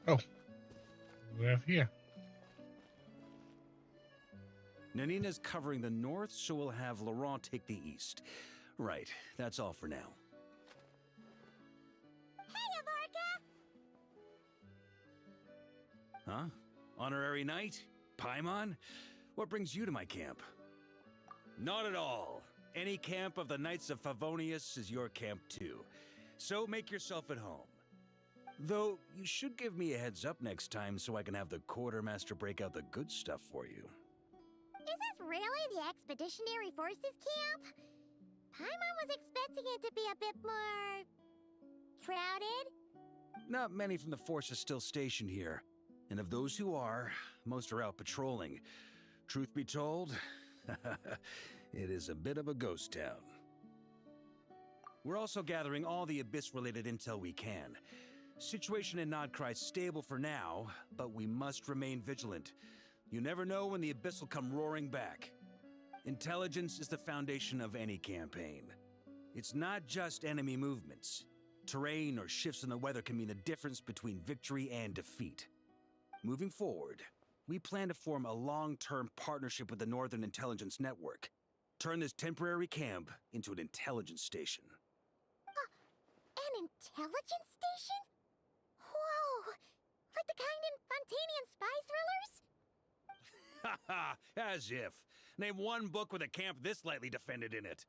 Oh, we have here. Nanina's covering the north, so we'll have Laurent take the east. Right, that's all for now. Hey, Avarka! Huh? Honorary knight? Paimon? What brings you to my camp? Not at all. Any camp of the Knights of Favonius is your camp too. So make yourself at home. Though, you should give me a heads up next time so I can have the quartermaster break out the good stuff for you. Is this really the Expeditionary Forces camp? Paimon was expecting it to be a bit more... crowded? Not many from the force are still stationed here. And of those who are, most are out patrolling. Truth be told, it is a bit of a ghost town. We're also gathering all the Abyss-related intel we can. Situation in Nodcry's stable for now, but we must remain vigilant. You never know when the Abyss will come roaring back. Intelligence is the foundation of any campaign. It's not just enemy movements. Terrain or shifts in the weather can mean the difference between victory and defeat. Moving forward, we plan to form a long-term partnership with the Northern Intelligence Network. Turn this temporary camp into an intelligence station. An intelligence station? Whoa! Like the kind in Fontanian spy thrillers? Haha, as if. Name one book with a camp this lightly defended in it.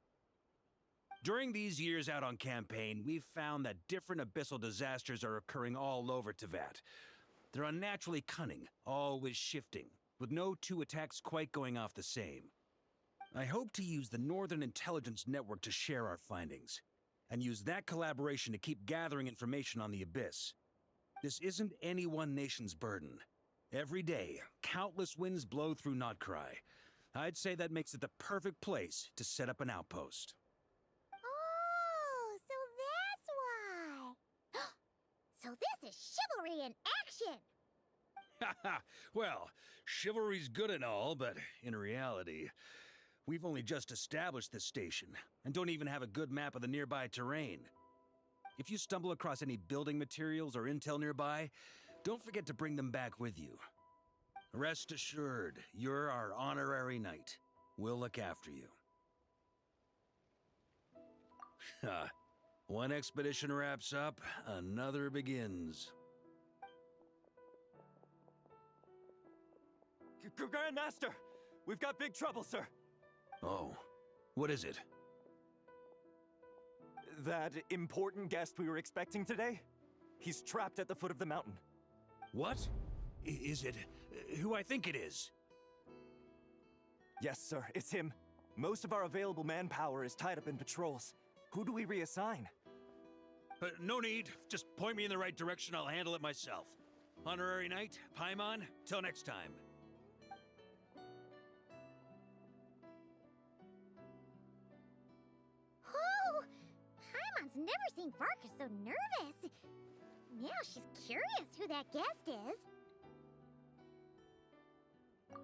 During these years out on campaign, we've found that different abyssal disasters are occurring all over Teyvat. They're unnaturally cunning, always shifting, with no two attacks quite going off the same. I hope to use the Northern Intelligence Network to share our findings, and use that collaboration to keep gathering information on the Abyss. This isn't any one nation's burden. Every day, countless winds blow through Nodcry. I'd say that makes it the perfect place to set up an outpost. Oh, so that's why. So this is chivalry in action! Haha, well, chivalry's good and all, but in reality, we've only just established this station, and don't even have a good map of the nearby terrain. If you stumble across any building materials or intel nearby, don't forget to bring them back with you. Rest assured, you're our honorary knight. We'll look after you. One expedition wraps up, another begins. Grandmaster! We've got big trouble, sir! Oh, what is it? That important guest we were expecting today? He's trapped at the foot of the mountain. What? Is it who I think it is? Yes, sir, it's him. Most of our available manpower is tied up in patrols. Who do we reassign? No need. Just point me in the right direction. I'll handle it myself. Honorary Knight, Paimon, till next time. Oh! Paimon's never seen Varka so nervous. Now she's curious who that guest is.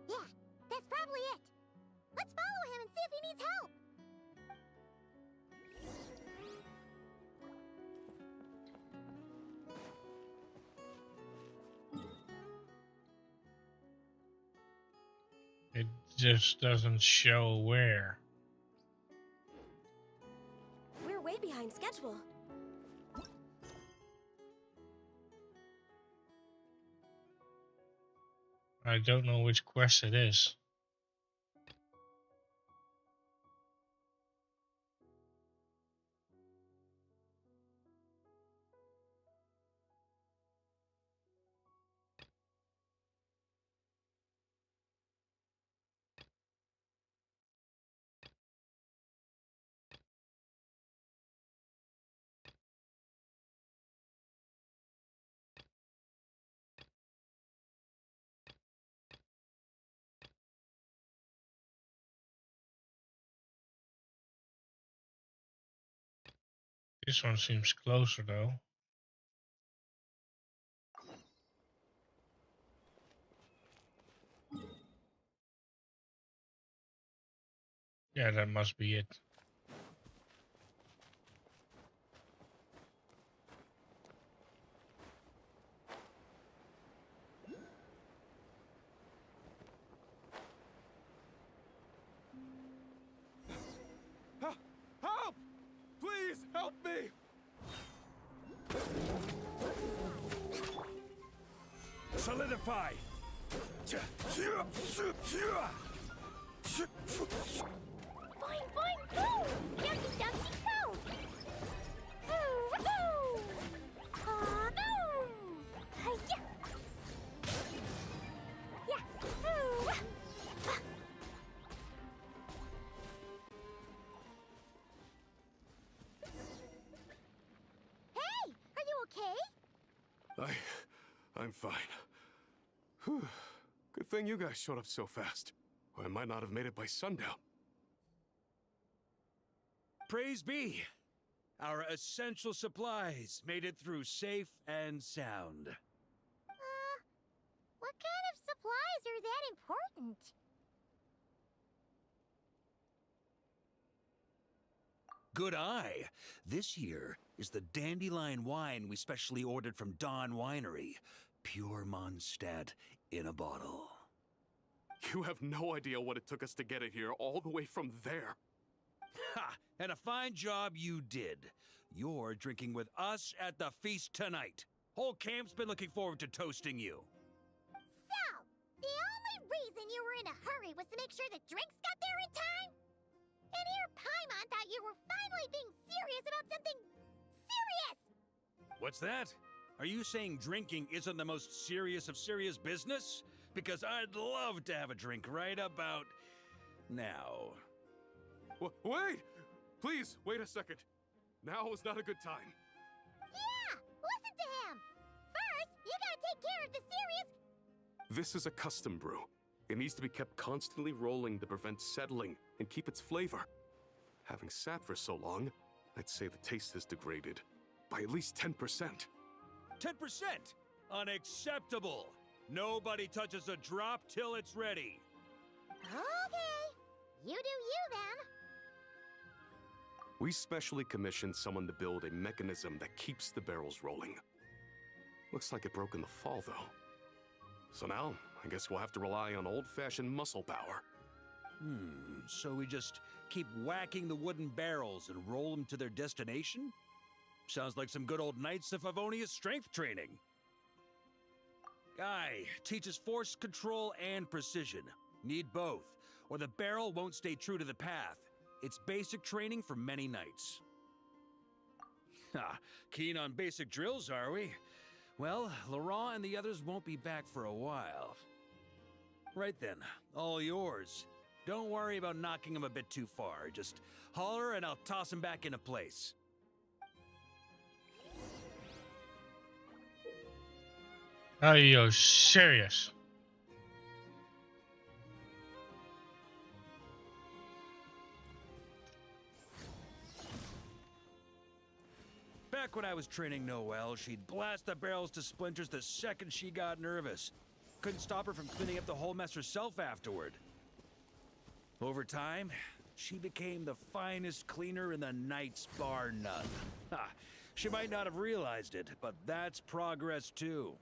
Yeah, that's probably it. Let's follow him and see if he needs help. It just doesn't show where. We're way behind schedule. I don't know which quest it is. This one seems closer though. Yeah, that must be it. Help! Please help me! Solidify! Boing, boing, boom! Yucky, ducky, go! Boo, boo! Boom! Hi-ya! Yeah, boo! Hey, are you okay? I'm fine. Whew. Good thing you guys showed up so fast. Or I might not have made it by sundown. Praise be! Our essential supplies made it through safe and sound. What kind of supplies are that important? Good eye. This here is the dandelion wine we specially ordered from Dawn Winery. Pure Mondstadt in a bottle. You have no idea what it took us to get it here all the way from there. Ha! And a fine job you did. You're drinking with us at the feast tonight. Whole camp's been looking forward to toasting you. So, the only reason you were in a hurry was to make sure the drinks got there in time? And here Paimon thought you were finally being serious about something serious! What's that? Are you saying drinking isn't the most serious of serious business? Because I'd love to have a drink right about now. Wait! Please, wait a second. Now is not a good time. Yeah! Listen to him! First, you gotta take care of the serious... This is a custom brew. It needs to be kept constantly rolling to prevent settling and keep its flavor. Having sat for so long, I'd say the taste has degraded by at least 10%. 10%? Unacceptable! Nobody touches a drop till it's ready. Okay. You do you, then. We specially commissioned someone to build a mechanism that keeps the barrels rolling. Looks like it broke in the fall, though. So now, I guess we'll have to rely on old-fashioned muscle power. So we just keep whacking the wooden barrels and roll them to their destination? Sounds like some good old Knights of Favonius strength training. Guy teaches force control and precision. Need both, or the barrel won't stay true to the path. It's basic training for many knights. Ha! Keen on basic drills, are we? Well, Laurent and the others won't be back for a while. Right then, all yours. Don't worry about knocking him a bit too far. Just holler and I'll toss him back into place. Are you serious? Back when I was training Noelle, she'd blast the barrels to splinters the second she got nervous. Couldn't stop her from cleaning up the whole mess herself afterward. Over time, she became the finest cleaner in the Knights, bar none. Ha! She might not have realized it, but that's progress too.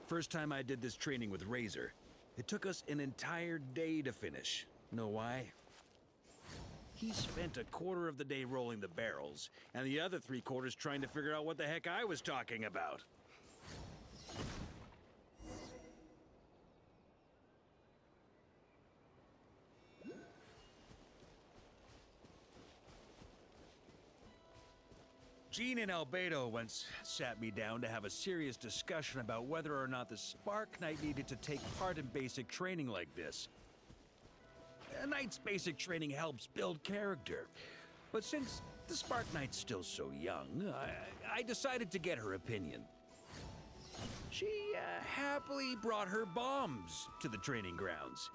First time I did this training with Razor, it took us an entire day to finish. Know why? He spent a quarter of the day rolling the barrels, and the other 3/4 trying to figure out what the heck I was talking about. Jean and Albedo once sat me down to have a serious discussion about whether or not the Spark Knight needed to take part in basic training like this. A Knight's basic training helps build character. But since the Spark Knight's still so young, I decided to get her opinion. She happily brought her bombs to the training grounds.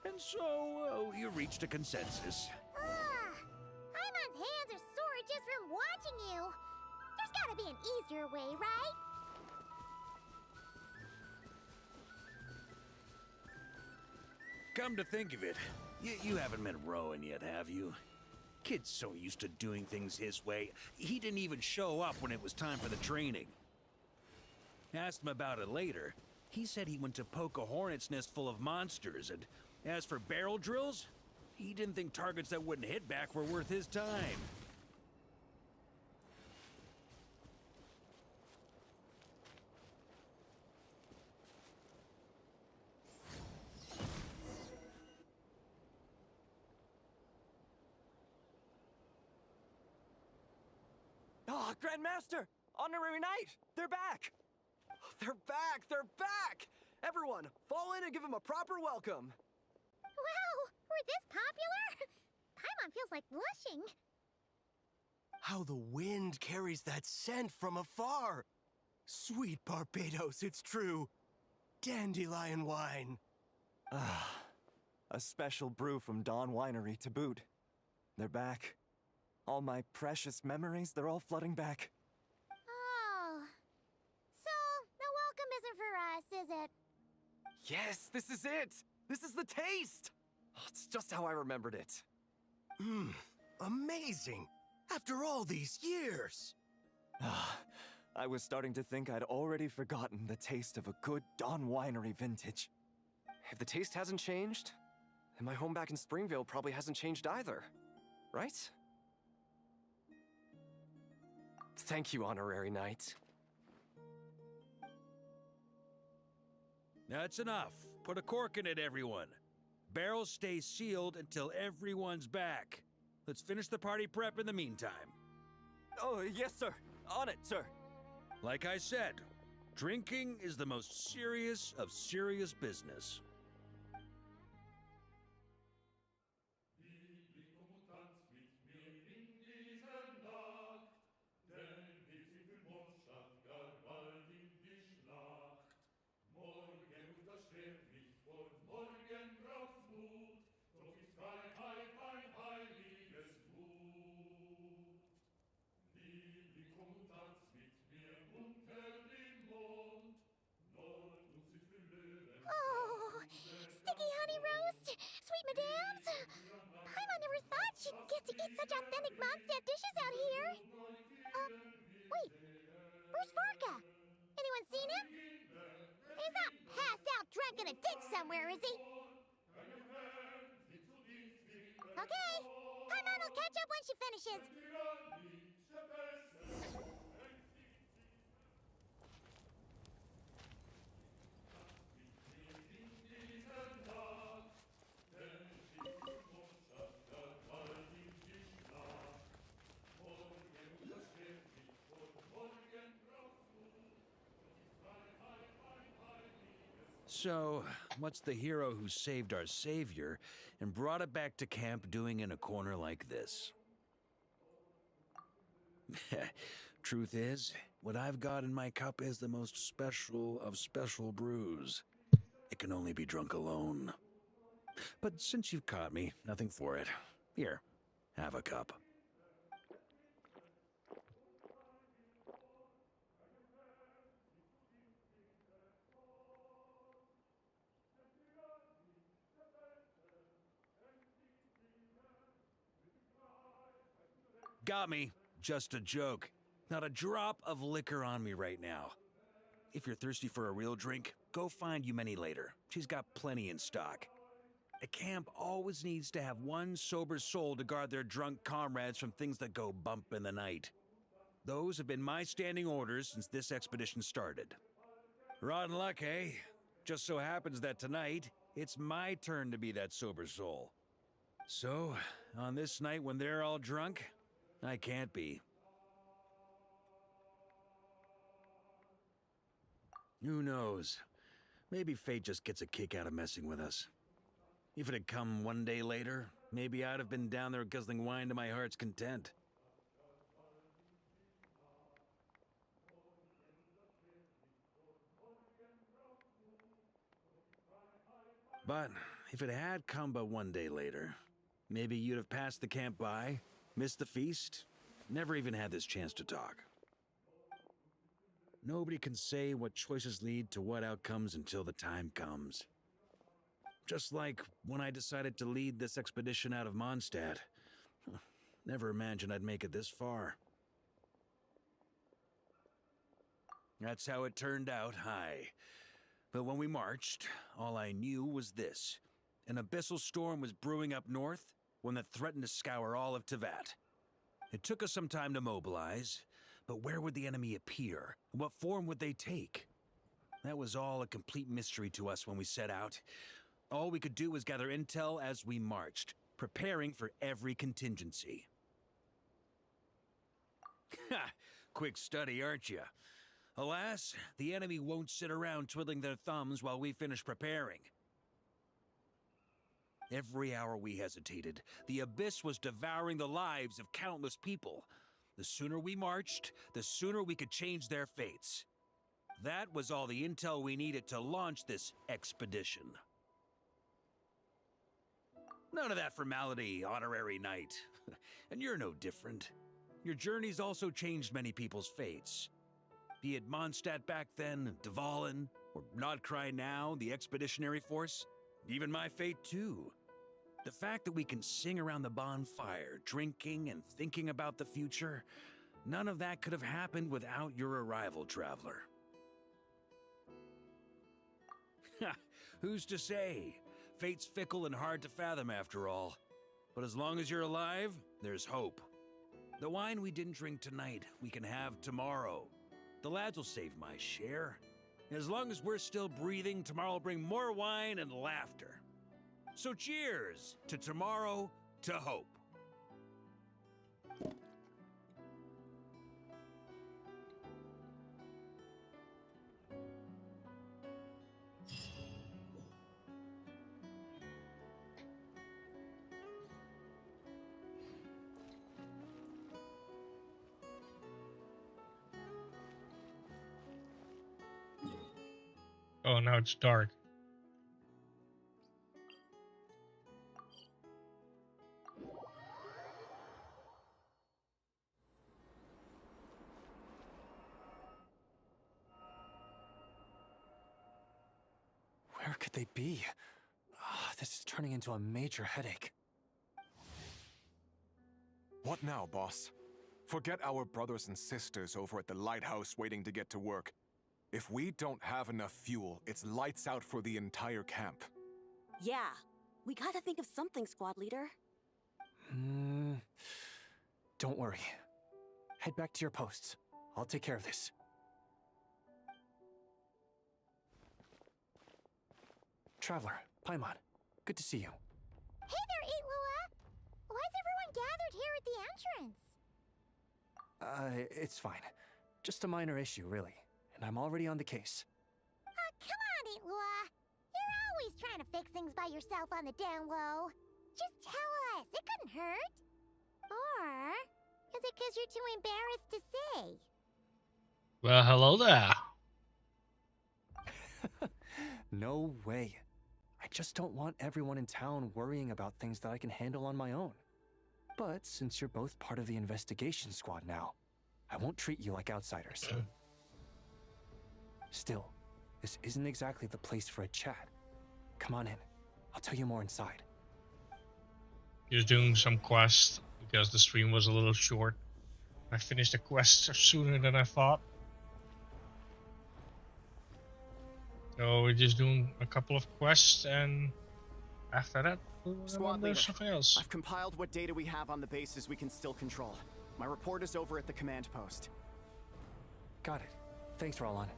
And so we reached a consensus. Paimon's hands are sore just from watching you. There's gotta be an easier way, right? Come to think of it, you haven't met Rowan yet, have you? Kid's so used to doing things his way, he didn't even show up when it was time for the training. Asked him about it later. He said he went to poke a hornet's nest full of monsters, and as for barrel drills, he didn't think targets that wouldn't hit back were worth his time. Ah, Grandmaster! Honorary Knight! They're back! They're back! They're back! Everyone, fall in and give them a proper welcome! Wow, we're this popular? Paimon feels like blushing. How the wind carries that scent from afar! Sweet Barbados, it's true. Dandelion wine. Ah, a special brew from Dawn Winery to boot. They're back. All my precious memories, they're all flooding back. Oh. So, the welcome isn't for us, is it? Yes, this is it! This is the taste! Oh, it's just how I remembered it. Amazing! After all these years! Ah, I was starting to think I'd already forgotten the taste of a good Dawn Winery vintage. If the taste hasn't changed, then my home back in Springvale probably hasn't changed either. Right? Thank you, Honorary Knight. That's enough. Put a cork in it, everyone. Barrels stay sealed until everyone's back. Let's finish the party prep in the meantime. Oh, yes, sir. On it, sir. Like I said, drinking is the most serious of serious business. Oh, sticky honey roast, sweet madams. Paimon never thought she'd get to eat such authentic Mondstadt dishes out here. Wait, where's Vorka? Anyone seen him? He's not passed out drunk in a ditch somewhere, is he? Okay, Paimon will catch up when she finishes. So, what's the hero who saved our savior and brought it back to camp doing in a corner like this? Truth is, what I've got in my cup is the most special of special brews. It can only be drunk alone. But since you've caught me, nothing for it. Here, have a cup. Got me. Just a joke. Not a drop of liquor on me right now. If you're thirsty for a real drink, go find Yumeni later. She's got plenty in stock. A camp always needs to have one sober soul to guard their drunk comrades from things that go bump in the night. Those have been my standing orders since this expedition started. Rotten luck, eh? Just so happens that tonight, it's my turn to be that sober soul. So, on this night when they're all drunk, I can't be. Who knows? Maybe fate just gets a kick out of messing with us. If it had come one day later, maybe I'd have been down there guzzling wine to my heart's content. But if it had come but one day later, maybe you'd have passed the camp by, missed the feast, never even had this chance to talk. Nobody can say what choices lead to what outcomes until the time comes. Just like when I decided to lead this expedition out of Mondstadt. Never imagined I'd make it this far. That's how it turned out, aye. But when we marched, all I knew was this. An abyssal storm was brewing up north, one that threatened to scour all of Teyvat. It took us some time to mobilize, but where would the enemy appear? What form would they take? That was all a complete mystery to us when we set out. All we could do was gather intel as we marched, preparing for every contingency. Ha! Quick study, aren't you? Alas, the enemy won't sit around twiddling their thumbs while we finish preparing. Every hour we hesitated, the abyss was devouring the lives of countless people. The sooner we marched, the sooner we could change their fates. That was all the intel we needed to launch this expedition. None of that formality, honorary knight. And you're no different. Your journey's also changed many people's fates. Be it Mondstadt back then, Dvalin, or Nodcry now, the expeditionary force, even my fate too. The fact that we can sing around the bonfire, drinking and thinking about the future, none of that could have happened without your arrival, traveler. Ha! Who's to say? Fate's fickle and hard to fathom after all. But as long as you're alive, there's hope. The wine we didn't drink tonight, we can have tomorrow. The lads will save my share. As long as we're still breathing, tomorrow will bring more wine and laughter. So cheers to tomorrow, to hope. Oh, now it's dark. Where could they be? This is turning into a major headache. What now, boss? Forget our brothers and sisters over at the lighthouse waiting to get to work. If we don't have enough fuel, it's lights out for the entire camp. Yeah, we gotta think of something, squad leader. Don't worry. Head back to your posts. I'll take care of this. Traveler, Paimon, good to see you. Hey there, Eitlua! Why is everyone gathered here at the entrance? It's fine. Just a minor issue, really. And I'm already on the case. Come on, Eitlua! You're always trying to fix things by yourself on the down low. Just tell us, it couldn't hurt. Or is it because you're too embarrassed to say? Well, hello there. No way. I just don't want everyone in town worrying about things that I can handle on my own. But since you're both part of the investigation squad now, I won't treat you like outsiders. Still, this isn't exactly the place for a chat. Come on in. I'll tell you more inside. Just doing some quest because the stream was a little short. I finished the quest sooner than I thought. So we're just doing a couple of quests, and after that, Squad there's leader, something else. I've compiled what data we have on the bases we can still control. My report is over at the command post. Got it. Thanks, Roland.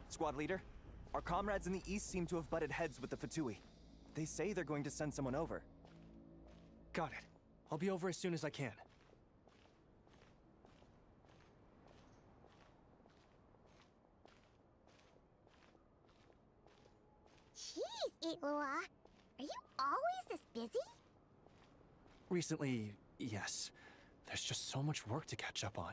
Squad leader, our comrades in the east seem to have butted heads with the Fatui. They say they're going to send someone over. Got it. I'll be over as soon as I can. Lua, are you always this busy? Recently, yes. There's just so much work to catch up on.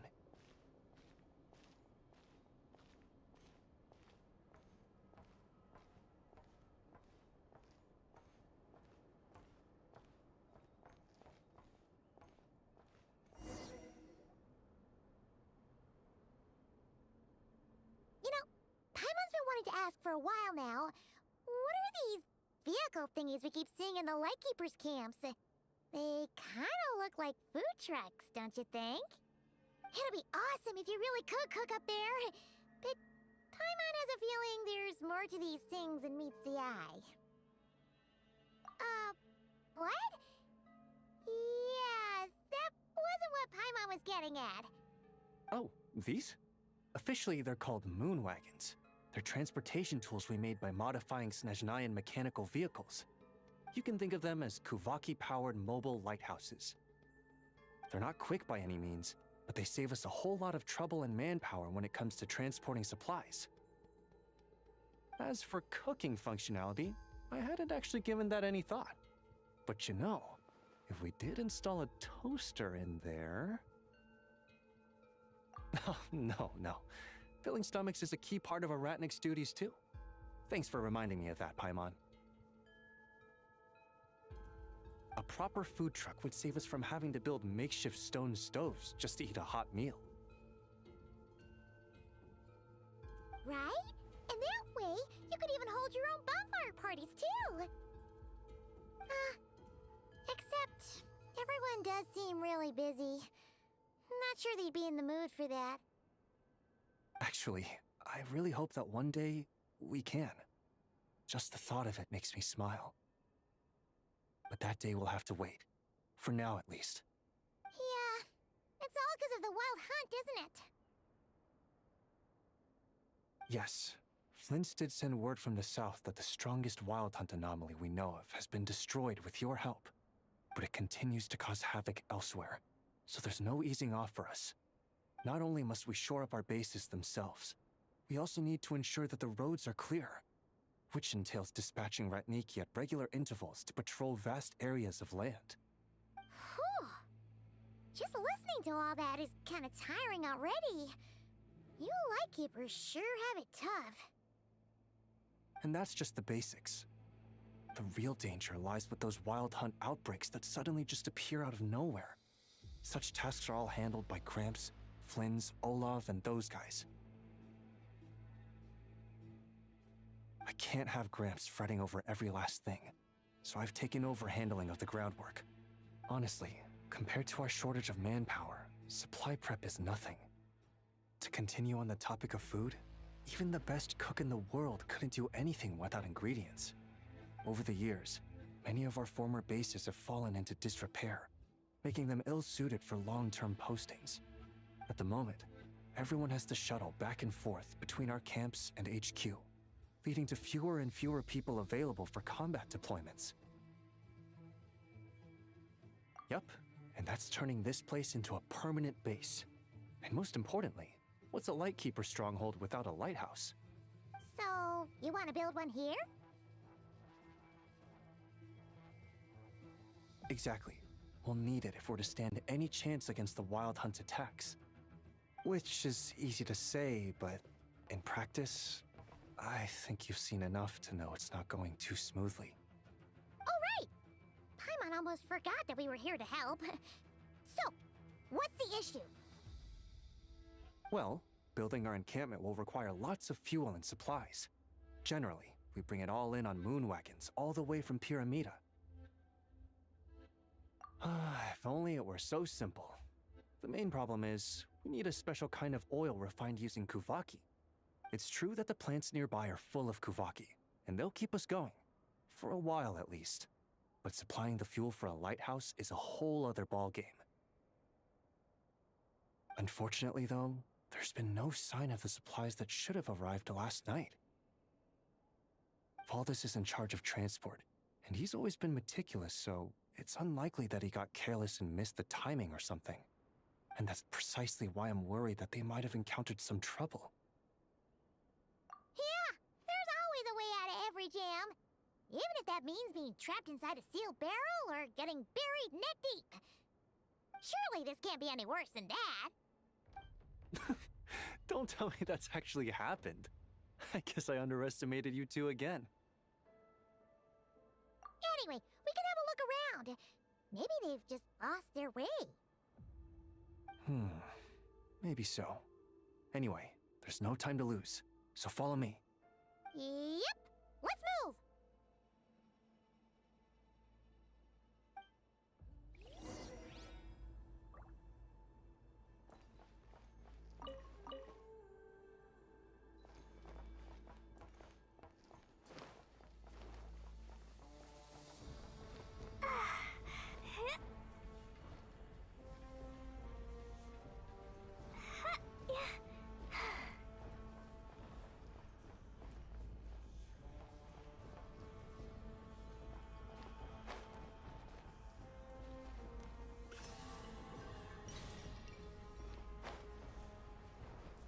You know, Paimon's been wanting to ask for a while now. What are these vehicle thingies we keep seeing in the Lightkeepers' camps? They kinda look like food trucks, don't you think? It'll be awesome if you really could cook up there. But Paimon has a feeling there's more to these things than meets the eye. What? Yeah, that wasn't what Paimon was getting at. Oh, these? Officially, they're called moon wagons. They're transportation tools we made by modifying Snezhnayan mechanical vehicles. You can think of them as Kuvaki-powered mobile lighthouses. They're not quick by any means, but they save us a whole lot of trouble and manpower when it comes to transporting supplies. As for cooking functionality, I hadn't actually given that any thought. But you know, if we did install a toaster in there... Oh, no. Filling stomachs is a key part of Aratnik's duties too. Thanks for reminding me of that, Paimon. A proper food truck would save us from having to build makeshift stone stoves just to eat a hot meal. Right? And that way, you could even hold your own bonfire parties too! Except, everyone does seem really busy. Not sure they'd be in the mood for that. Actually, I really hope that one day we can. Just the thought of it makes me smile. But that day will have to wait. For now, at least. Yeah, it's all because of the wild hunt, isn't it? Yes, Flint's did send word from the south that the strongest wild hunt anomaly we know of has been destroyed with your help. But it continues to cause havoc elsewhere, so there's no easing off for us. Not only must we shore up our bases themselves, we also need to ensure that the roads are clear, which entails dispatching Ratniki at regular intervals to patrol vast areas of land. Whew. Just listening to all that is kind of tiring already. You Lightkeepers sure have it tough. And that's just the basics. The real danger lies with those wild hunt outbreaks that suddenly just appear out of nowhere. Such tasks are all handled by Gramps, Flynn's, Olav, and those guys. I can't have Gramps fretting over every last thing, so I've taken over handling of the groundwork. Honestly, compared to our shortage of manpower, supply prep is nothing. To continue on the topic of food, even the best cook in the world couldn't do anything without ingredients. Over the years, many of our former bases have fallen into disrepair, making them ill-suited for long-term postings. At the moment, everyone has to shuttle back and forth between our camps and HQ, leading to fewer and fewer people available for combat deployments. Yup, and that's turning this place into a permanent base. And most importantly, what's a Lightkeeper stronghold without a lighthouse? So, you want to build one here? Exactly. We'll need it if we're to stand any chance against the Wild Hunt attacks. Which is easy to say, but in practice, I think you've seen enough to know it's not going too smoothly. Oh, right! Paimon almost forgot that we were here to help. So, what's the issue? Well, building our encampment will require lots of fuel and supplies. Generally, we bring it all in on moon wagons, all the way from Pyramida. If only it were so simple. The main problem is, we need a special kind of oil refined using Kuvaki. It's true that the plants nearby are full of Kuvaki, and they'll keep us going. For a while, at least. But supplying the fuel for a lighthouse is a whole other ballgame. Unfortunately, though, there's been no sign of the supplies that should have arrived last night. Valdis is in charge of transport, and he's always been meticulous, so it's unlikely that he got careless and missed the timing or something. And that's precisely why I'm worried that they might have encountered some trouble. Yeah, there's always a way out of every jam. Even if that means being trapped inside a sealed barrel or getting buried neck deep. Surely this can't be any worse than that. Don't tell me that's actually happened. I guess I underestimated you two again. Anyway, we can have a look around. Maybe they've just lost their way. Maybe so. Anyway, there's no time to lose, so follow me. Yep, let's move!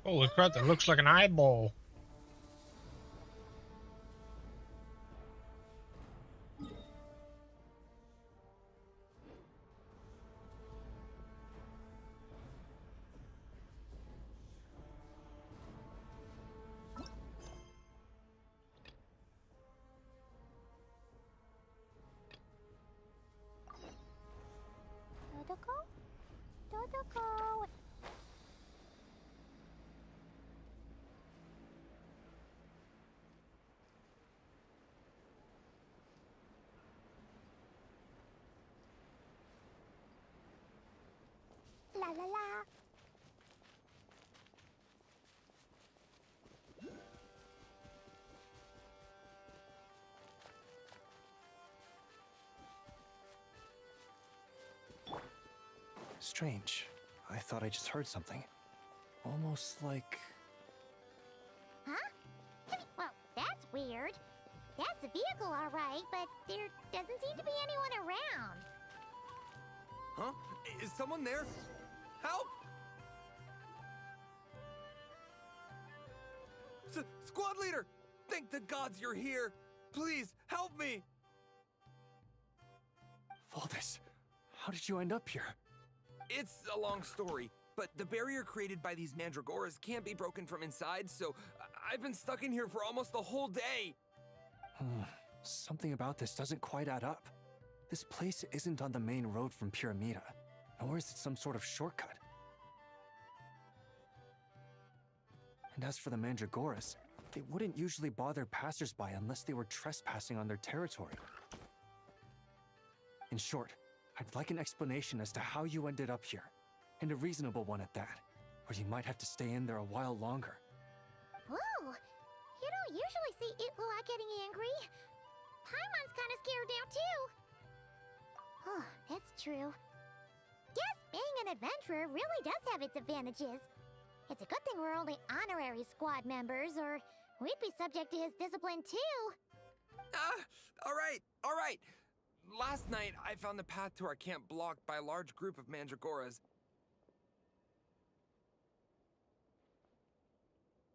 Holy crap, that looks like an eyeball. Dodoko? Dodoko! La la la. Strange. I thought I just heard something. Almost like... Huh? Well, that's weird. That's the vehicle, all right, but there doesn't seem to be anyone around. Huh? Is someone there? Help! Squad leader! Thank the gods you're here! Please, help me! Valdis, how did you end up here? It's a long story, but the barrier created by these mandragoras can't be broken from inside, so I've been stuck in here for almost the whole day! Something about this doesn't quite add up. This place isn't on the main road from Pyramida, nor is it some sort of shortcut. And as for the mandragoras, they wouldn't usually bother passersby unless they were trespassing on their territory. In short, I'd like an explanation as to how you ended up here, and a reasonable one at that, or you might have to stay in there a while longer. Ooh, you don't usually see Itlua getting angry. Paimon's kind of scared now, too. Oh, that's true. Guess being an adventurer really does have its advantages. It's a good thing we're only honorary squad members, or we'd be subject to his discipline, too. All right. Last night, I found the path to our camp blocked by a large group of mandragoras.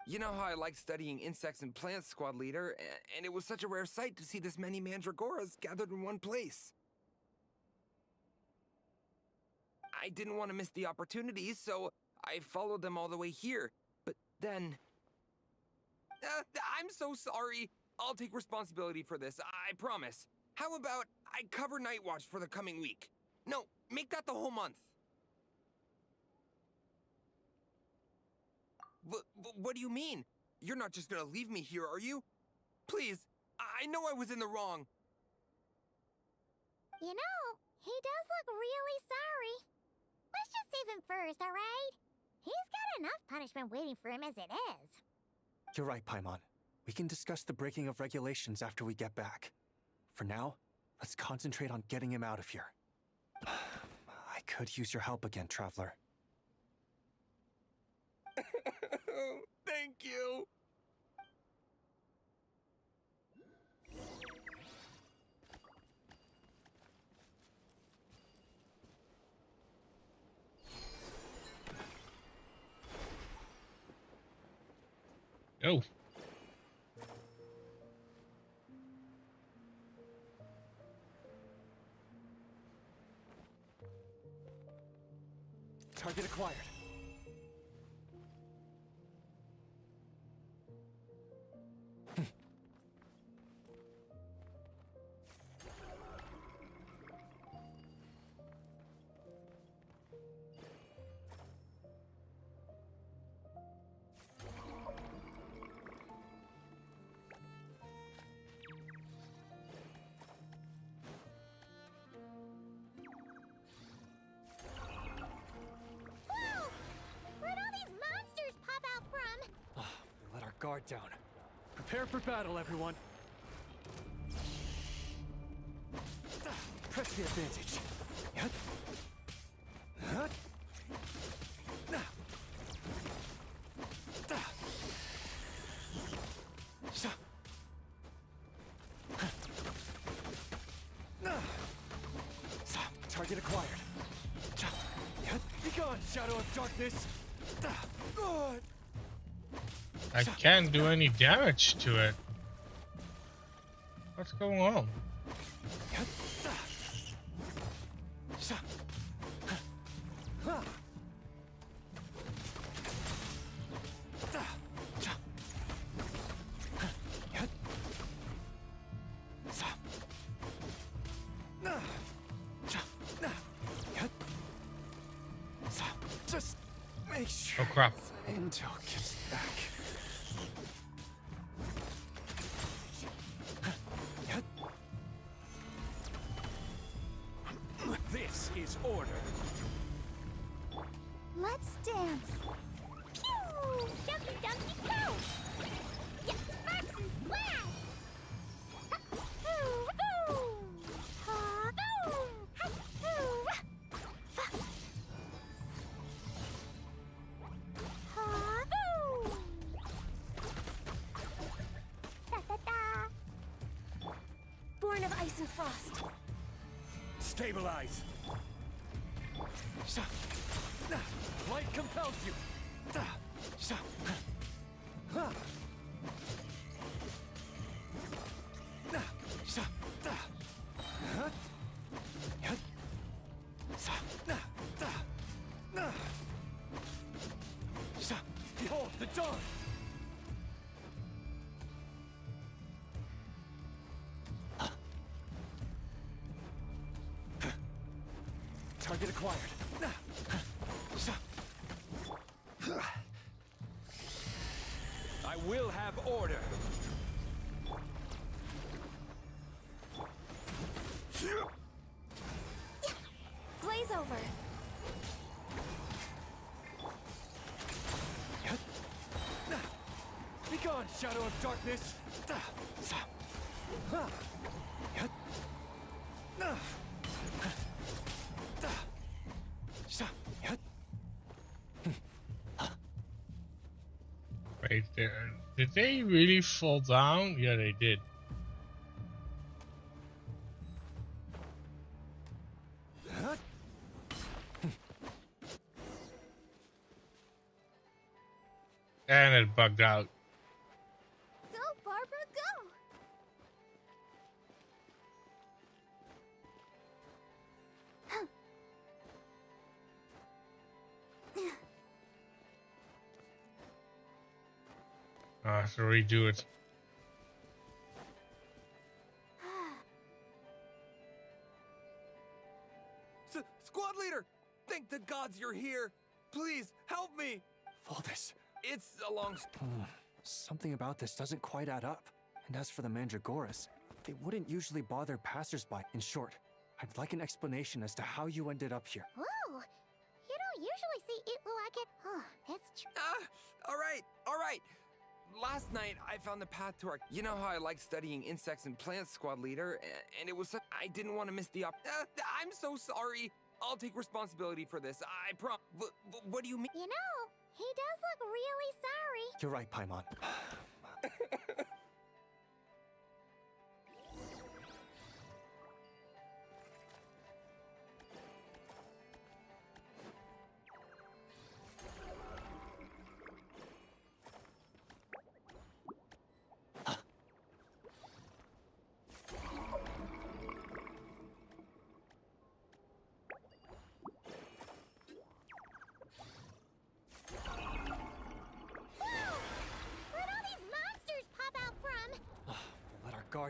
You know how I like studying insects and plants, Squad Leader, and it was such a rare sight to see this many mandragoras gathered in one place. I didn't want to miss the opportunity, so I followed them all the way here. But then... I'm so sorry. I'll take responsibility for this, I promise. How about I cover Night Watch for the coming week? No, make that the whole month. What do you mean? You're not just gonna leave me here, are you? Please, I know I was in the wrong. You know, he does look really sorry. Let's just save him first, all right? He's got enough punishment waiting for him as it is. You're right, Paimon. We can discuss the breaking of regulations after we get back. For now, let's concentrate on getting him out of here. I could use your help again, Traveler. Thank you. Go. Target acquired. Whoa! Where'd all these monsters pop out from? We let our guard down. Prepare for battle, everyone. Press the advantage. Yep. Huh? Target acquired. Be gone, Shadow of Darkness. I can't do any damage to it. What's going on? Just make sure. Oh crap. Intel gets back. This is order. Let's dance. Pew! Dumpty dumpty go! Yeah, sparks and flash! Ha-hoo! Ha-hoo! Ha-hoo! Ha-hoo! Da-da-da! Born of ice and frost. Stabilize. Light compels you. Behold the dawn. Target acquired. I will have order. Blaze over. Be gone, Shadow of Darkness. Wait, did they really fall down? Yeah, they did. And it bugged out. Go, Barbara, go! I have to redo it. Squad leader! Thank the gods you're here! Please, help me! Valdis. It's a long Something about this doesn't quite add up. And as for the Mandragoras, they wouldn't usually bother passersby. In short, I'd like an explanation as to how you ended up here. Whoa! You don't usually see it like it. Oh, that's true. Alright. Last night, I found the path to our... You know how I like studying insects and plants, Squad Leader? And it was... I didn't want to miss the I'm so sorry. I'll take responsibility for this. I promise. What do you mean? You know, he does look really sorry. You're right, Paimon.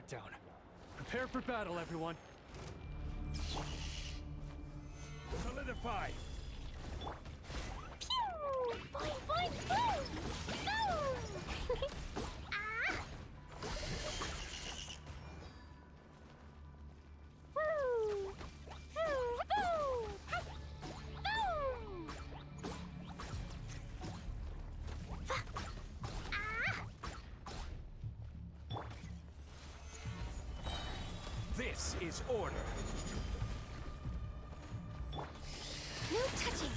countdown. Prepare for battle, everyone. Solidify! Pew! Boing, boing, boom! Boom! Ah! Woo! Woo! Boom! Hi! Boom! Ah! This is order. No touching!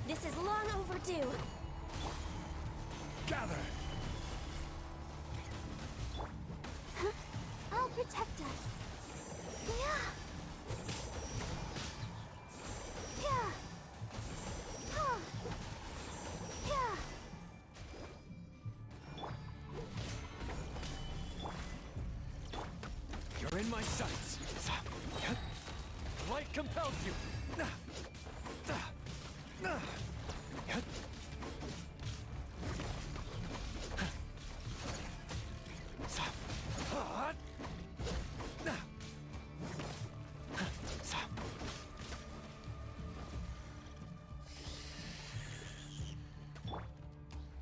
This is long overdue. Gather! I'll protect us. Yeah. Yeah. Huh. Yeah. You're in my sights. Light compels you.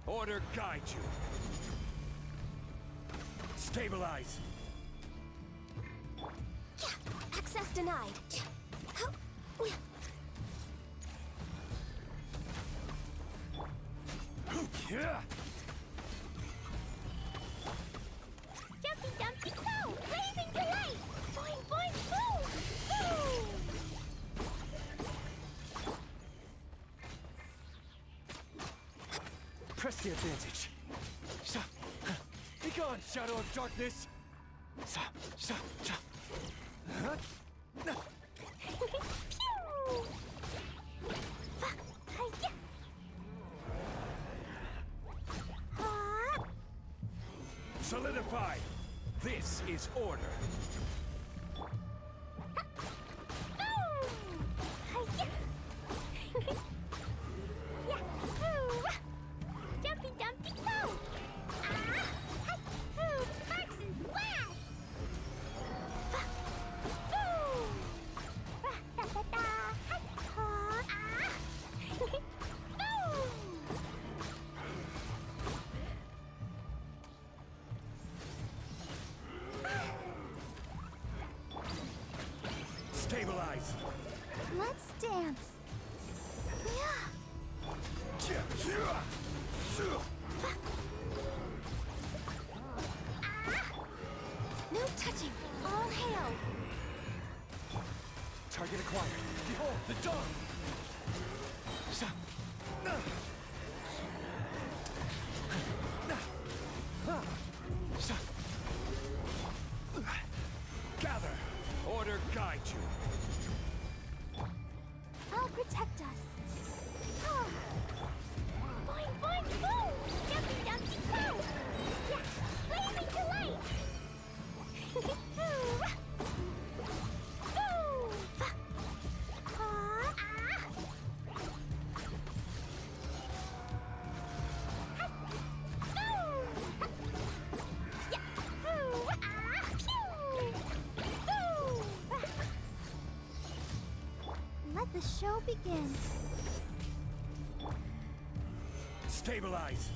Order guide you. Stabilize. Access denied. Yeah. Jumpy dumpy go! Blazing delight! Boing boing boom! Boom! Press the advantage. Be gone, Shadow of Darkness! Pew! Hi-ya! Solidify! This is order. Boom! Hi-ya! Yahoo! Jumpy dumpy go! Ah! Hi-hoo! Sparks and flash! Boom! Ra-da-da-da! Hi-ha! Ah! Boom! Stabilize! Let's dance. Yeah. No touching. All hail. Target acquired. Behold, the dawn! Gather! Order guide you. I'll protect us. Oh. Boing, boing, boom! Jumpy, jumpy, go! Yeah, blazing delight! Boom! Ah! Let the show begin. Stabilize!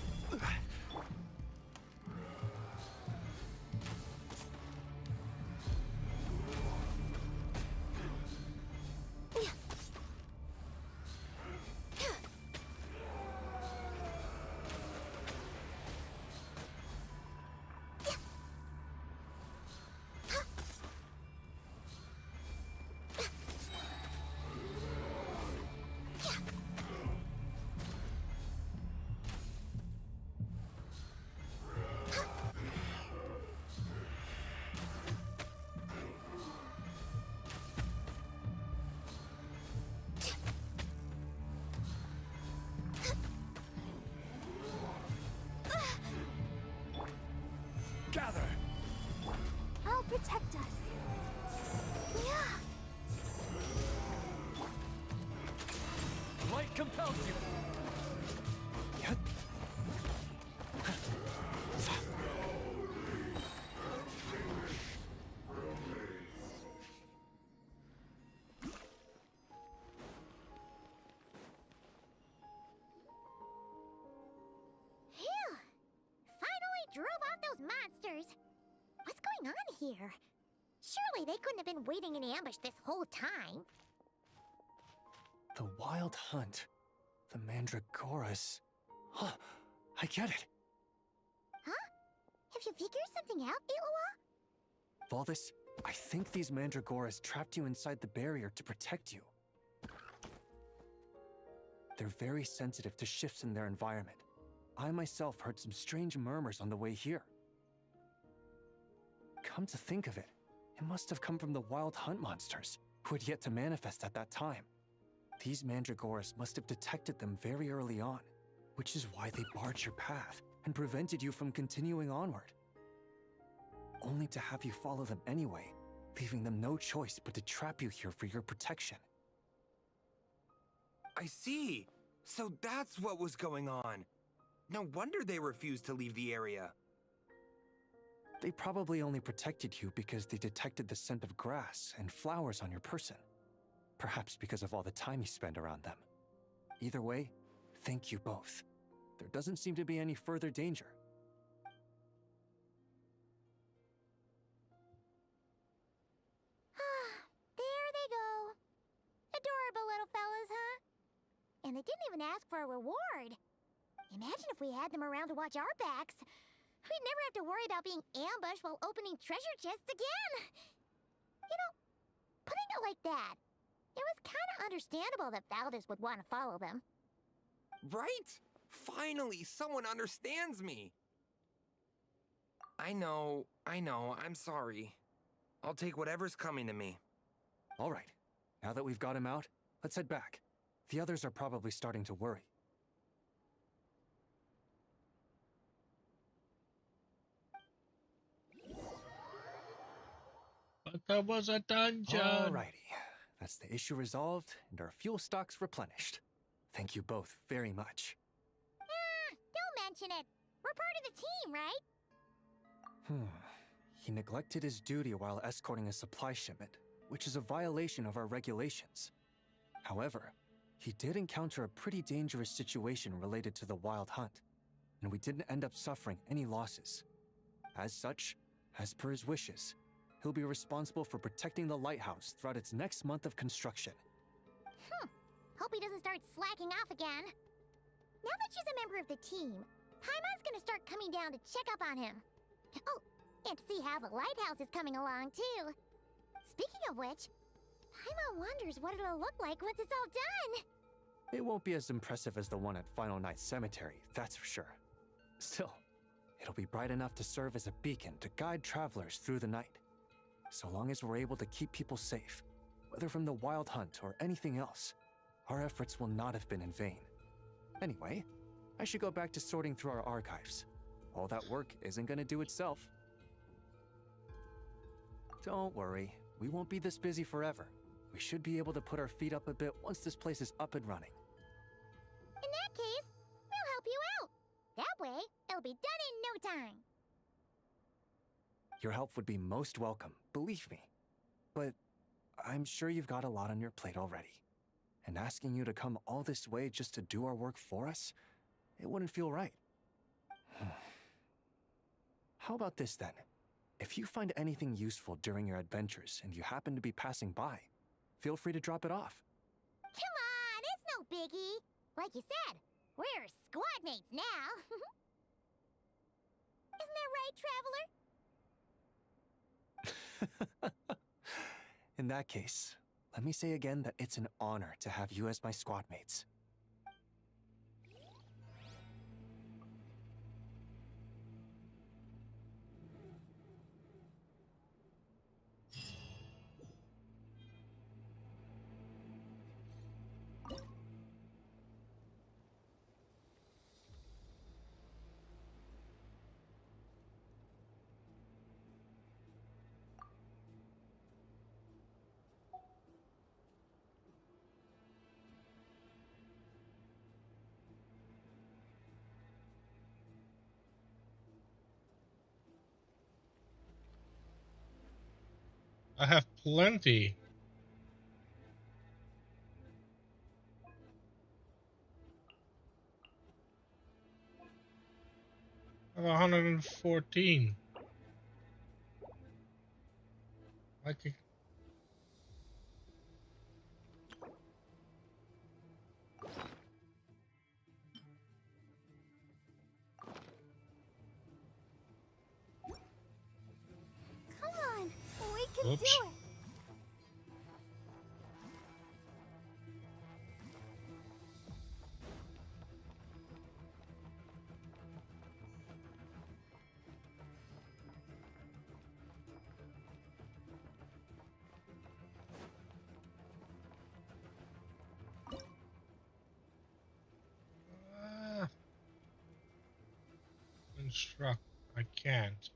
going on here? Surely they couldn't have been waiting in ambush this whole time. The Wild Hunt. The Mandragoras. Huh, I get it. Huh? Have you figured something out, Iloa? Valdis, I think these Mandragoras trapped you inside the barrier to protect you. They're very sensitive to shifts in their environment. I myself heard some strange murmurs on the way here. Come to think of it, it must have come from the Wild Hunt monsters, who had yet to manifest at that time. These Mandragoras must have detected them very early on, which is why they barred your path and prevented you from continuing onward. Only to have you follow them anyway, leaving them no choice but to trap you here for your protection. I see. So that's what was going on. No wonder they refused to leave the area. They probably only protected you because they detected the scent of grass and flowers on your person. Perhaps because of all the time you spend around them. Either way, thank you both. There doesn't seem to be any further danger. There they go. Adorable little fellas, huh? And they didn't even ask for a reward. Imagine if we had them around to watch our backs. We'd never have to worry about being ambushed while opening treasure chests again. You know, putting it like that, it was kind of understandable that Valdis would want to follow them. Right? Finally, someone understands me. I know, I'm sorry. I'll take whatever's coming to me. All right, now that we've got him out, let's head back. The others are probably starting to worry. But there was a dungeon! Alrighty, that's the issue resolved and our fuel stocks replenished. Thank you both very much. Don't mention it. We're part of the team, right? He neglected his duty while escorting a supply shipment, which is a violation of our regulations. However, he did encounter a pretty dangerous situation related to the Wild Hunt, and we didn't end up suffering any losses. As such, as per his wishes, he'll be responsible for protecting the lighthouse throughout its next month of construction. Hope he doesn't start slacking off again. Now that she's a member of the team, Paimon's gonna start coming down to check up on him. Oh, and see how the lighthouse is coming along, too. Speaking of which, Paimon wonders what it'll look like once it's all done. It won't be as impressive as the one at Final Night Cemetery, that's for sure. Still, it'll be bright enough to serve as a beacon to guide travelers through the night. So long as we're able to keep people safe, whether from the Wild Hunt or anything else, our efforts will not have been in vain. Anyway, I should go back to sorting through our archives. All that work isn't gonna do itself. Don't worry, we won't be this busy forever. We should be able to put our feet up a bit once this place is up and running. In that case, we'll help you out. That way, it'll be done in no time. Your help would be most welcome, believe me. But I'm sure you've got a lot on your plate already. And asking you to come all this way just to do our work for us, it wouldn't feel right. How about this then? If you find anything useful during your adventures and you happen to be passing by, feel free to drop it off. Come on, it's no biggie. Like you said, we're squad mates now. Isn't that right, Traveler? In that case, let me say again that it's an honor to have you as my squad mates. I have plenty. I have 114. Okay. Come on, we can Whoops. do it. Instruct. I can't.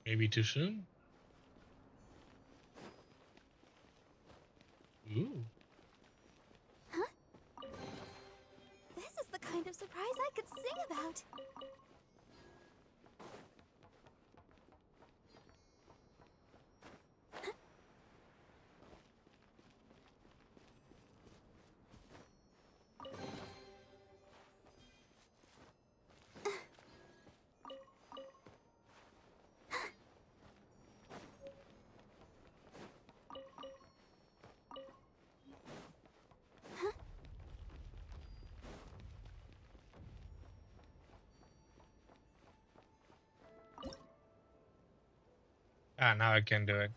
Maybe too soon? Ooh. Huh? This is the kind of surprise I could sing about. Ah, now I can do it.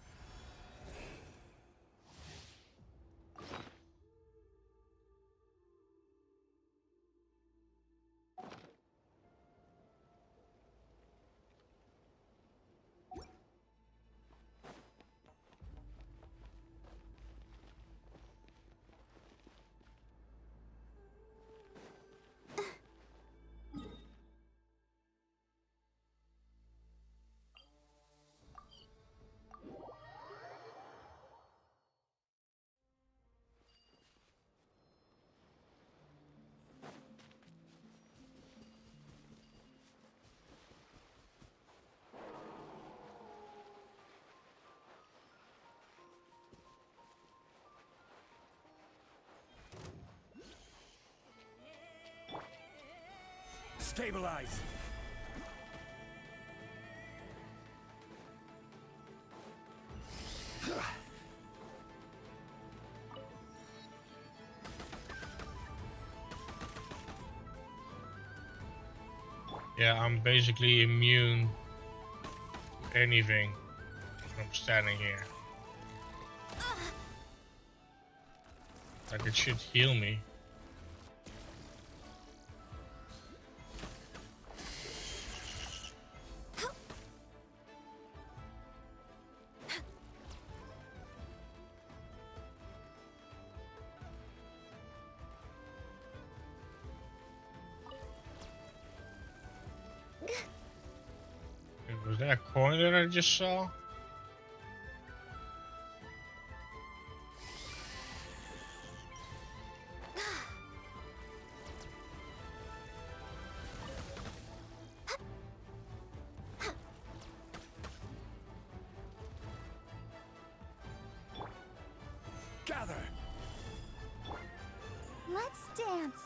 Stabilize! Yeah, I'm basically immune to anything when I'm standing here. Like it should heal me. Was that a coin that I just saw? Gather! Let's dance.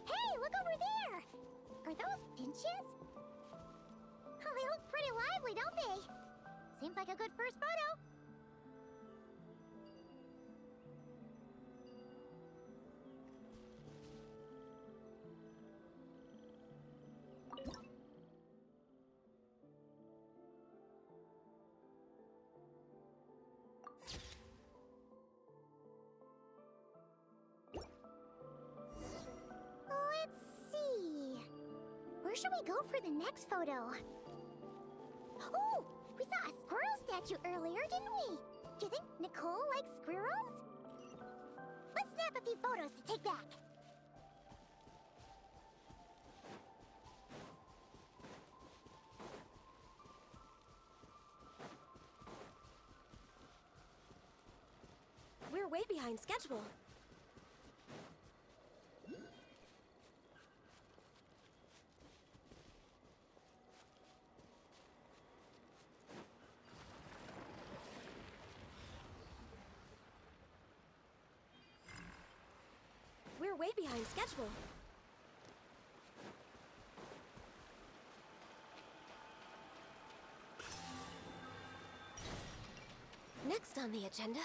Hey, look over there! Are those finches? Oh, they look pretty lively, don't they? Seems like a good first photo. should we go for the next photo? Oh, we saw a squirrel statue earlier, didn't we? Do you think Nicole likes squirrels? Let's snap a few photos to take back. We're way behind schedule. We're way behind schedule. Next on the agenda.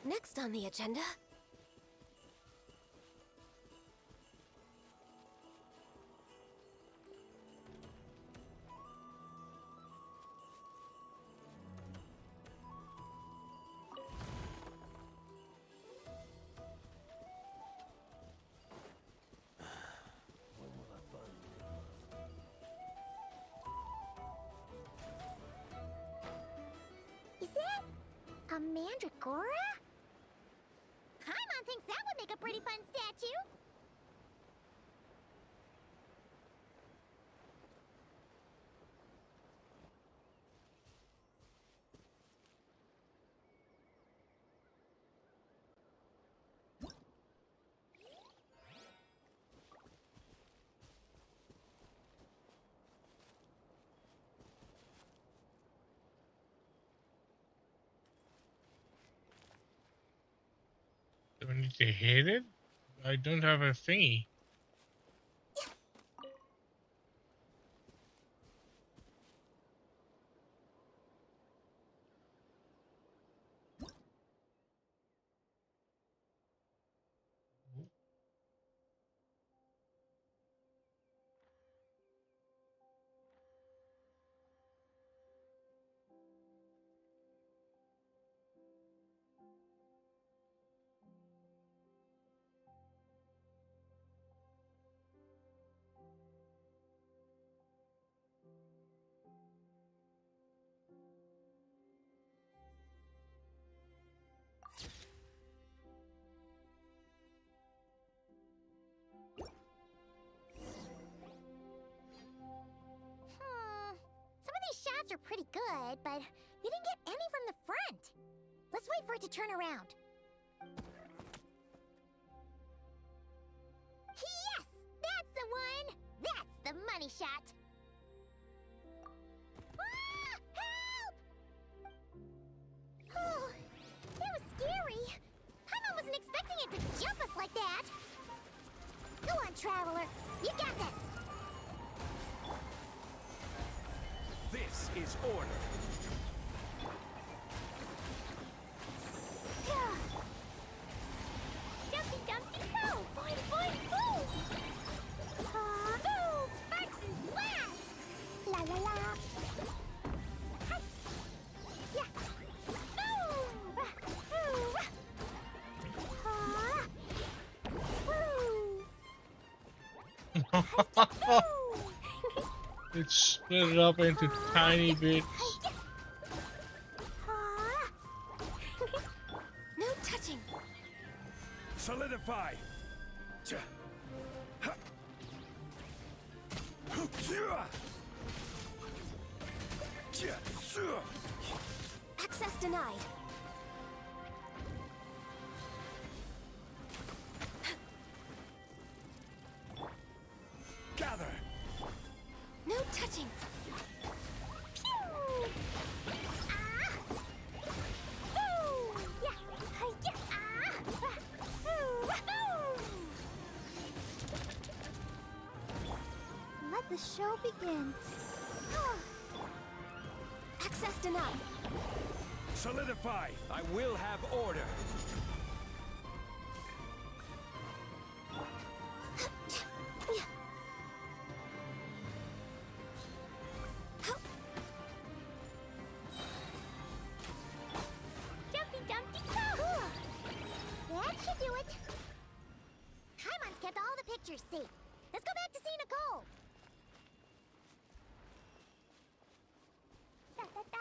Next on the agenda. Is that a mandragora? Paimon thinks that would make a pretty fun statue. Do I need to hit it? I don't have a thingy. Some of these shots are pretty good, but you didn't get any from the front. Let's wait for it to turn around. Yes! That's the one! That's the money shot! Ah! Help! Oh, that was scary. Paimon wasn't expecting it to jump us like that. Go on, Traveler. You got this. This is order. Dumpty Dumpty Go! Boing boing boom! Boom! Sparks and blast! La la la! Hi! Yeah! Boom! It split it up into tiny bits. No touching. Solidify. Access denied. Gather. No touching. Let the show begin. Access denied. Solidify. I will have order. Jumpy Dumpty Go! That should do it. Paimon's kept all the pictures safe. Let's go back to see Nicole. Da da da.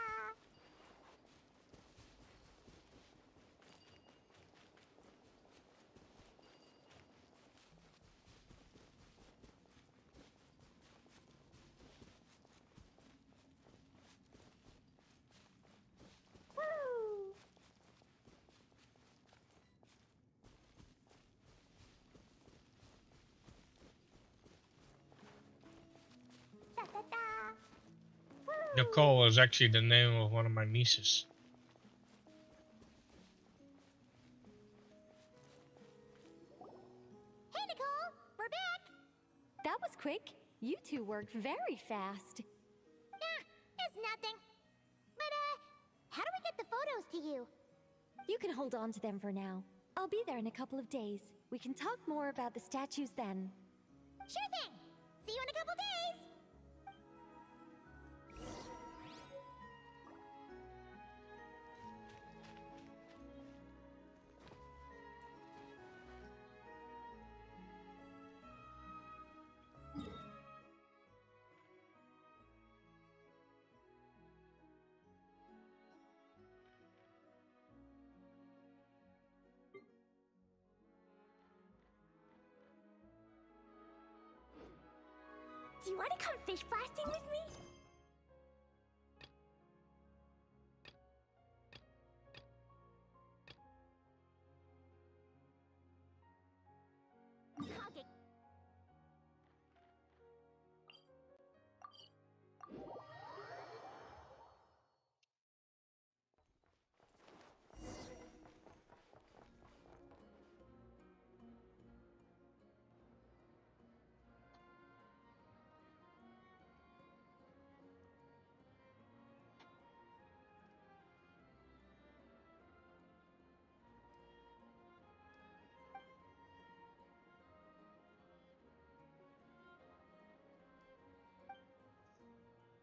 Woo! Da da da. Nicole is actually the name of one of my nieces. Hey Nicole, we're back. That was quick. You two worked very fast. It's nothing. But how do we get the photos to you? You can hold on to them for now. I'll be there in a couple of days. We can talk more about the statues then. Sure thing. See you in a couple days. Do you want to come fish blasting with me? Okay.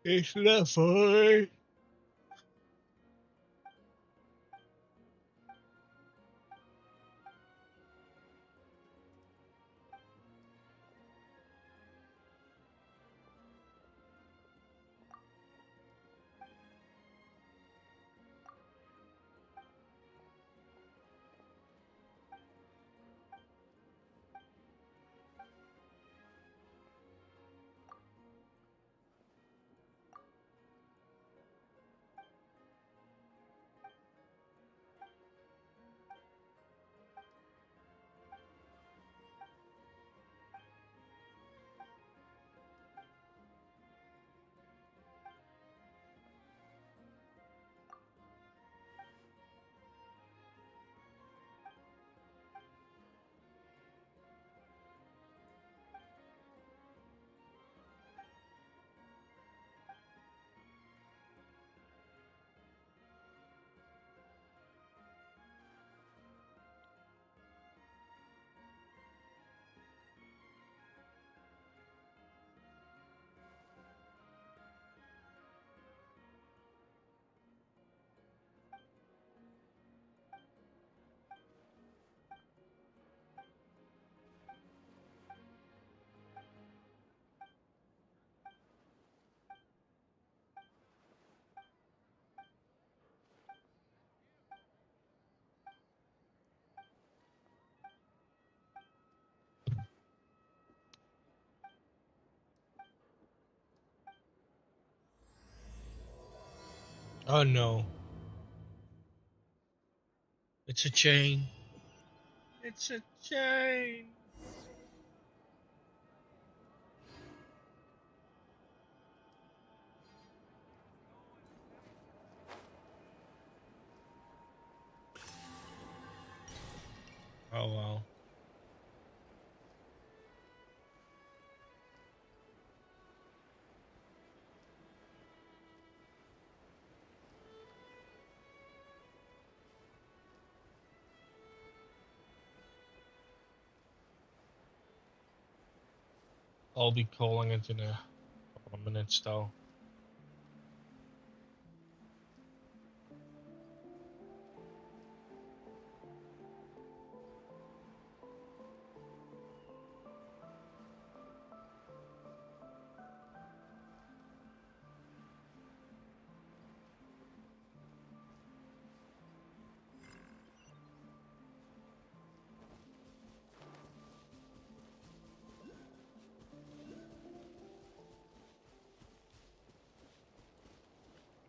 It's not funny. Oh no. It's a chain. It's a chain. Oh well. I'll be calling it in a couple of minutes though.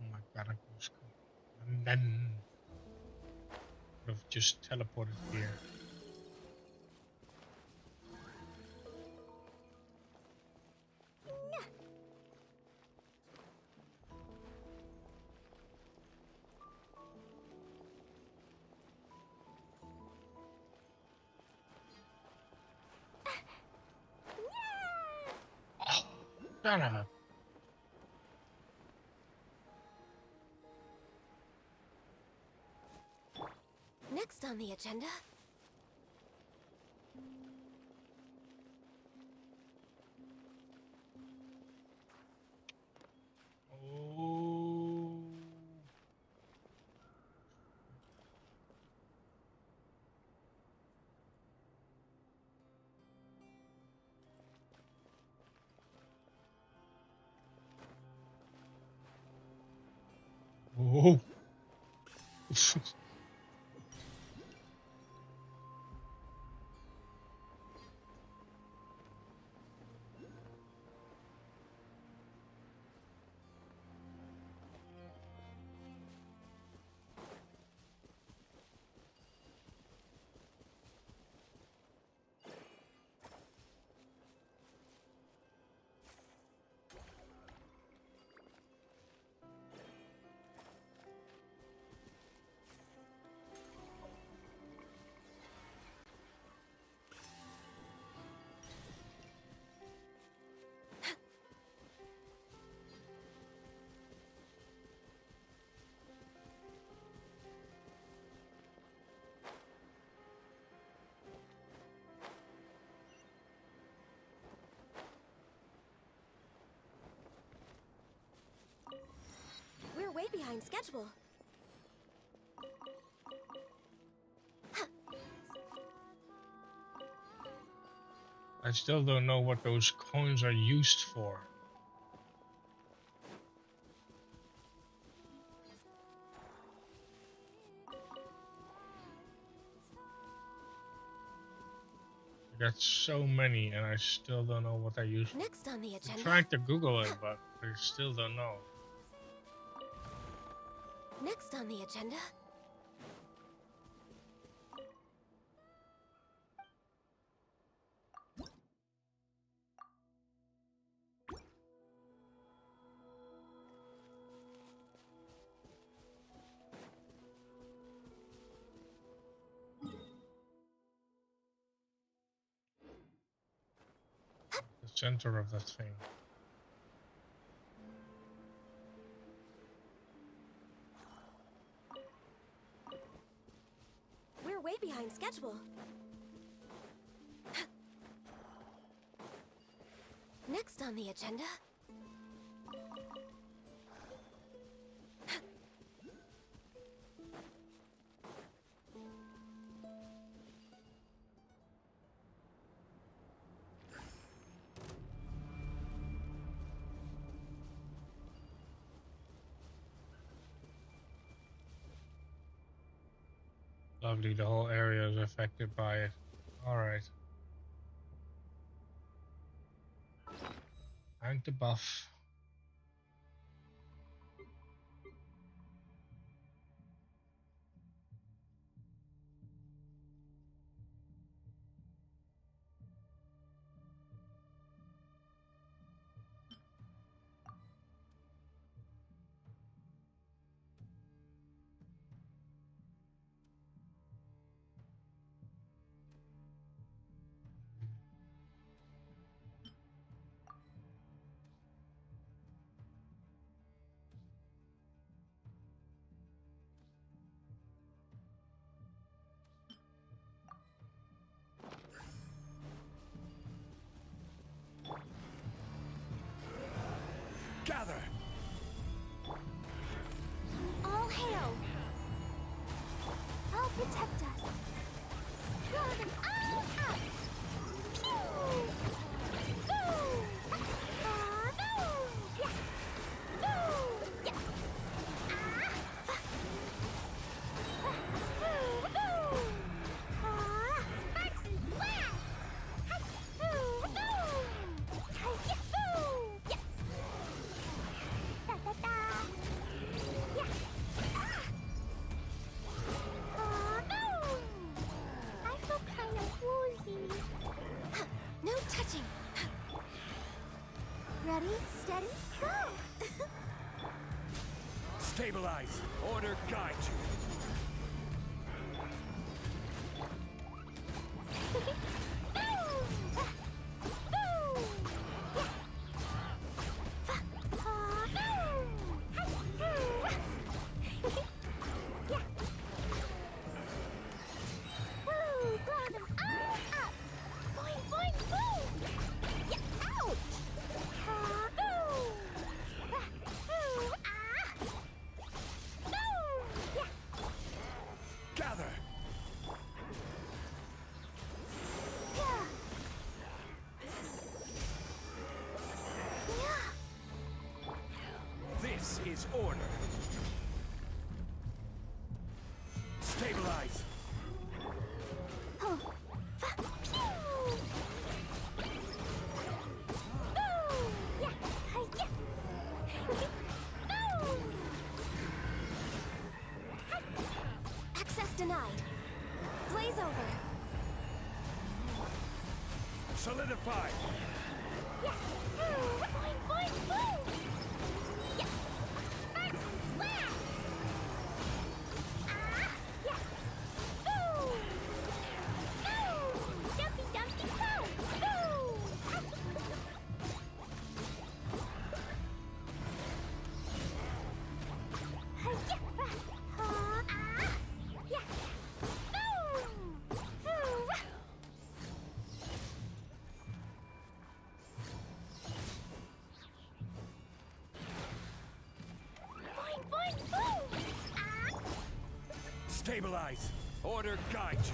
Oh my god, and then would have just teleported here. Oh, son of a. Next on the agenda. Oh. Oh. We're way behind schedule. I still don't know what those coins are used for. I got so many and I still don't know what they're used for. Next on the I'm agenda. trying to Google it, but I still don't know. Next on the agenda. The center of that thing. We're way behind schedule. Next on the agenda. Lovely, the whole area is affected by it. Alright. Time to buff. Stabilize. Order guide you. Gather. This is order. Stabilize. Access denied. Blaze over. Solidify. Stabilize. Order guide you.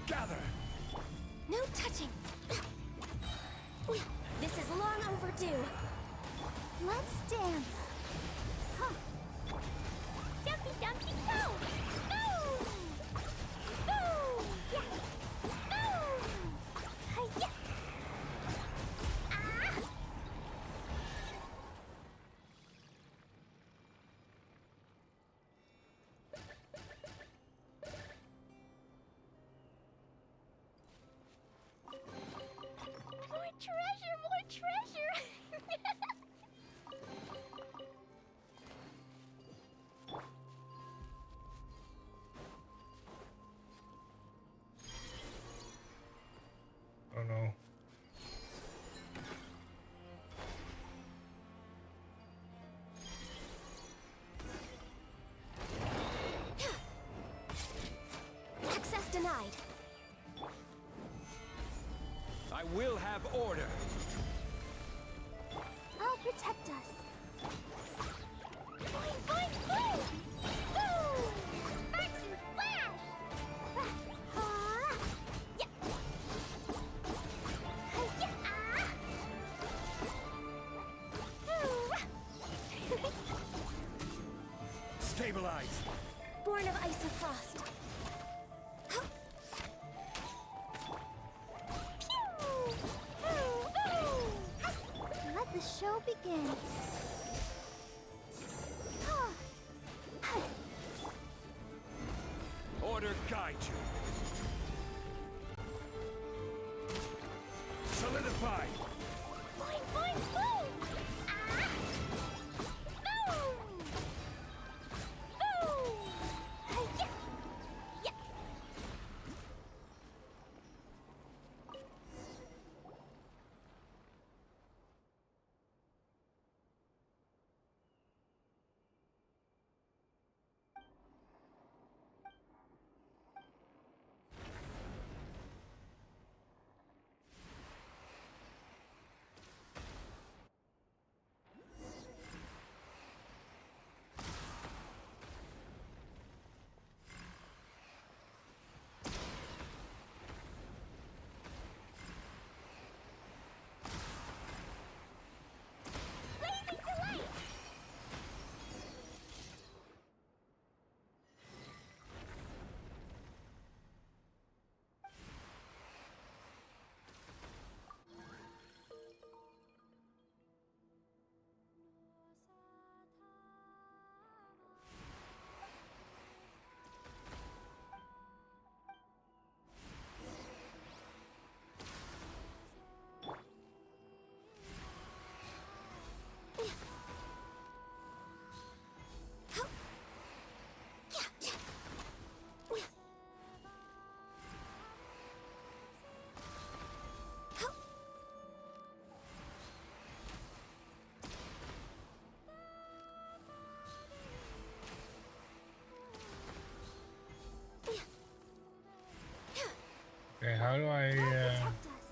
Gather. No touching. This is long overdue. Let's dance. Huh. Dumpty dumpty go! Boom! Boom! Yeah! Boom! Hi-ya! Ah! More treasure! More treasure! Oh no. Access denied. I will have order. I'll protect us. Boing, boing, boom! Boom! Sparks and flash! Yeah! Hi-ya! Stabilize. Born of ice and frost. Let the show begin. Order guide you. Solidify. Boing, boing, boom! Boom! Boom! Hi-ya! Yeah! Okay, how do I... Protect us.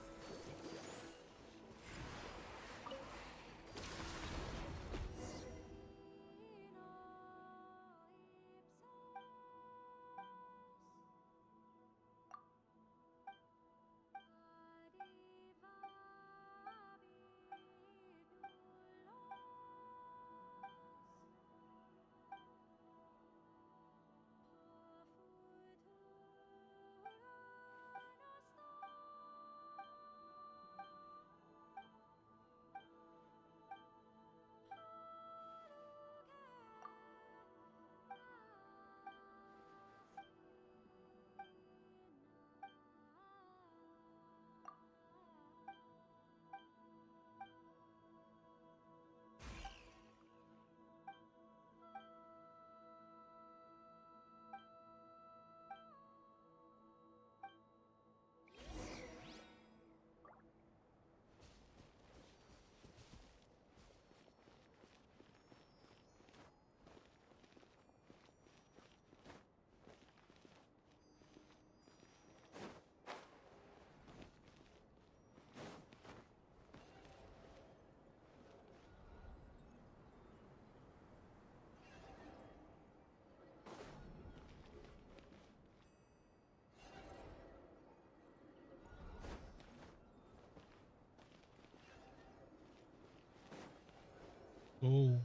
Oh.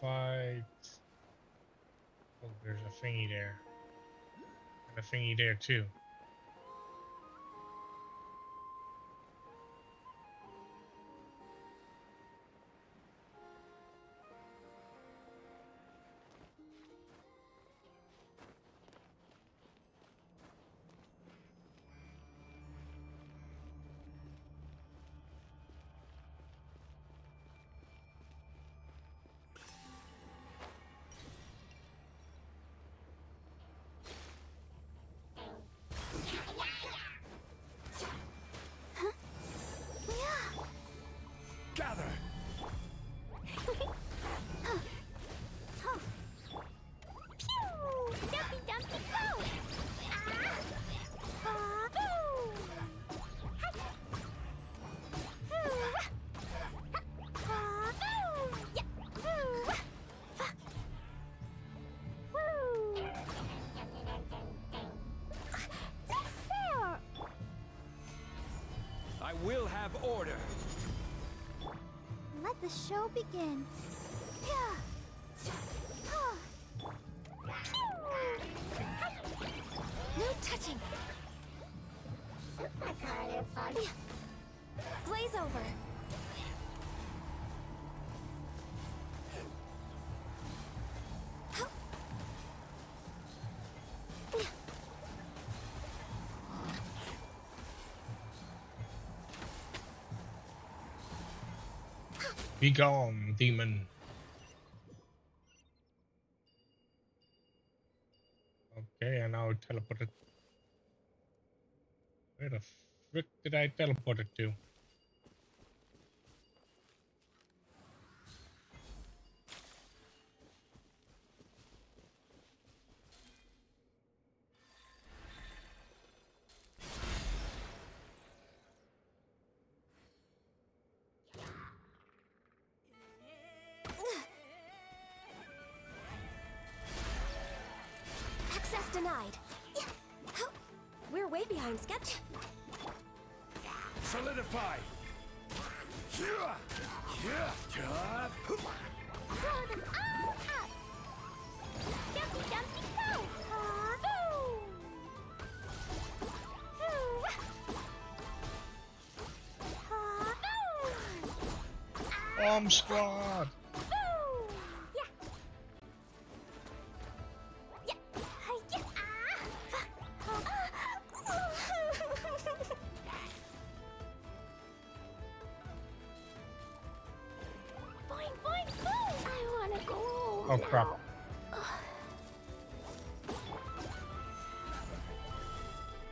fight. Oh, there's a thingy there. And a thingy there too. Gather! Dumpy Dumpy Go! I will have order. Let the show begin. No touching. Glaze over. Be gone, demon. Okay, and now teleported. Where the frick did I teleport it to? Access denied. We're way behind schedule. Solidify. Throw them all up! Dumpy Dumpy Go! Bomb squad! Boing, boing, boom! I wanna go home Oh crap.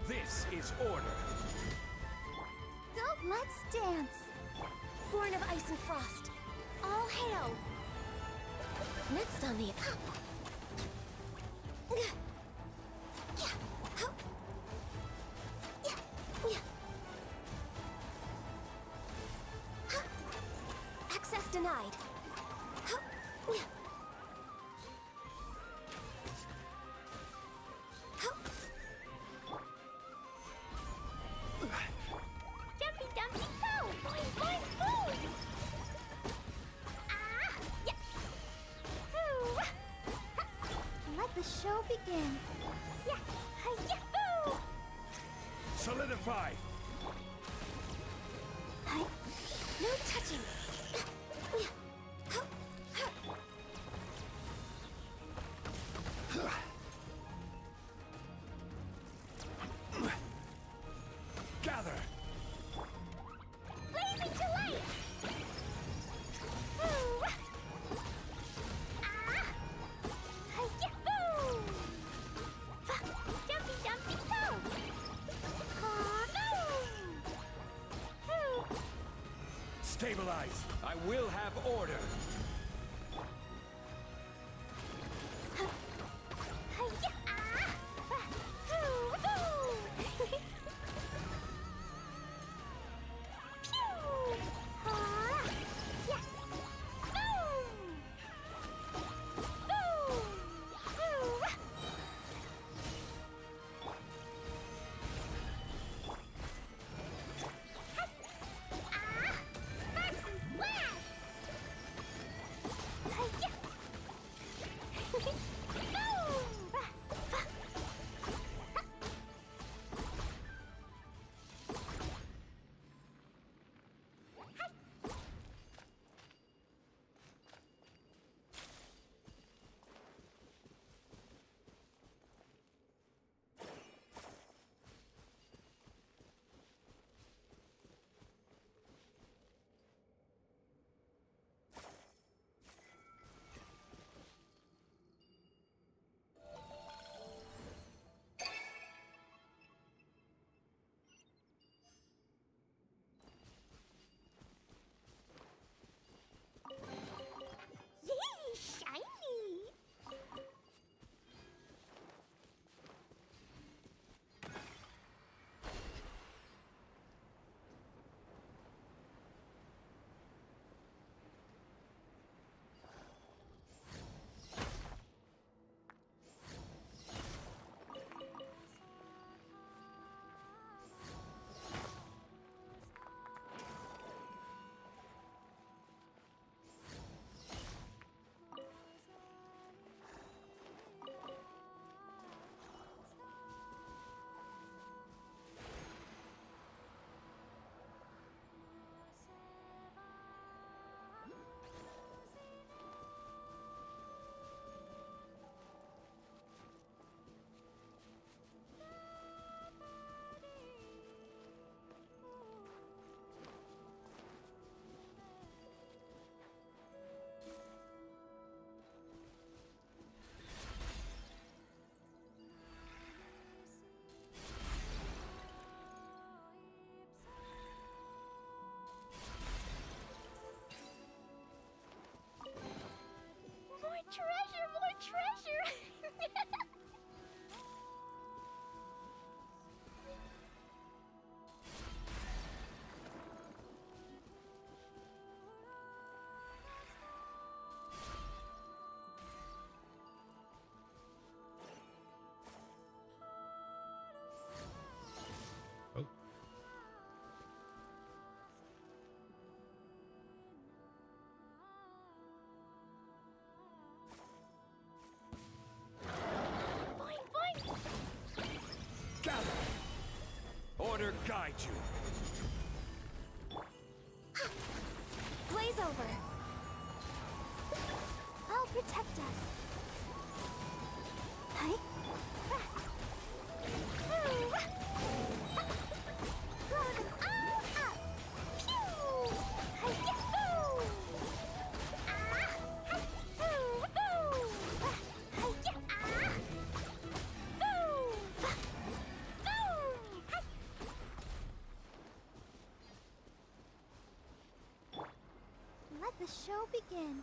This is order. Go, let's dance! Born of ice and frost. All hail. Next on the... Access denied. Dumpy Dumpy Go! Boing, boing, boom! Let the show begin. Solidify. No touching. Gather. Blazing to light! Dumpy Dumpy Go! Stabilize. I will have order. guide you. Blaze over. I'll protect us. Hi. Let the show begin.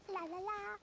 La la la.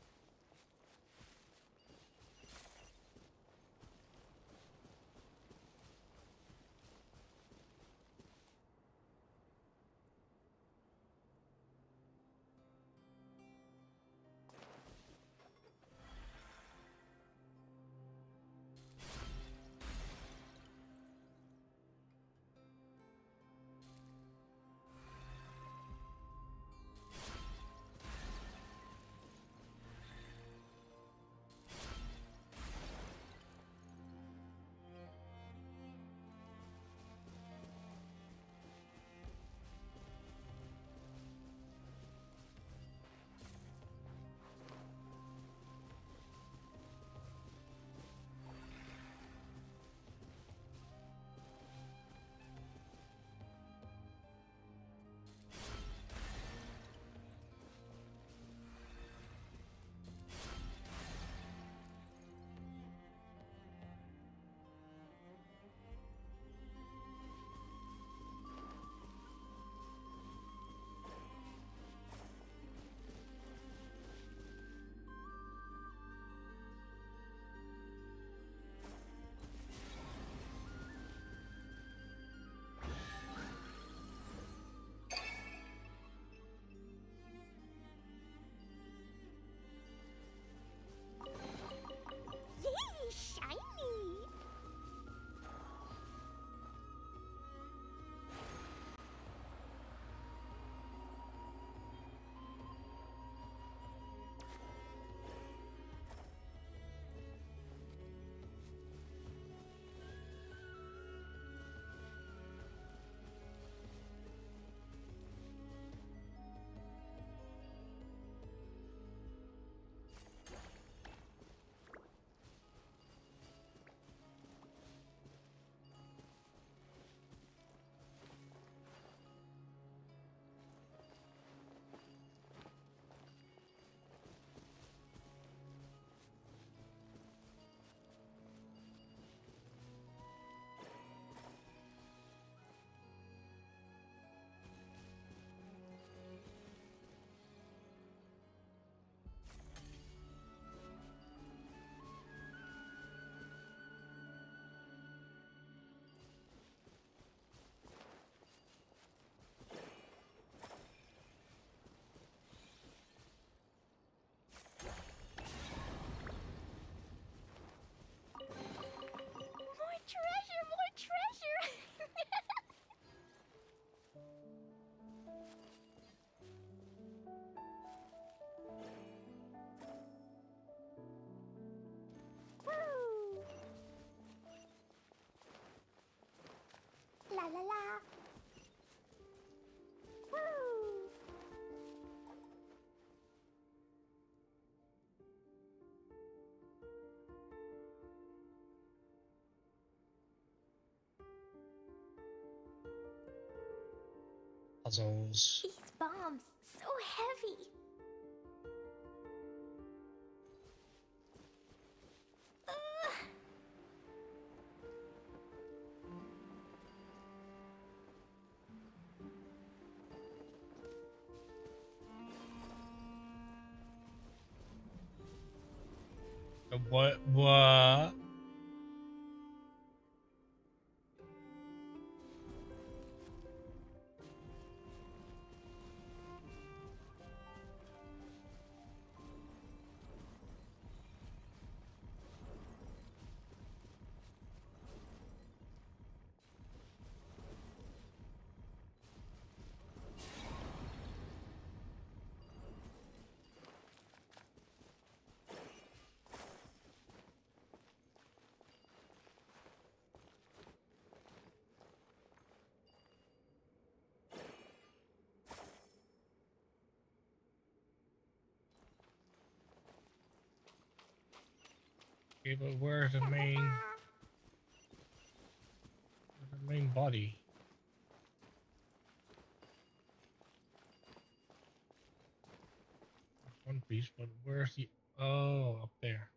Yay, shiny! More treasure! Woo! La la la. Woo! Puzzles. These bombs, so heavy. Ugh. What? What? Okay, but where's the main body? One piece, but where's the... Oh, up there.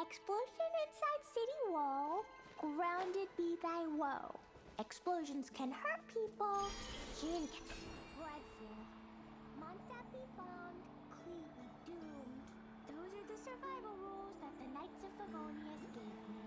Explosion inside city wall. Grounded be thy woe. Explosions can hurt people. Jin can spread fear. Monster be bombed. Clee be doomed. Those are the survival rules that the Knights of Favonius gave me.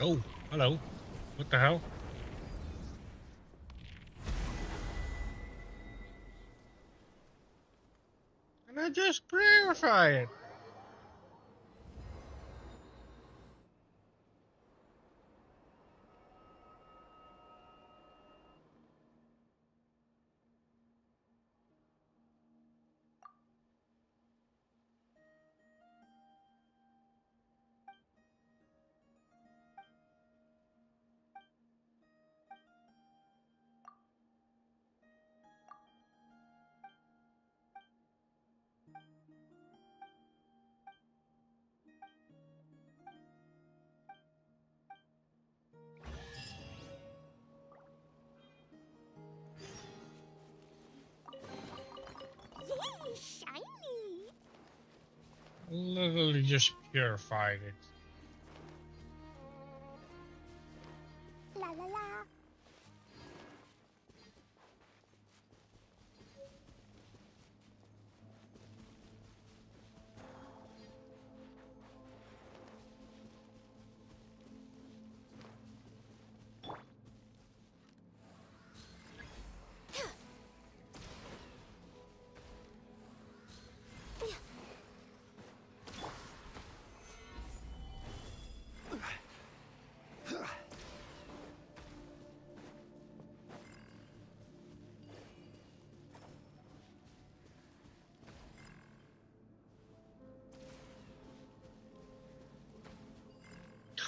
Oh, hello. What the hell? Can I just clarify it? Yay, shiny! Literally just purified it. La la la.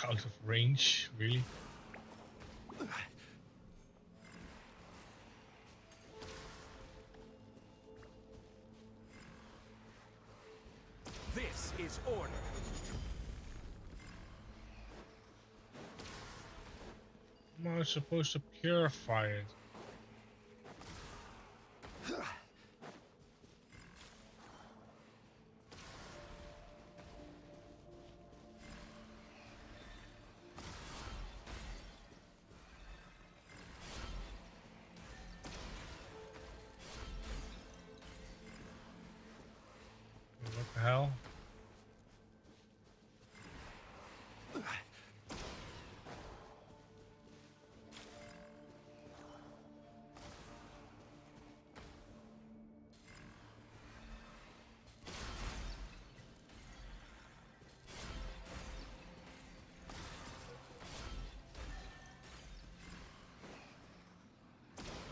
out of range, really. This is order. Am I supposed to purify it? What the hell?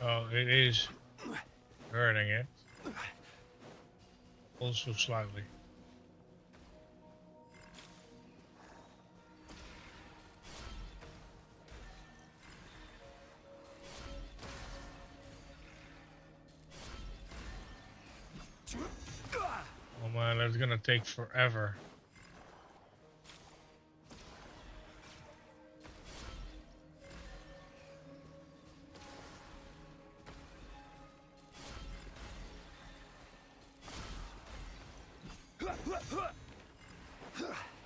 Oh, it is hurting it. Also slightly. Oh man, that's gonna take forever.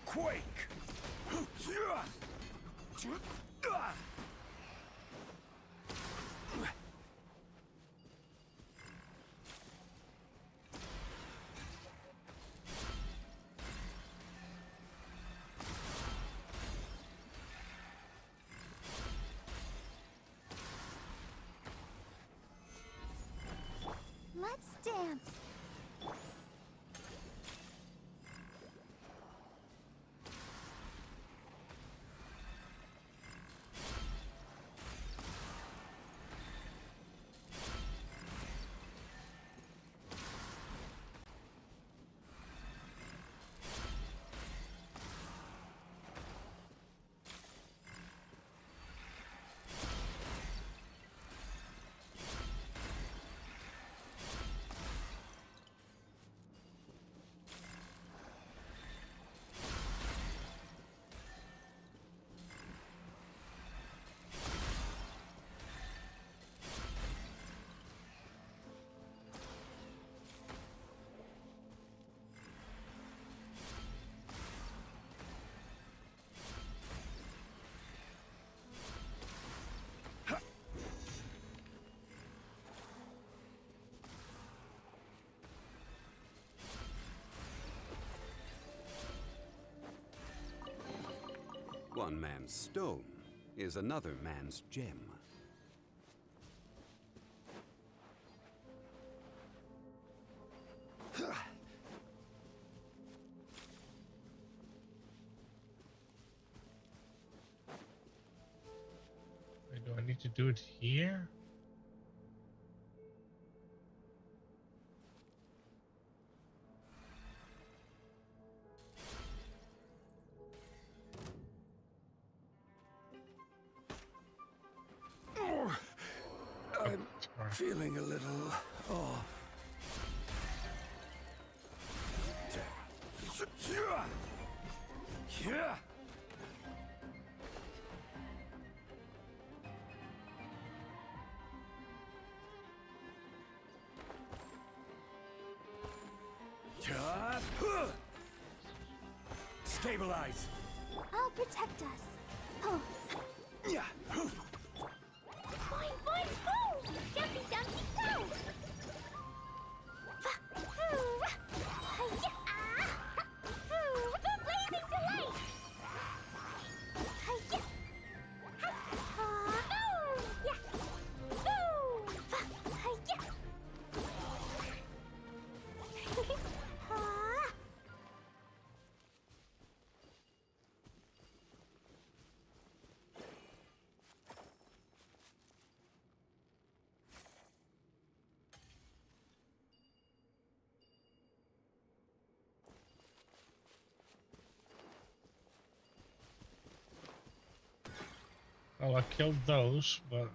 Quake! Let's dance. One man's stone is another man's gem. Wait, do I need to do it here? I'm feeling a little off. Yeah. Stabilize. I'll protect us. Oh. Yeah. Boing, boing, boom! Jumpy, dumpy, go! The blazing delight! Well, I killed those, but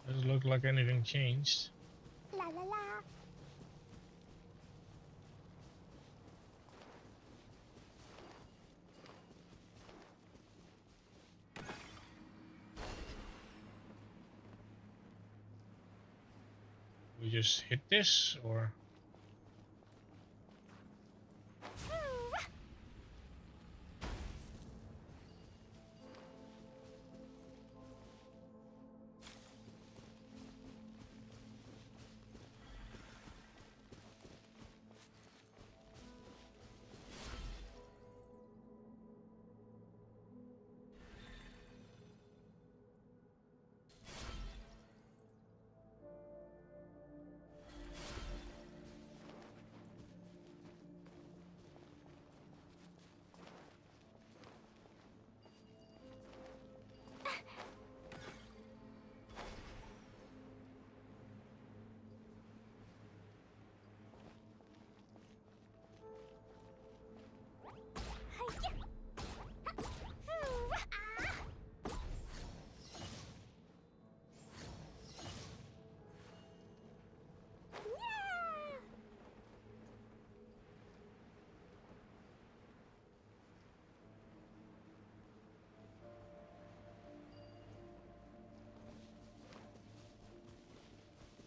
doesn't look like anything changed. La la la. We just hit this, or?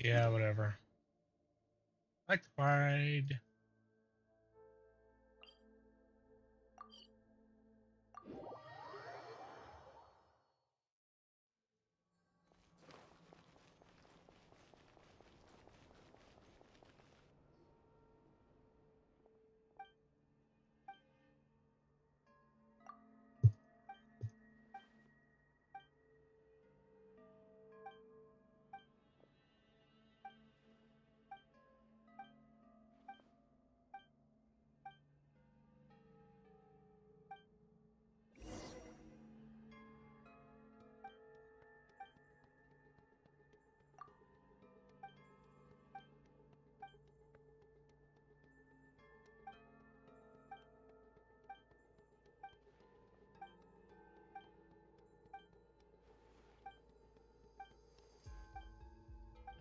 Yeah, whatever. Occupied.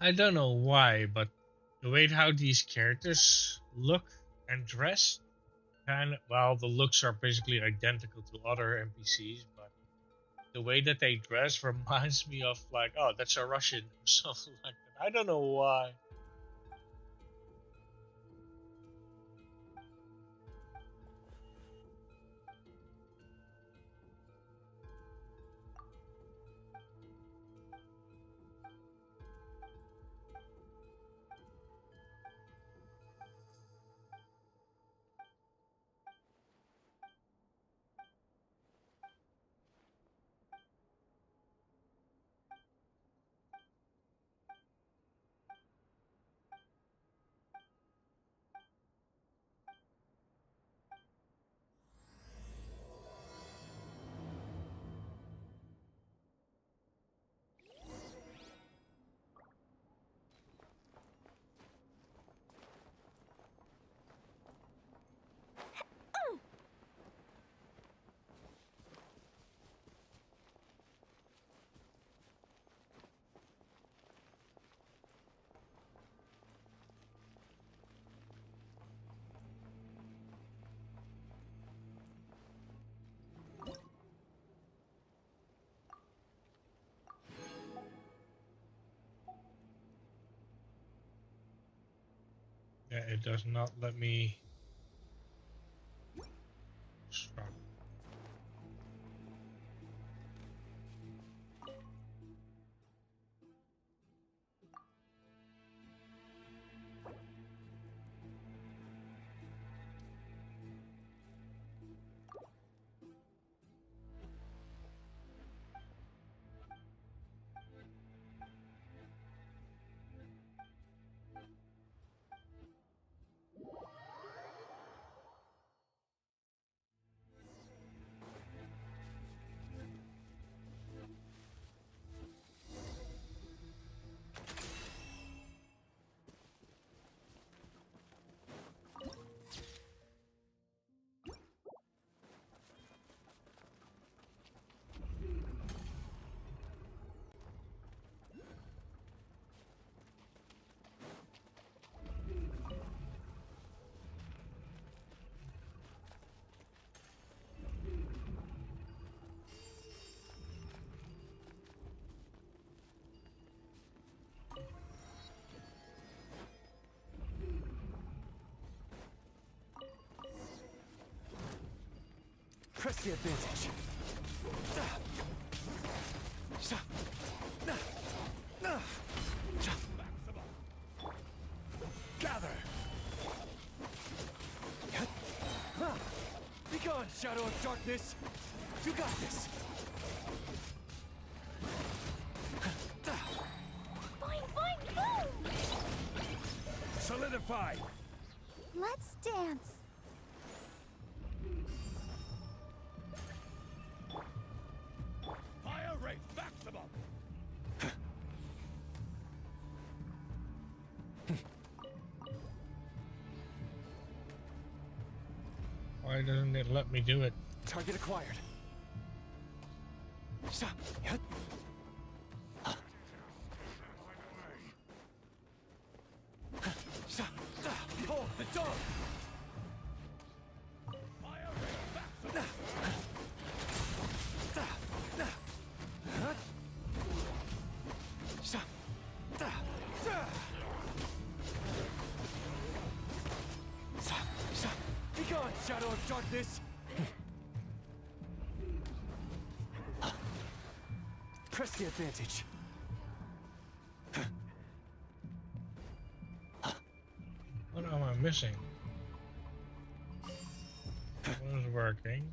I don't know why, but the way how these characters look and dress, kind of, well, the looks are basically identical to other NPCs, but the way that they dress reminds me of like, oh, that's a Russian or something like that. I don't know why. Yeah, it does not let me start. Press the advantage. Gather. Be gone, Shadow of Darkness. You got this. Boing, boing, boom! Solidify. Let's dance. Fire rate maximum. Why doesn't it let me do it? Target acquired. Behold the dawn. Be gone, Shadow of Darkness. Press the advantage. What am I missing? What is working?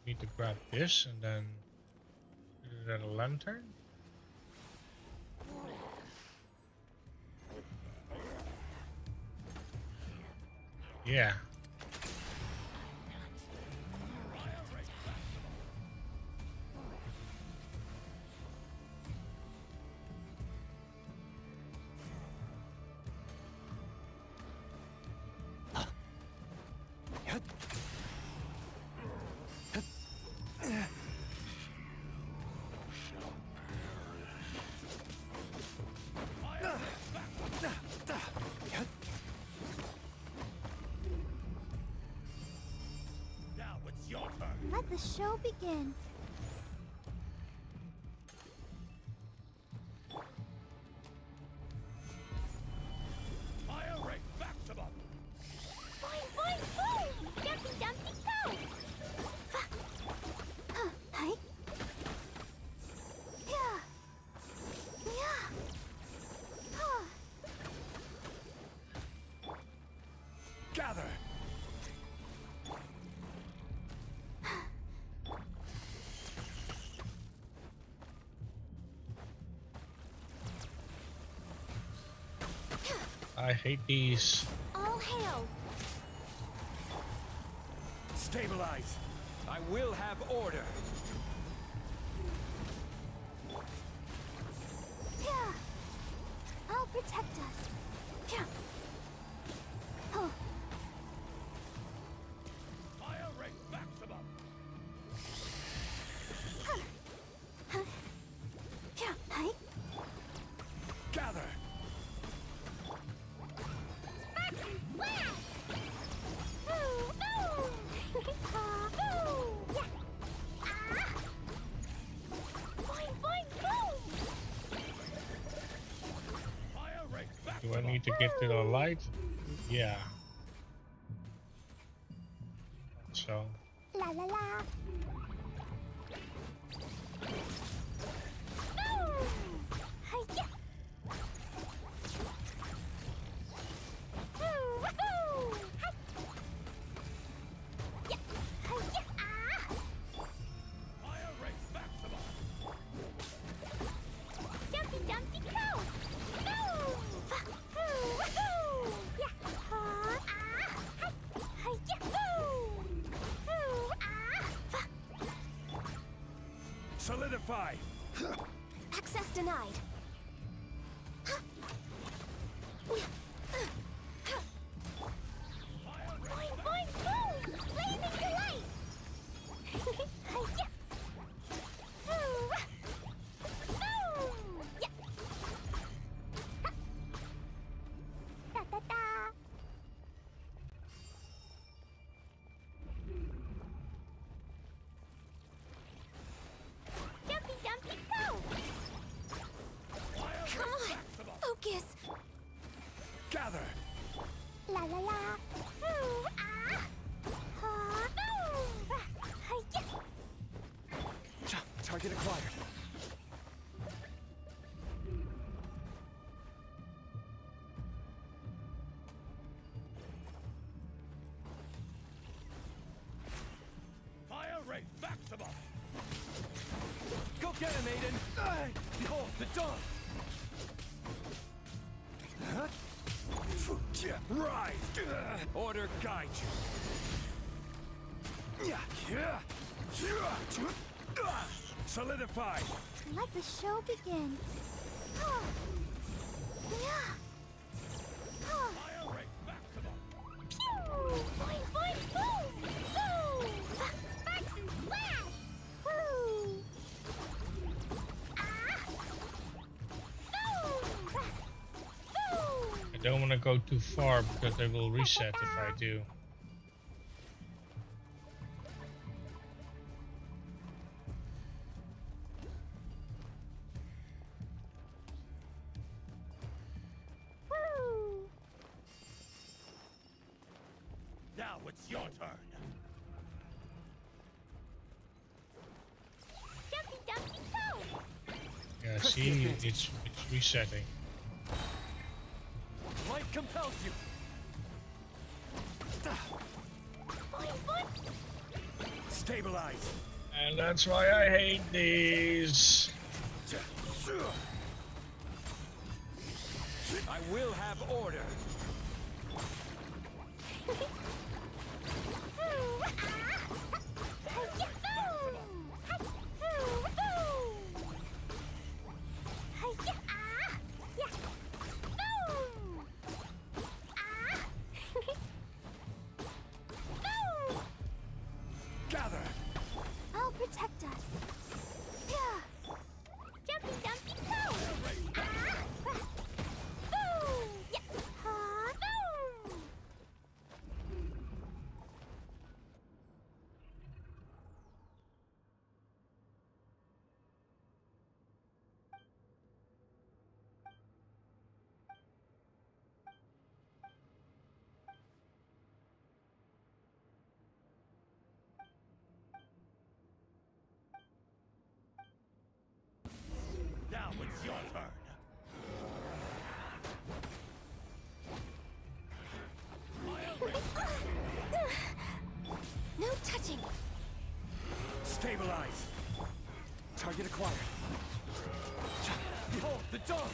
Need to grab this and then is that a lantern? Yeah. Let the show begin. Fire rate maximum. Boing, boing, boom! Jumpy, dumpty, go! Hi. Yeah. Yeah. Gather. I hate these. All hail. Stabilize. I will have order. Yeah. I'll protect us. Yeah. Oh. Fire rate maximum. Yeah. Hi. Gather. Do I need to get to the light? Yeah. So. La la la. Hiya. Fire rate maximum. Jumpy, dumpty, go! Solidify. Access denied. Boing, boing, boom! Blazing delight! Hiya. Yeah. Da da da. Jumpy, dumpy, go! Target acquired. Fire rate maximum! Go get him, Aiden! Behold, the dawn! Rise! Order guide you! Solidify! Let the show begin. Oh. Yeah. Oh. Fire rate maximum! Pew! Boing, boing, boom! Boom! Sparks and flash! Woo! Ah! Boom! Boom! I don't want to go too far because they will reset if I do. Woo! Now it's your turn! Jumpy, jumpy, go! Yeah, see, it's resetting. Light compels you! Boing, boing! Stabilize! And that's why I hate these. I will have order! Gather! I'll protect us. Yeah. Jumpy, jumpy, go! Boom! Yeah. Boom! Now it's your turn! No touching. Stabilize! Target acquired. Behold, the dawn!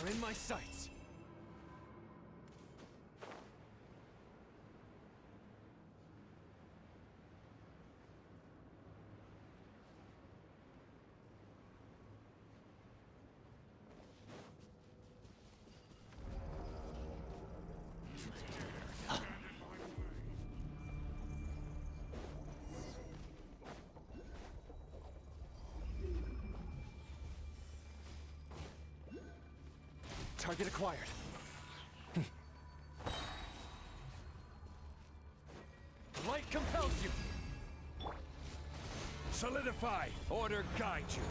They're in my sights. Target acquired. Light compels you. Solidify. Order guide you.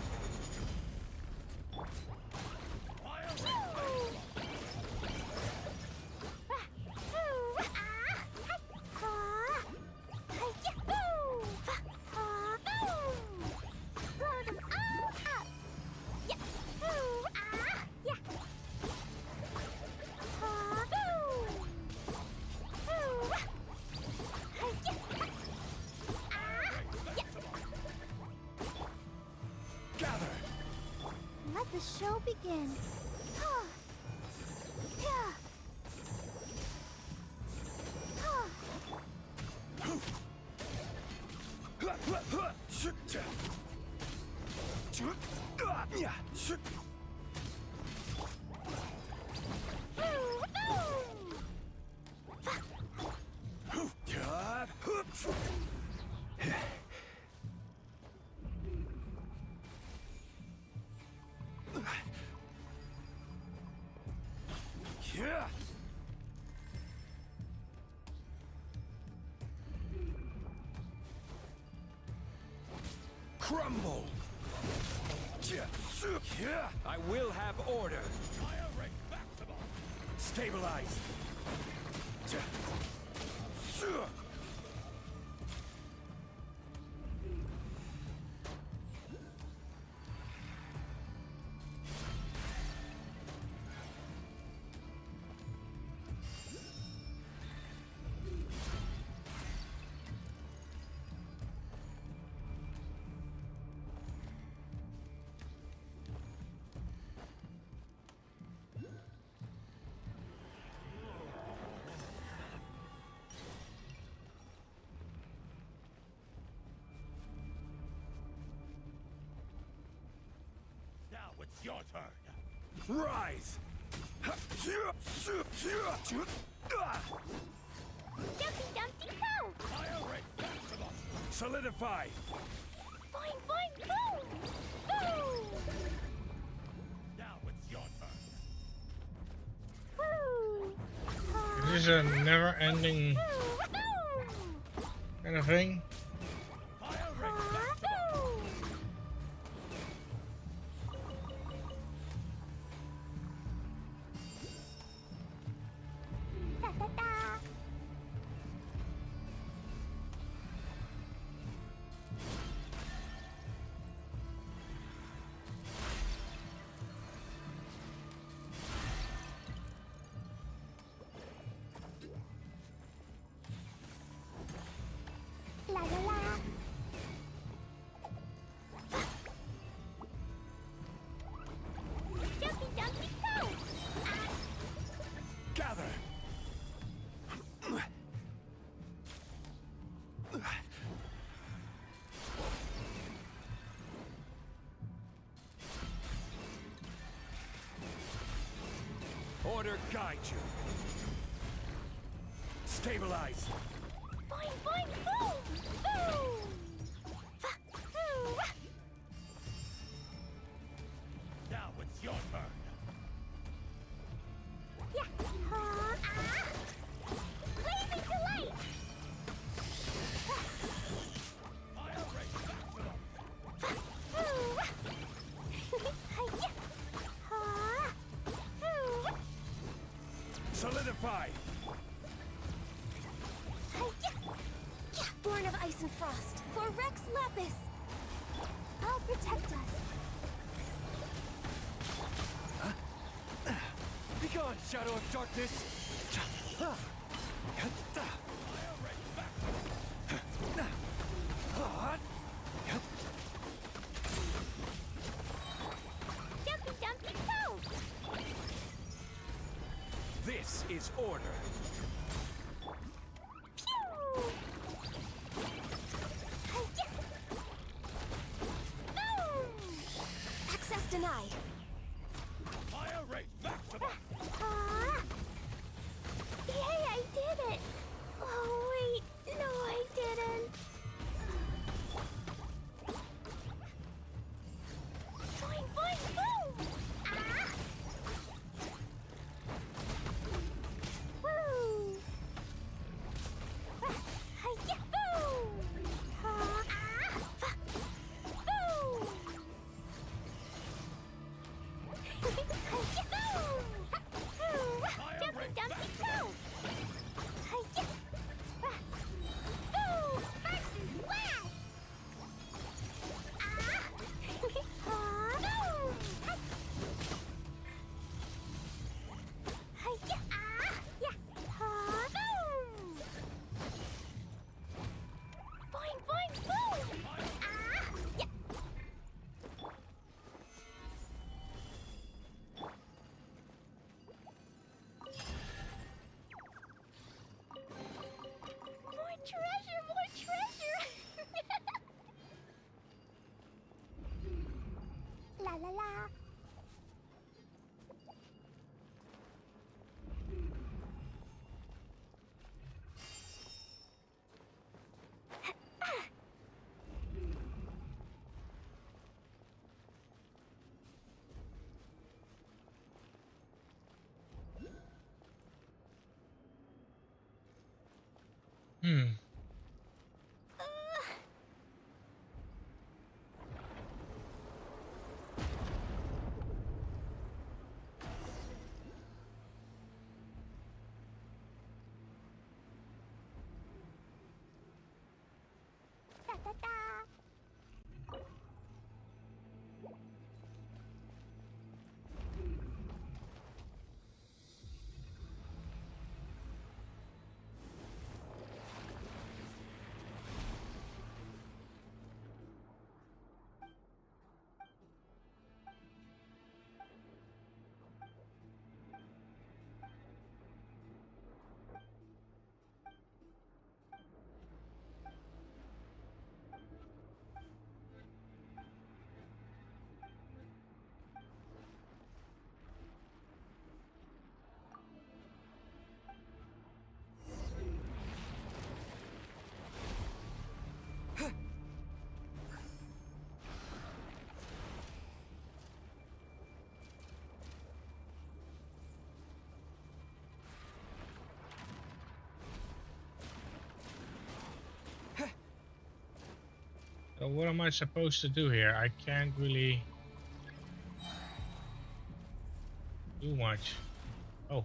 Let the show begin. Crumble! I will have order. Stabilize. It's your turn. Rise! Dumpty Dumpty Go! Fire right back to them! Solidify! Boing boing boom! Boom! Now it's your turn. This is a never-ending kind of thing. La la la. Dumpty Dumpty Go! Gather! Order guide you. Stabilize. Boing boing boom! Boom! Now it's your turn. Yeah. Blazing delight! Fire right back to them. Solidify. Born of ice and frost, for Rex Lapis! I'll protect us. Be gone, Shadow of Darkness! Dumpty Dumpty Go! is order. Access denied. Fire rate maximum. Yay, I did it! Oh, wait. No, I didn't. Boing, boing, boom! Ah! Woo! Hi-ya, boom! Ah! Boom! Hi-ya, boom! Jumpy, jumpy, go! Hi-ya! Boom! Versus wow! Ah! Boom! Hi-ya! Ah! Yeah! Boom! Boing, boing, boom! Ah! Yeah! More treasure, more treasure! La la la. Hmm. Da da da. So what am I supposed to do here? I can't really do much. Oh.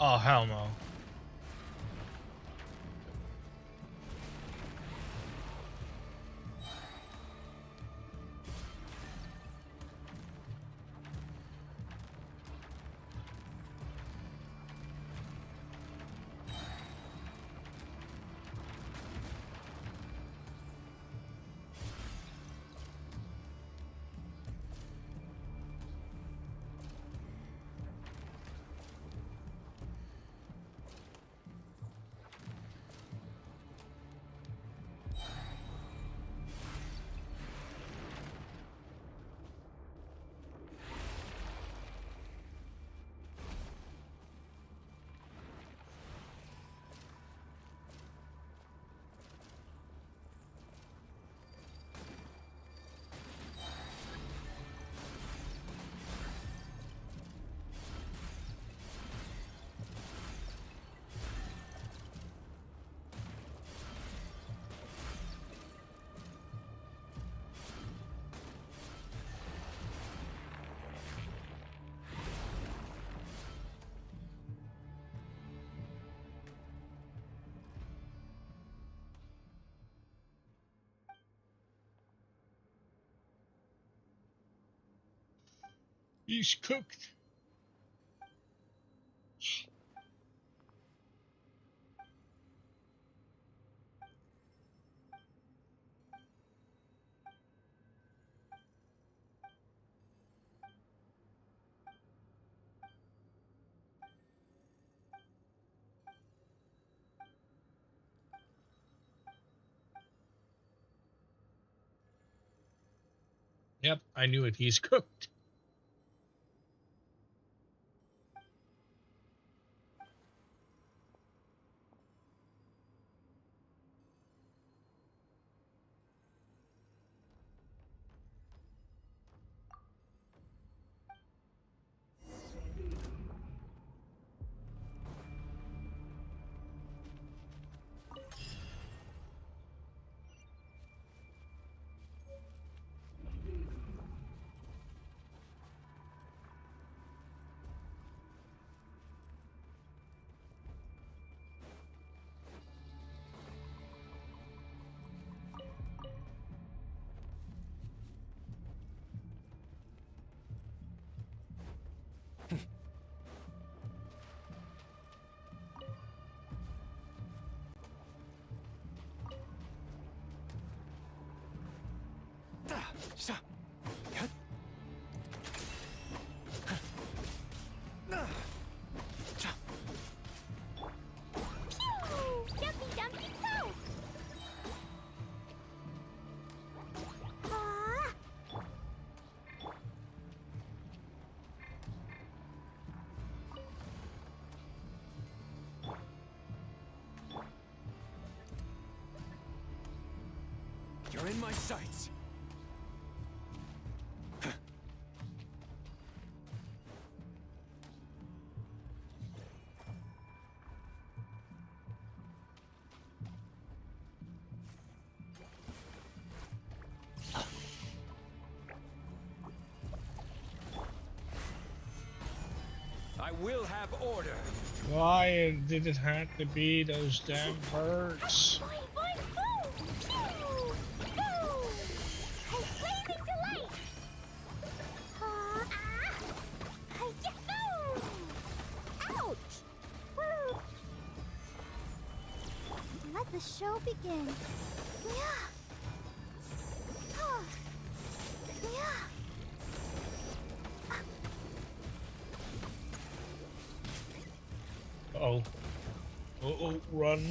Oh, hell no. He's cooked. Yep, I knew it. He's cooked. Jumpy, jumpy, go! You're in my sights. I will have order. Why did it have to be those damn birds? Boing, boing, boom! Pew! Boom! A blazing delight! Hi-ya, boom! Ouch! Woo! Let the show begin. Yeah. Oh. Yeah. Oh. Oh, run.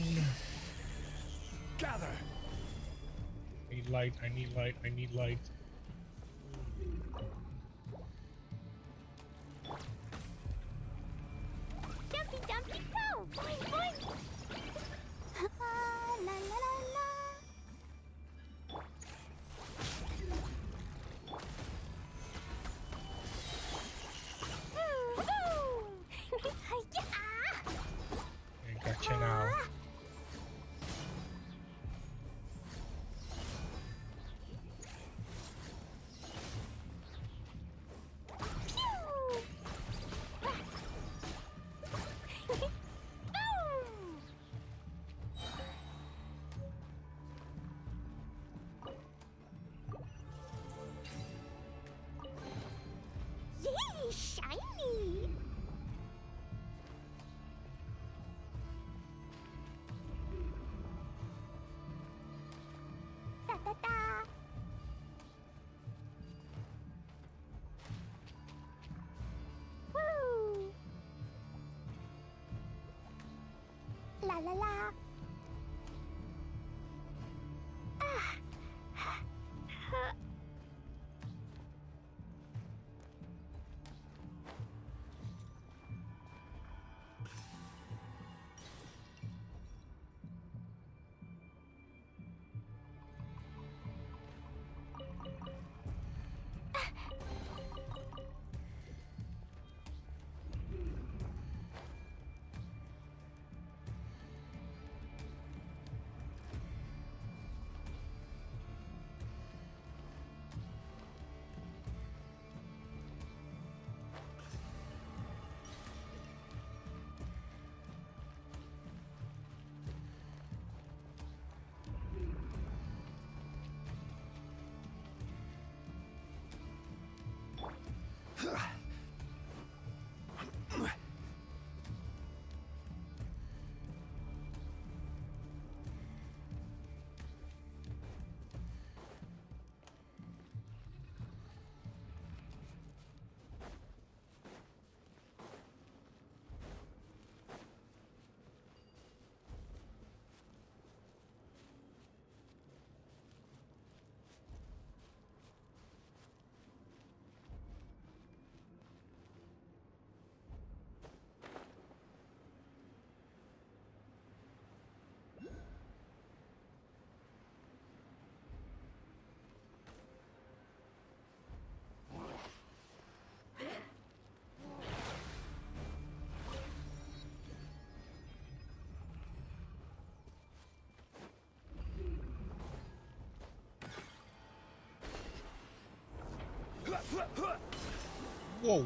Gather. I need light, I need light, I need light. Jumpy, jumpy, go! Boing, boing! La, la, la, la. Woo, woo. Hi-ya, I gotcha now. Yay, shiny! Da da da! Woo! La la la! Ah! Whoa.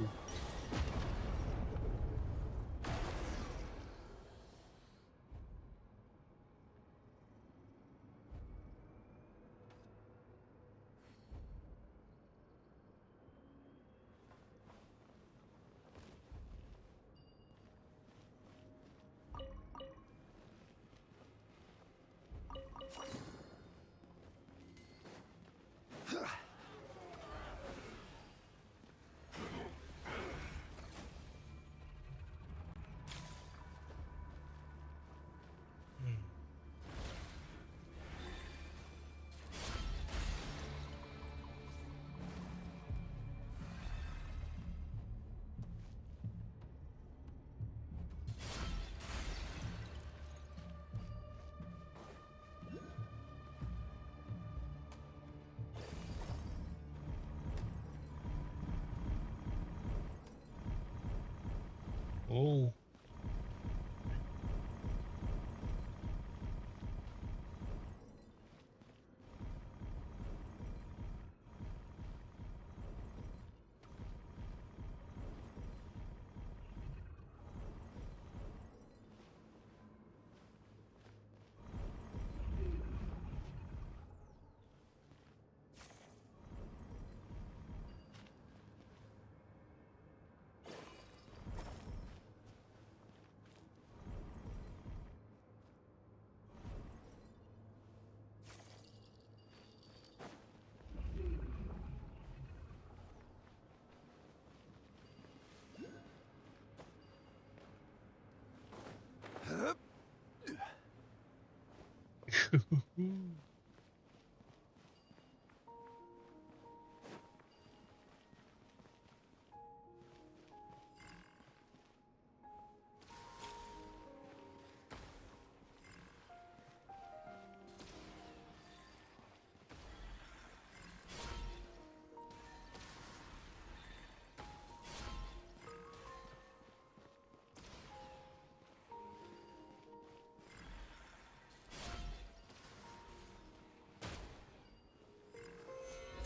Oh.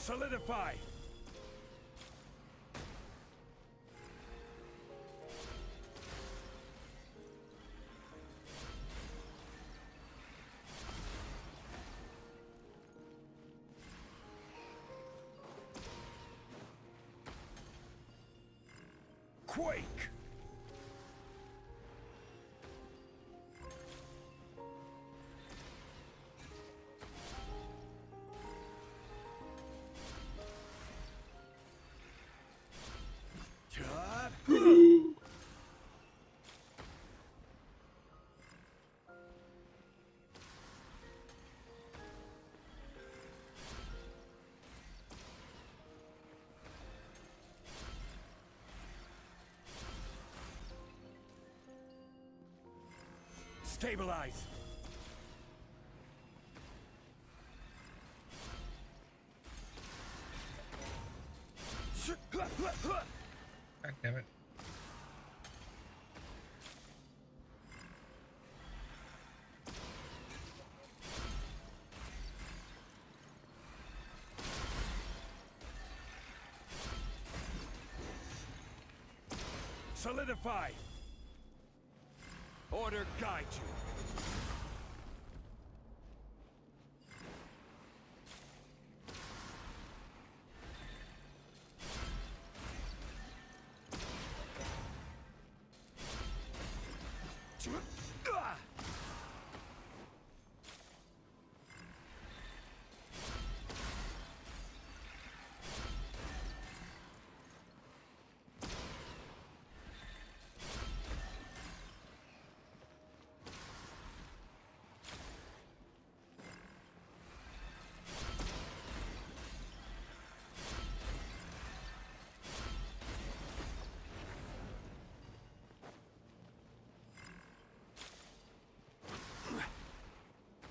Solidify! Quake! Stabilize! God damn it. Solidify! Order guide you.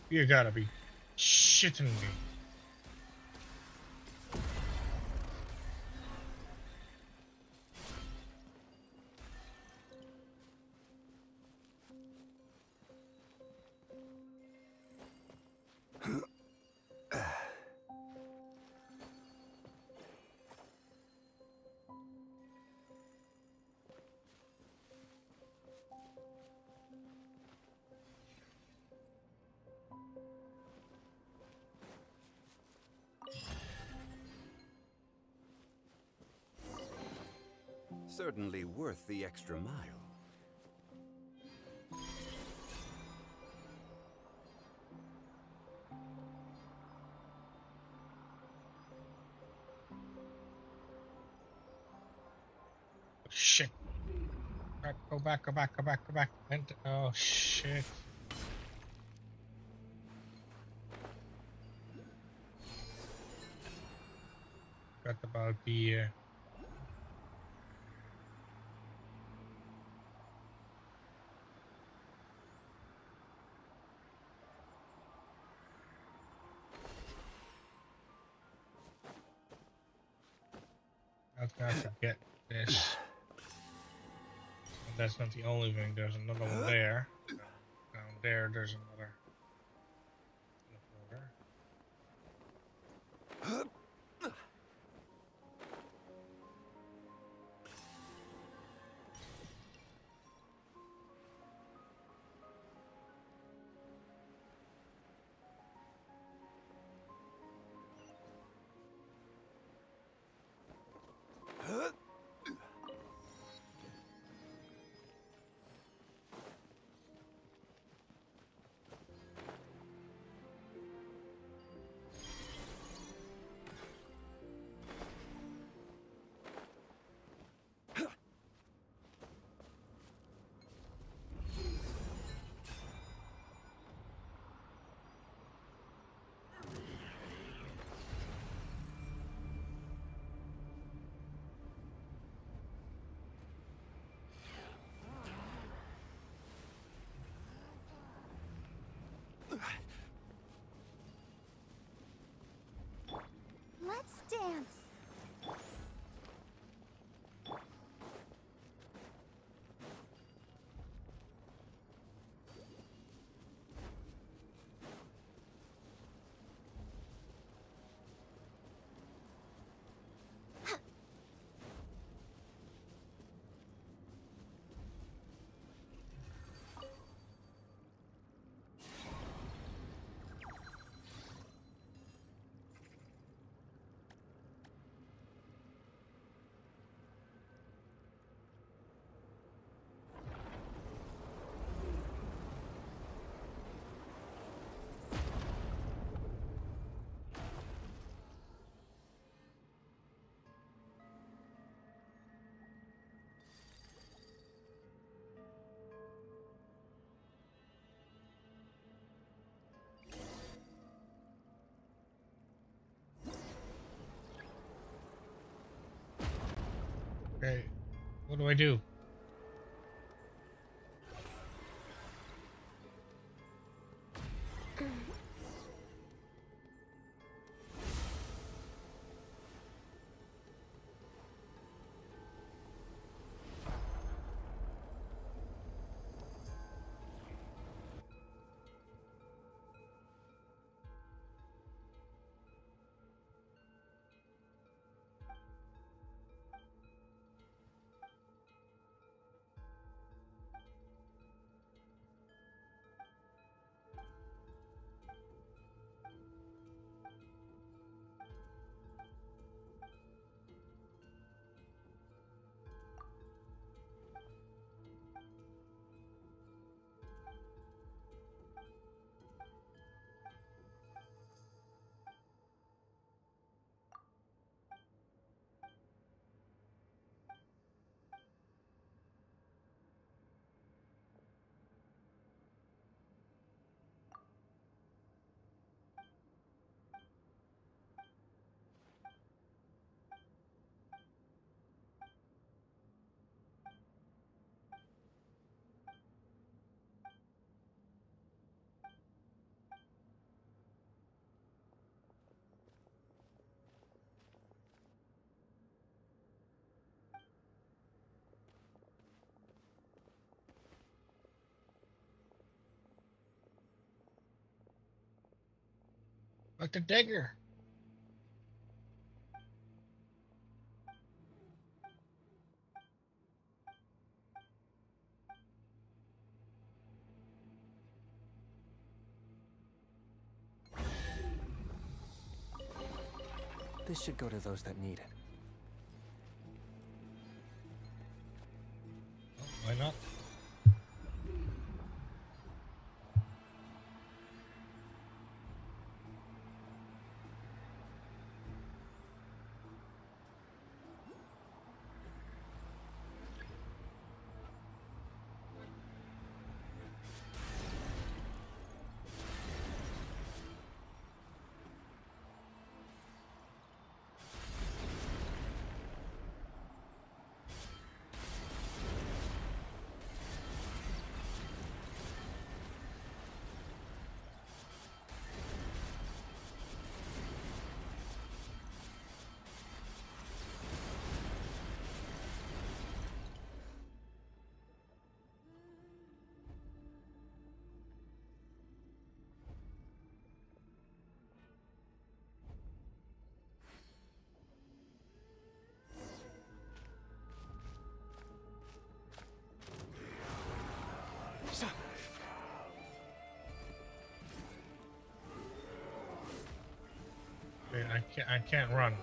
You gotta be shitting me. Certainly worth the extra mile. Shit. Go back, go back, go back, go back. And oh shit. Forgot about the I was gonna forget this. And that's not the only thing, there's another one there. Down there, there's another teleporter. Let's dance. Okay, what do I do? Like the dagger. This should go to those that need it. Why not? Wait, I can't run.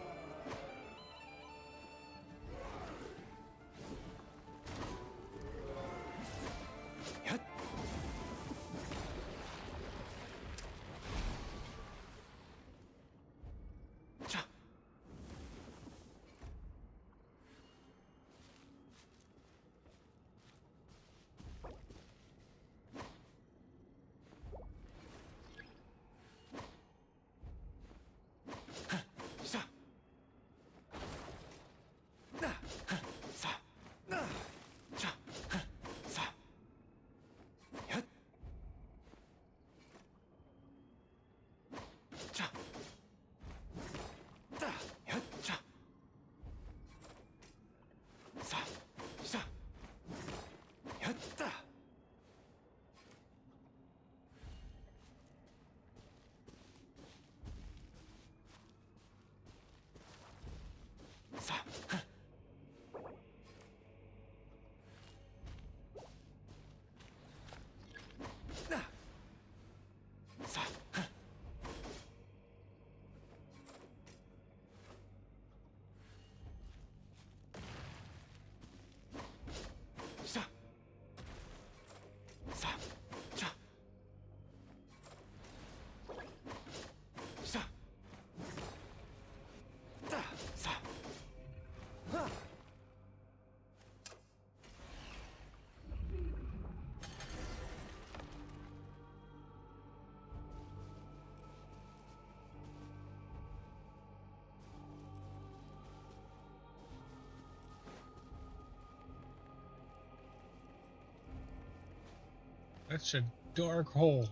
That's a dark hole.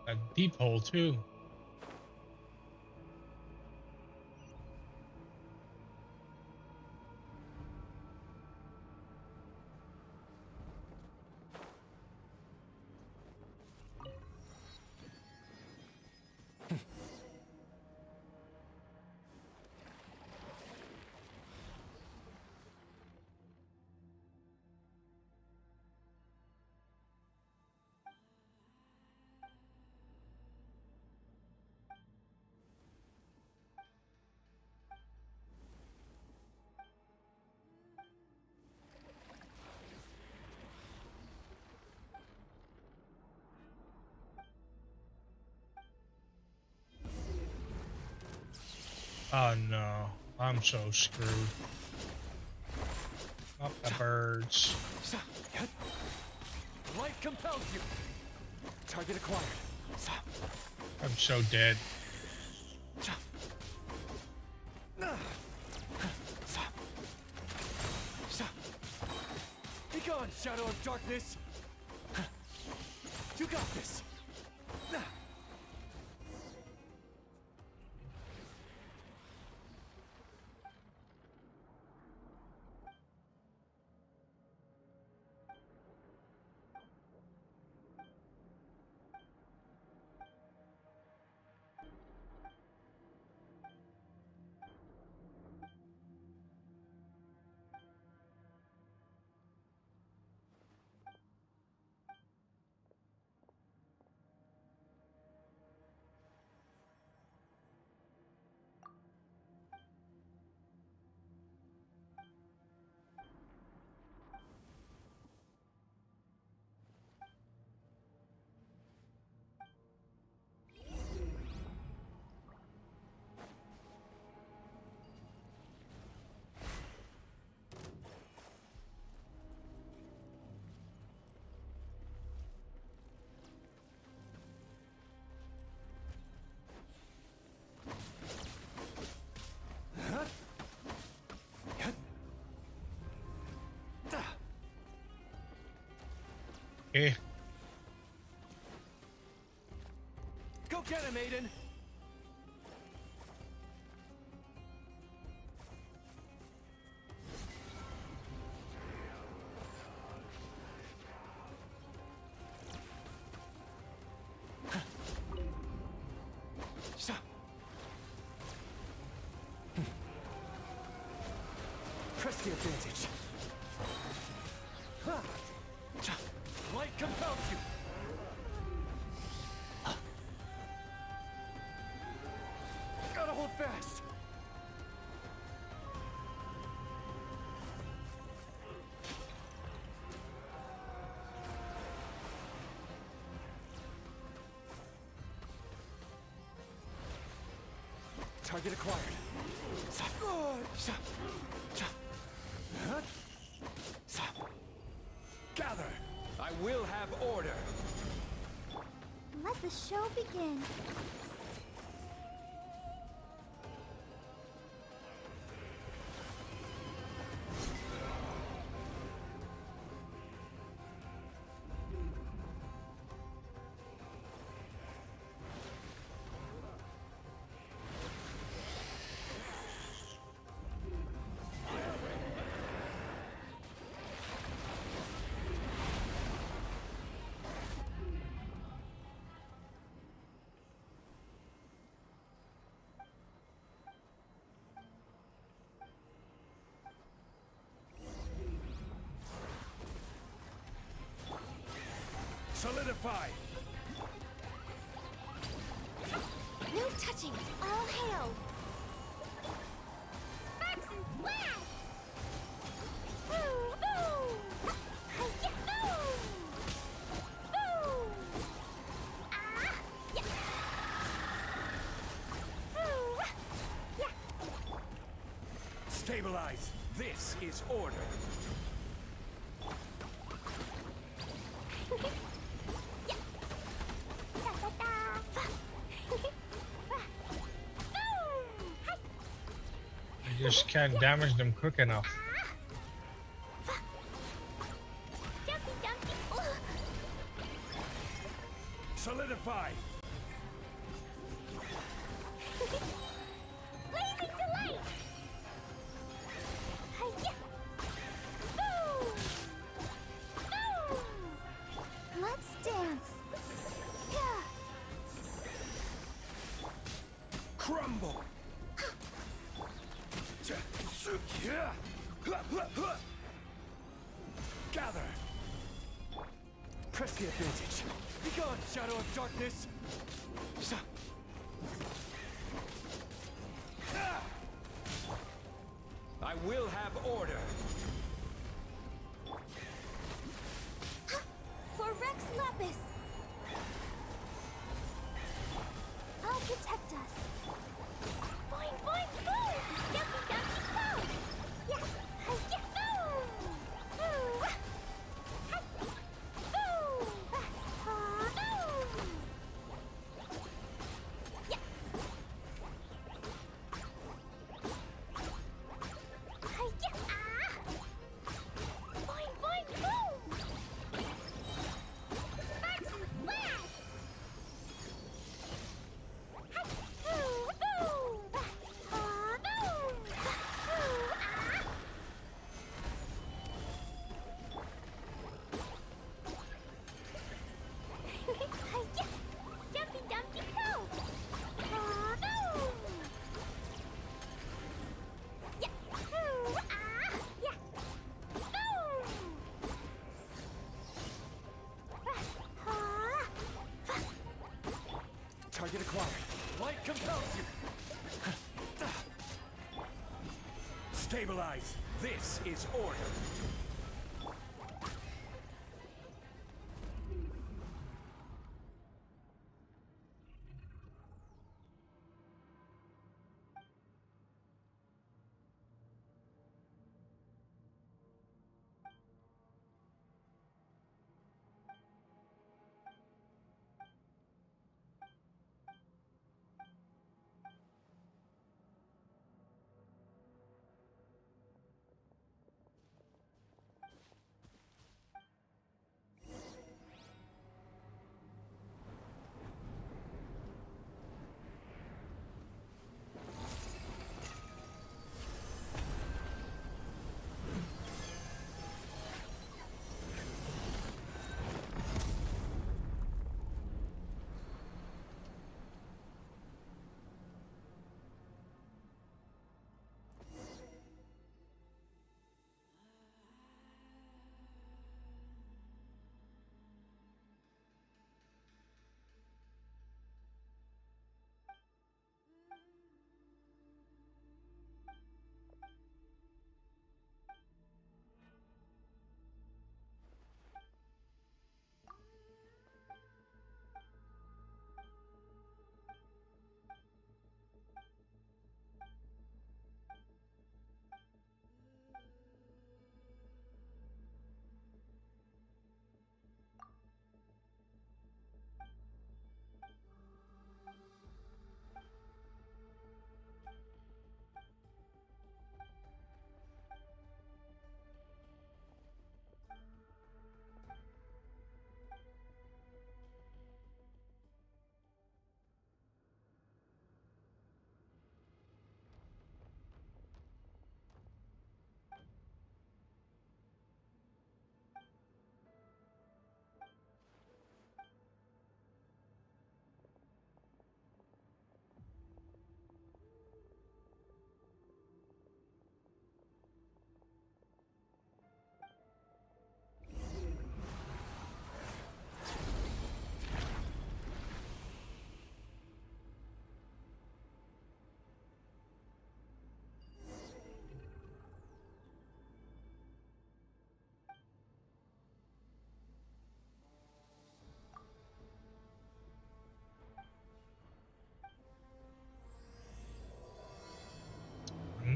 A deep hole, too. Oh no, I'm so screwed. Not the birds. Light compels you. Target acquired. I'm so dead. Be gone, Shadow of Darkness. You got this. Eh. Go get him, Aiden! Press the advantage. Light compels you. Gotta hold fast. Target acquired. Gather. I will have order. Let the show begin. Solidify! No touching! All hail! Sparks and flash! Ooh, ooh! Hi-ya, ooh! Ooh! Ah! Yeah! Ooh! Yeah! Stabilize! This is order! You just can't damage them quick enough. Solidify! Blazing delight! Hi-ya! Boom! Boom! Let's dance! Yeah! Crumble! Gather! Press the advantage. Be gone, shadow of darkness! I will have order. For Rex Lapis! I'll protect us. Boing, boing, boom! Dumpy, dumpy, boom! Yeah! Hi-ya! Boom! Ooh! Hi! Boom! Boom! Yeah! Hi-ya! Ah! Boing, boing, boom! Sparks and flash! Target acquired. Light compels you! Stabilize! This is order!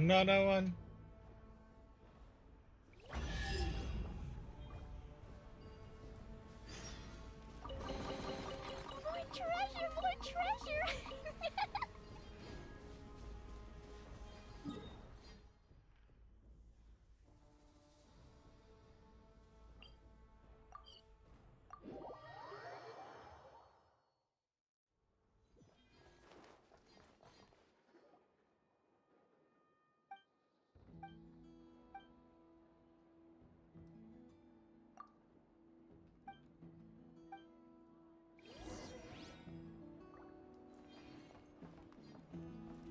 another one. More treasure, more treasure!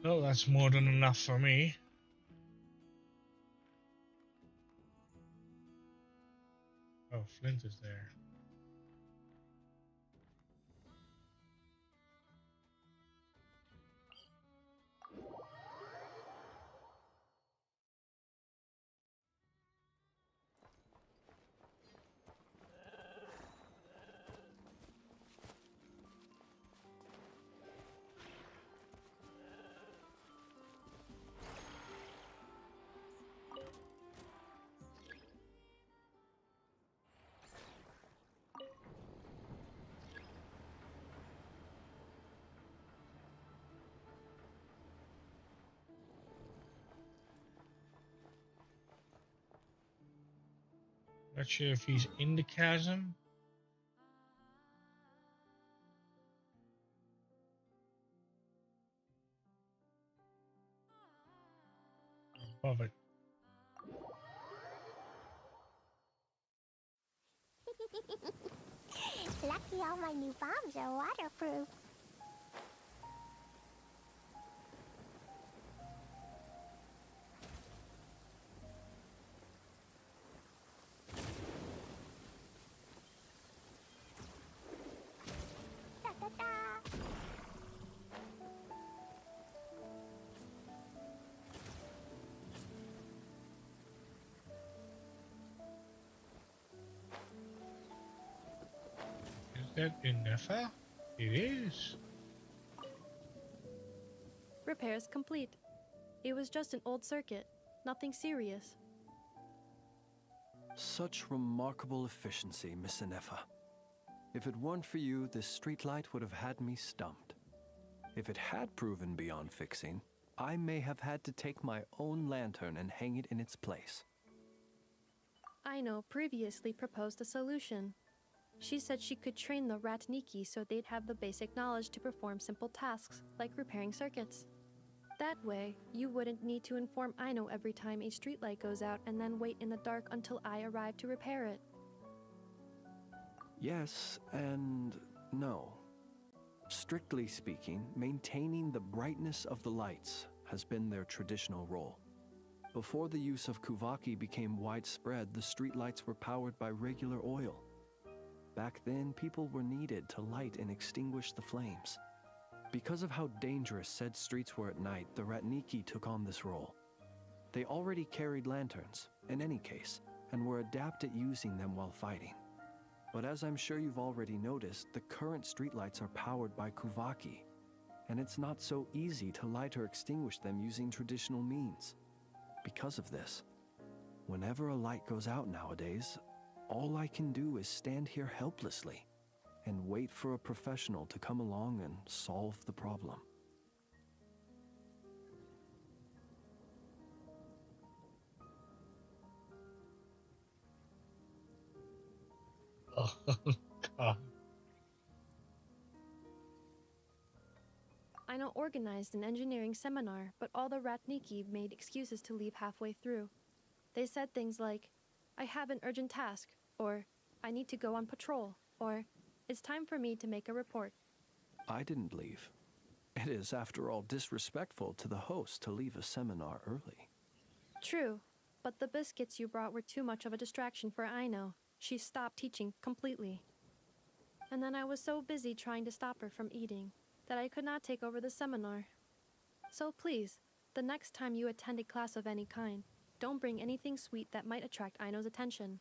Oh, that's more than enough for me. Oh, Flint is there. Not sure if he's in the chasm. Above it. Lucky all my new bombs are waterproof. Da, da, da. Is that enough? It is. Repairs complete. It was just an old circuit, nothing serious. Such remarkable efficiency, Miss Inefa. If it weren't for you, this streetlight would have had me stumped. If it had proven beyond fixing, I may have had to take my own lantern and hang it in its place. Aino previously proposed a solution. She said she could train the Ratniki so they'd have the basic knowledge to perform simple tasks, like repairing circuits. That way, you wouldn't need to inform Aino every time a streetlight goes out and then wait in the dark until I arrive to repair it. Yes and no. Strictly speaking, maintaining the brightness of the lights has been their traditional role. Before the use of Kuvaki became widespread, the streetlights were powered by regular oil. Back then, people were needed to light and extinguish the flames. Because of how dangerous said streets were at night, the Ratniki took on this role. They already carried lanterns, in any case, and were adept at using them while fighting. But as I'm sure you've already noticed, the current streetlights are powered by Kuvaki, and it's not so easy to light or extinguish them using traditional means. Because of this, whenever a light goes out nowadays, all I can do is stand here helplessly and wait for a professional to come along and solve the problem. Oh, God. Aino organized an engineering seminar, but all the Ratniki made excuses to leave halfway through. They said things like, I have an urgent task, or I need to go on patrol, or it's time for me to make a report. I didn't leave. It is, after all, disrespectful to the host to leave a seminar early. True, but the biscuits you brought were too much of a distraction for Aino. She stopped teaching completely. And then I was so busy trying to stop her from eating that I could not take over the seminar. So please, the next time you attend a class of any kind, don't bring anything sweet that might attract Aino's attention.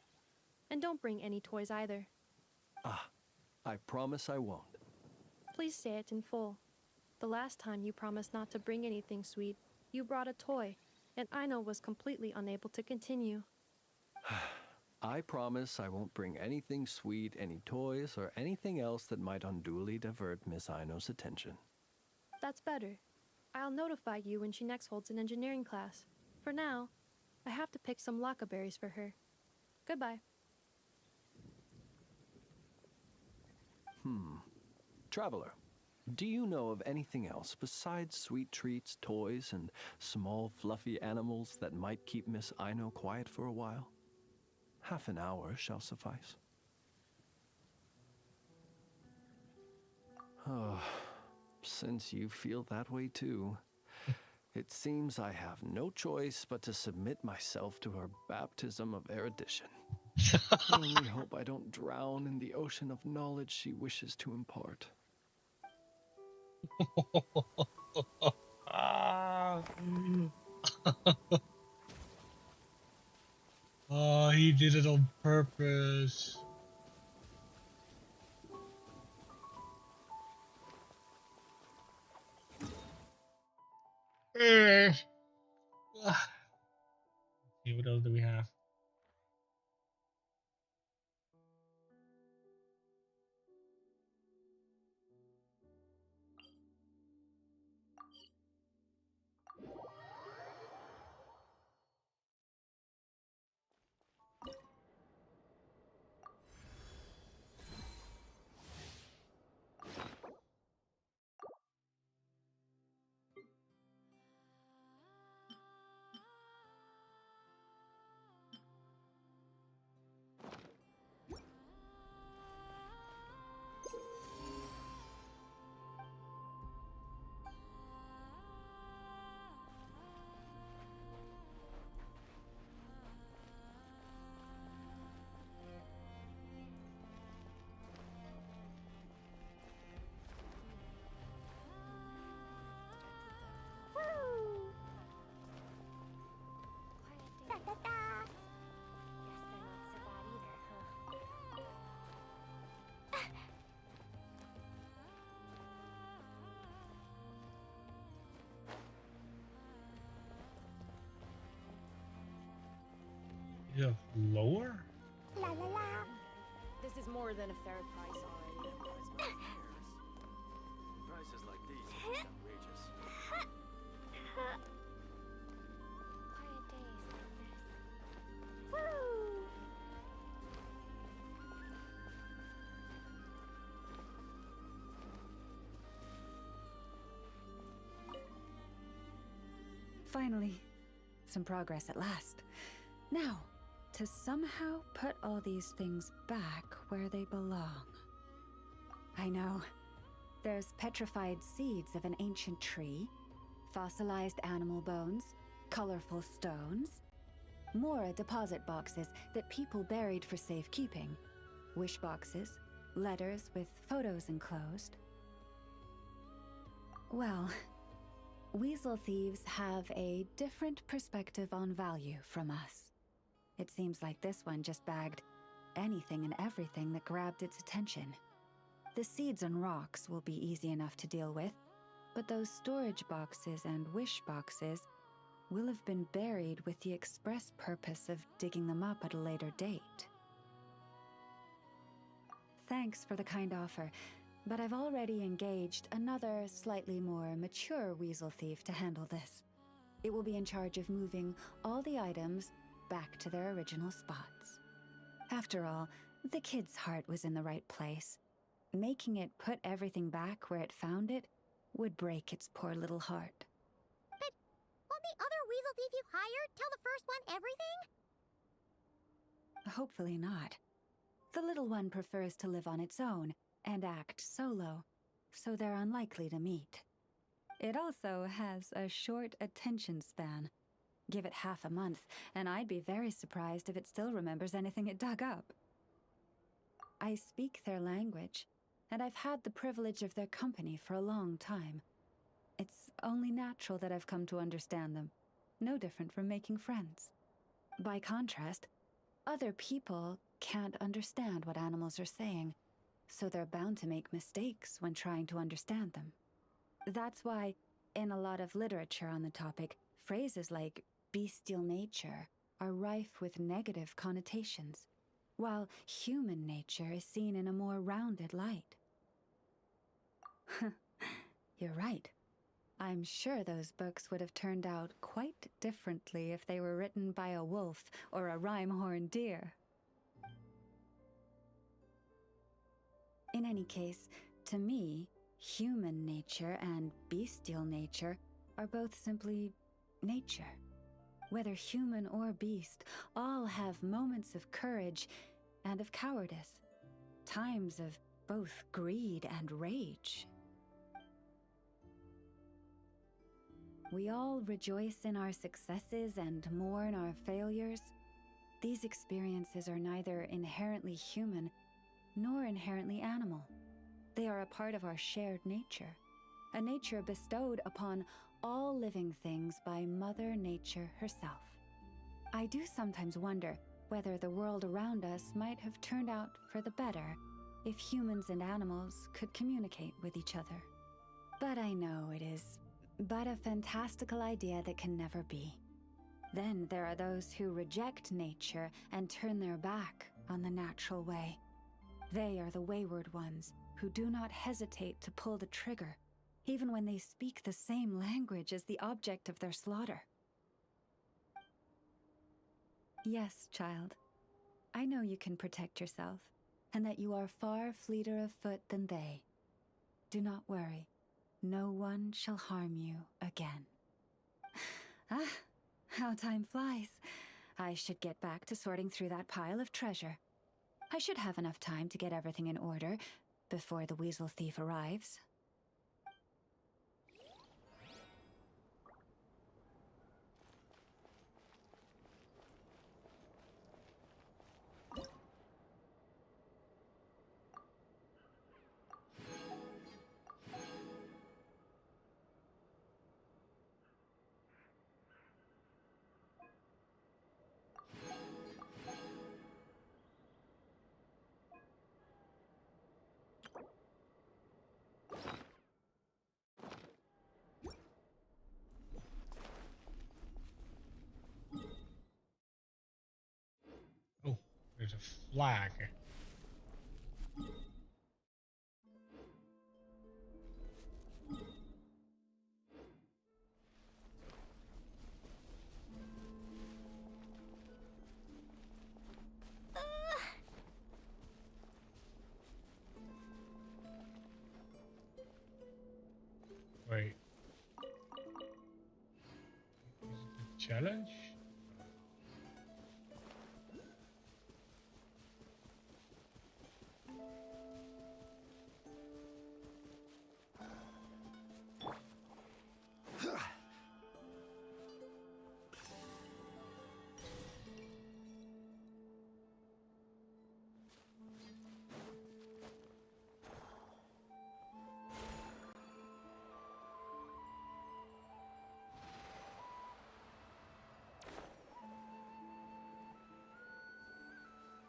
And don't bring any toys either. Ah, I promise I won't. Please say it in full. The last time you promised not to bring anything sweet, you brought a toy, and Aino was completely unable to continue. I promise I won't bring anything sweet, any toys, or anything else that might unduly divert Miss Aino's attention. That's better. I'll notify you when she next holds an engineering class. For now, I have to pick some laka berries for her. Goodbye. Traveler, do you know of anything else besides sweet treats, toys, and small fluffy animals that might keep Miss Aino quiet for a while? Half an hour shall suffice. Oh, since you feel that way too, it seems I have no choice but to submit myself to her baptism of erudition. I only hope I don't drown in the ocean of knowledge she wishes to impart. Oh, he did it on purpose. See, what else do we have? Yeah, lower? La la la. This is more than a fair price already. Prices like these are outrageous. Quiet days like this. Woo! Finally, some progress at last. Now, to somehow put all these things back where they belong. I know. There's petrified seeds of an ancient tree, fossilized animal bones, colorful stones, more deposit boxes that people buried for safekeeping, wish boxes, letters with photos enclosed. Well, weasel thieves have a different perspective on value from us. It seems like this one just bagged anything and everything that grabbed its attention. The seeds and rocks will be easy enough to deal with, but those storage boxes and wish boxes will have been buried with the express purpose of digging them up at a later date. Thanks for the kind offer, but I've already engaged another slightly more mature weasel thief to handle this. It will be in charge of moving all the items back to their original spots. After all, the kid's heart was in the right place. Making it put everything back where it found it would break its poor little heart. But won't the other weasel thief you hired tell the first one everything? Hopefully not. The little one prefers to live on its own and act solo, so they're unlikely to meet. It also has a short attention span. Give it half a month, and I'd be very surprised if it still remembers anything it dug up. I speak their language, and I've had the privilege of their company for a long time. It's only natural that I've come to understand them, no different from making friends. By contrast, other people can't understand what animals are saying, so they're bound to make mistakes when trying to understand them. That's why, in a lot of literature on the topic, phrases like bestial nature are rife with negative connotations, while human nature is seen in a more rounded light. You're right. I'm sure those books would have turned out quite differently if they were written by a wolf or a rhyme-horned deer. In any case, to me, human nature and bestial nature are both simply nature. Whether human or beast, all have moments of courage and of cowardice, times of both greed and rage. We all rejoice in our successes and mourn our failures. These experiences are neither inherently human nor inherently animal. They are a part of our shared nature, a nature bestowed upon all living things by Mother Nature herself. I do sometimes wonder whether the world around us might have turned out for the better if humans and animals could communicate with each other. But I know it is but a fantastical idea that can never be. Then there are those who reject nature and turn their back on the natural way. They are the wayward ones who do not hesitate to pull the trigger, even when they speak the same language as the object of their slaughter. Yes, child. I know you can protect yourself, and that you are far fleeter of foot than they. Do not worry. No one shall harm you again. Ah, how time flies. I should get back to sorting through that pile of treasure. I should have enough time to get everything in order before the weasel thief arrives. Oh, there's a flag. Wait. Is it a challenge?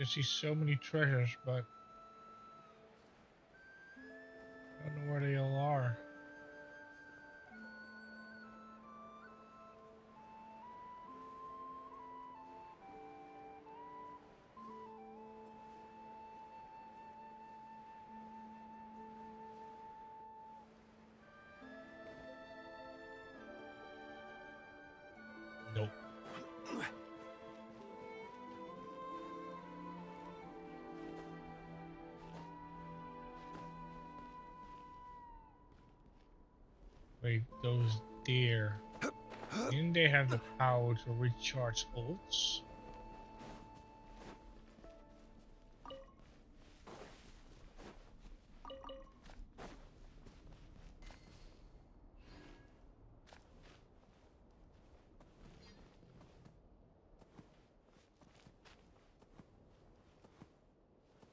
I see so many treasures, but I don't know where they all are. Nope. Wait, those deer. Didn't they have the power to recharge ults?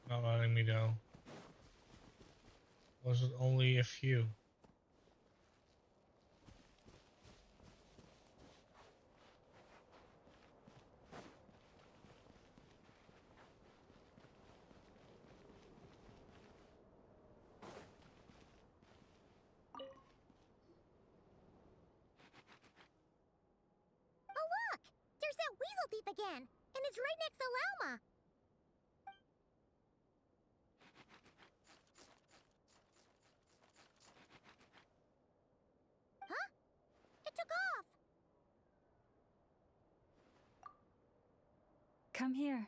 Not letting me know. Was it only a few? Oh, look! that weasel thief again, and it's right next to Lauma. Huh? It took off. Come here.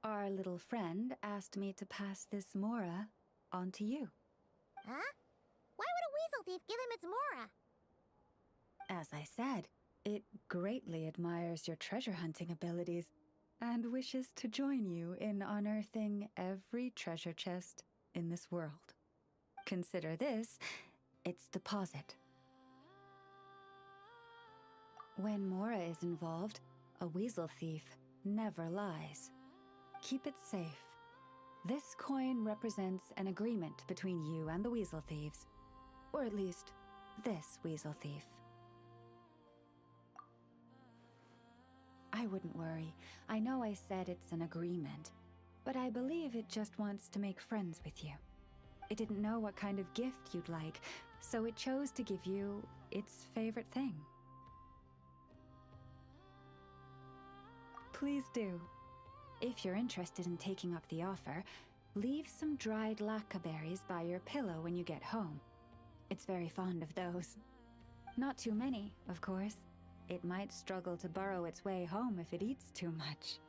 Our little friend asked me to pass this Mora on to you. Huh? Why would a weasel thief give him its Mora? As I said, it greatly admires your treasure hunting abilities and wishes to join you in unearthing every treasure chest in this world. Consider this its deposit. When Mora is involved, a weasel thief never lies. Keep it safe. This coin represents an agreement between you and the weasel thieves. Or at least, this weasel thief. I wouldn't worry. I know I said it's an agreement, but I believe it just wants to make friends with you. It didn't know what kind of gift you'd like, so it chose to give you its favorite thing. Please do. If you're interested in taking up the offer, leave some dried lacca berries by your pillow when you get home. It's very fond of those. Not too many, of course. It might struggle to burrow its way home if it eats too much.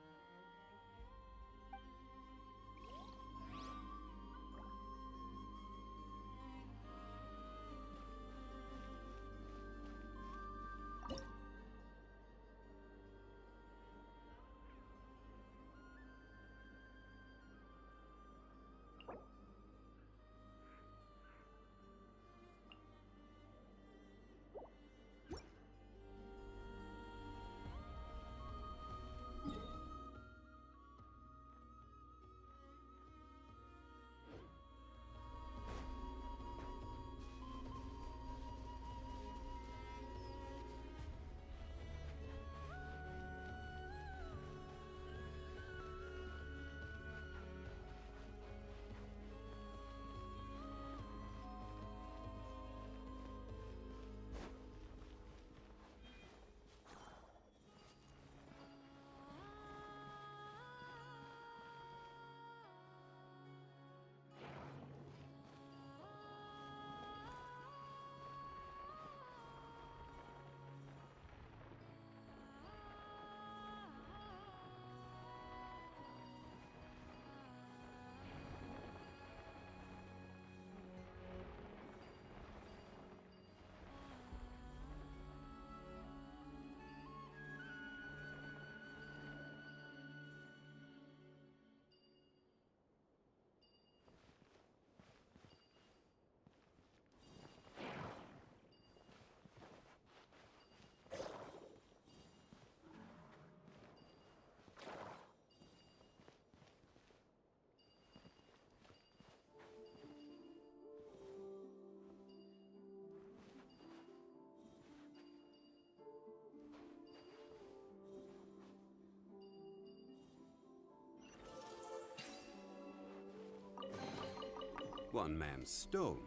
One man's stone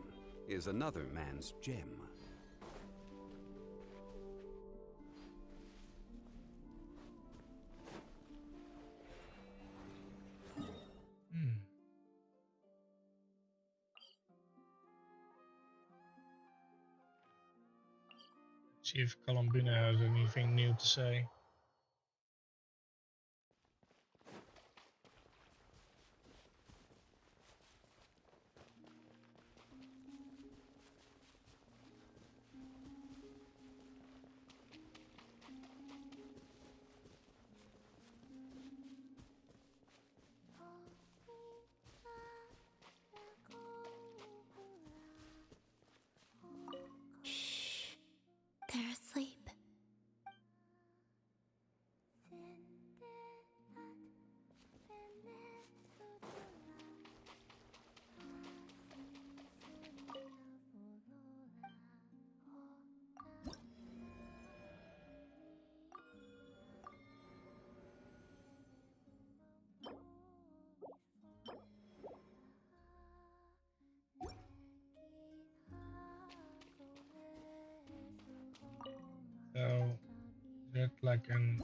is another man's gem. See if Columbina has anything new to say. Shh. They're asleep. So, is that like an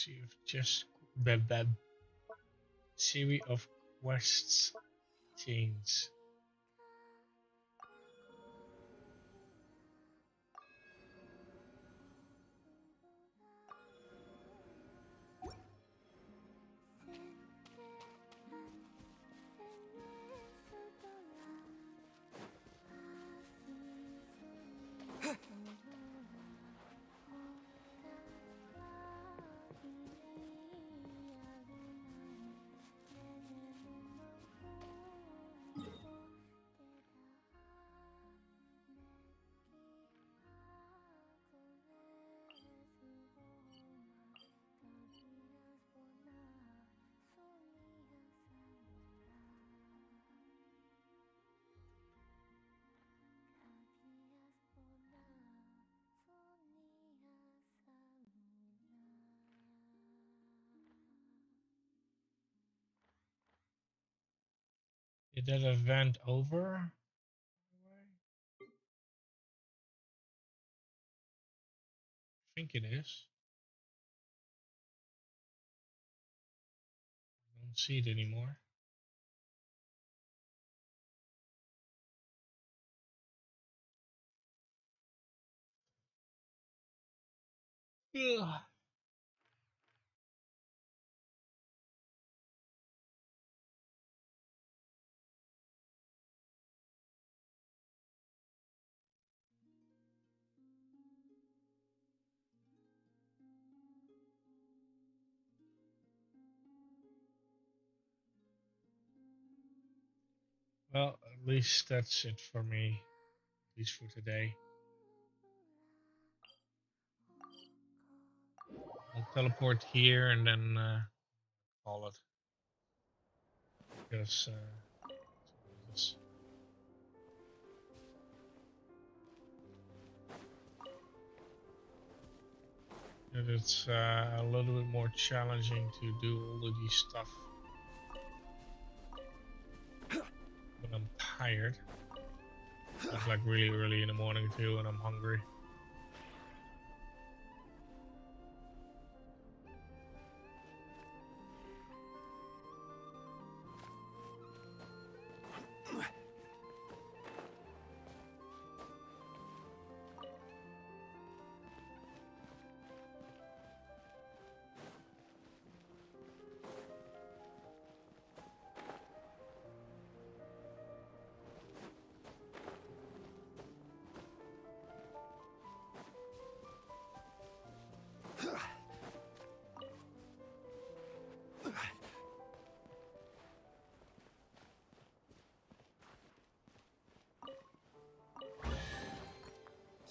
See if just that series of quests change. Is that event over? I think it is. I don't see it anymore. Ugh. Well, at least that's it for me. At least for today. I'll teleport here and then call it. Because it's a little bit more challenging to do all of these stuff when I'm tired. It's like really early in the morning too, and I'm hungry.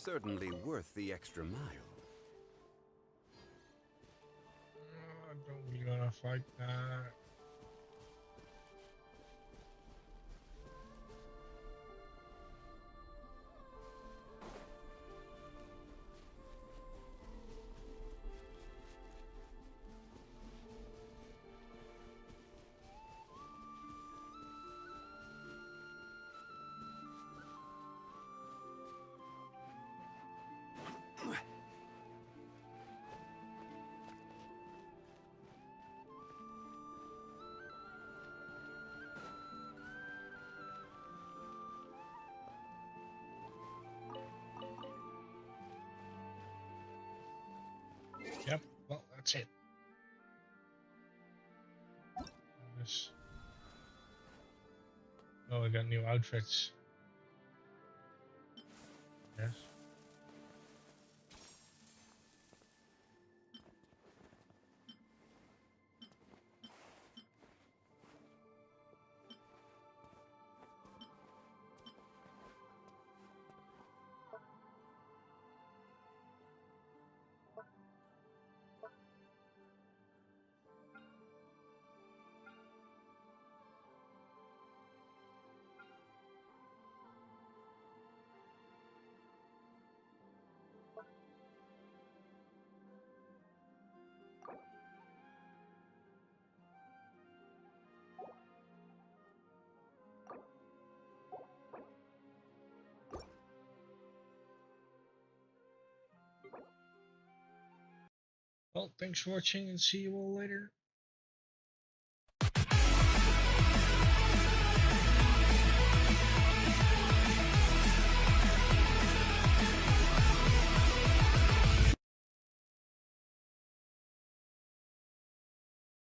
Certainly worth the extra mile. I don't really wanna fight that. Yep, well, that's it. Oh, I got new outfits. Yes. Well, thanks for watching and see you all later.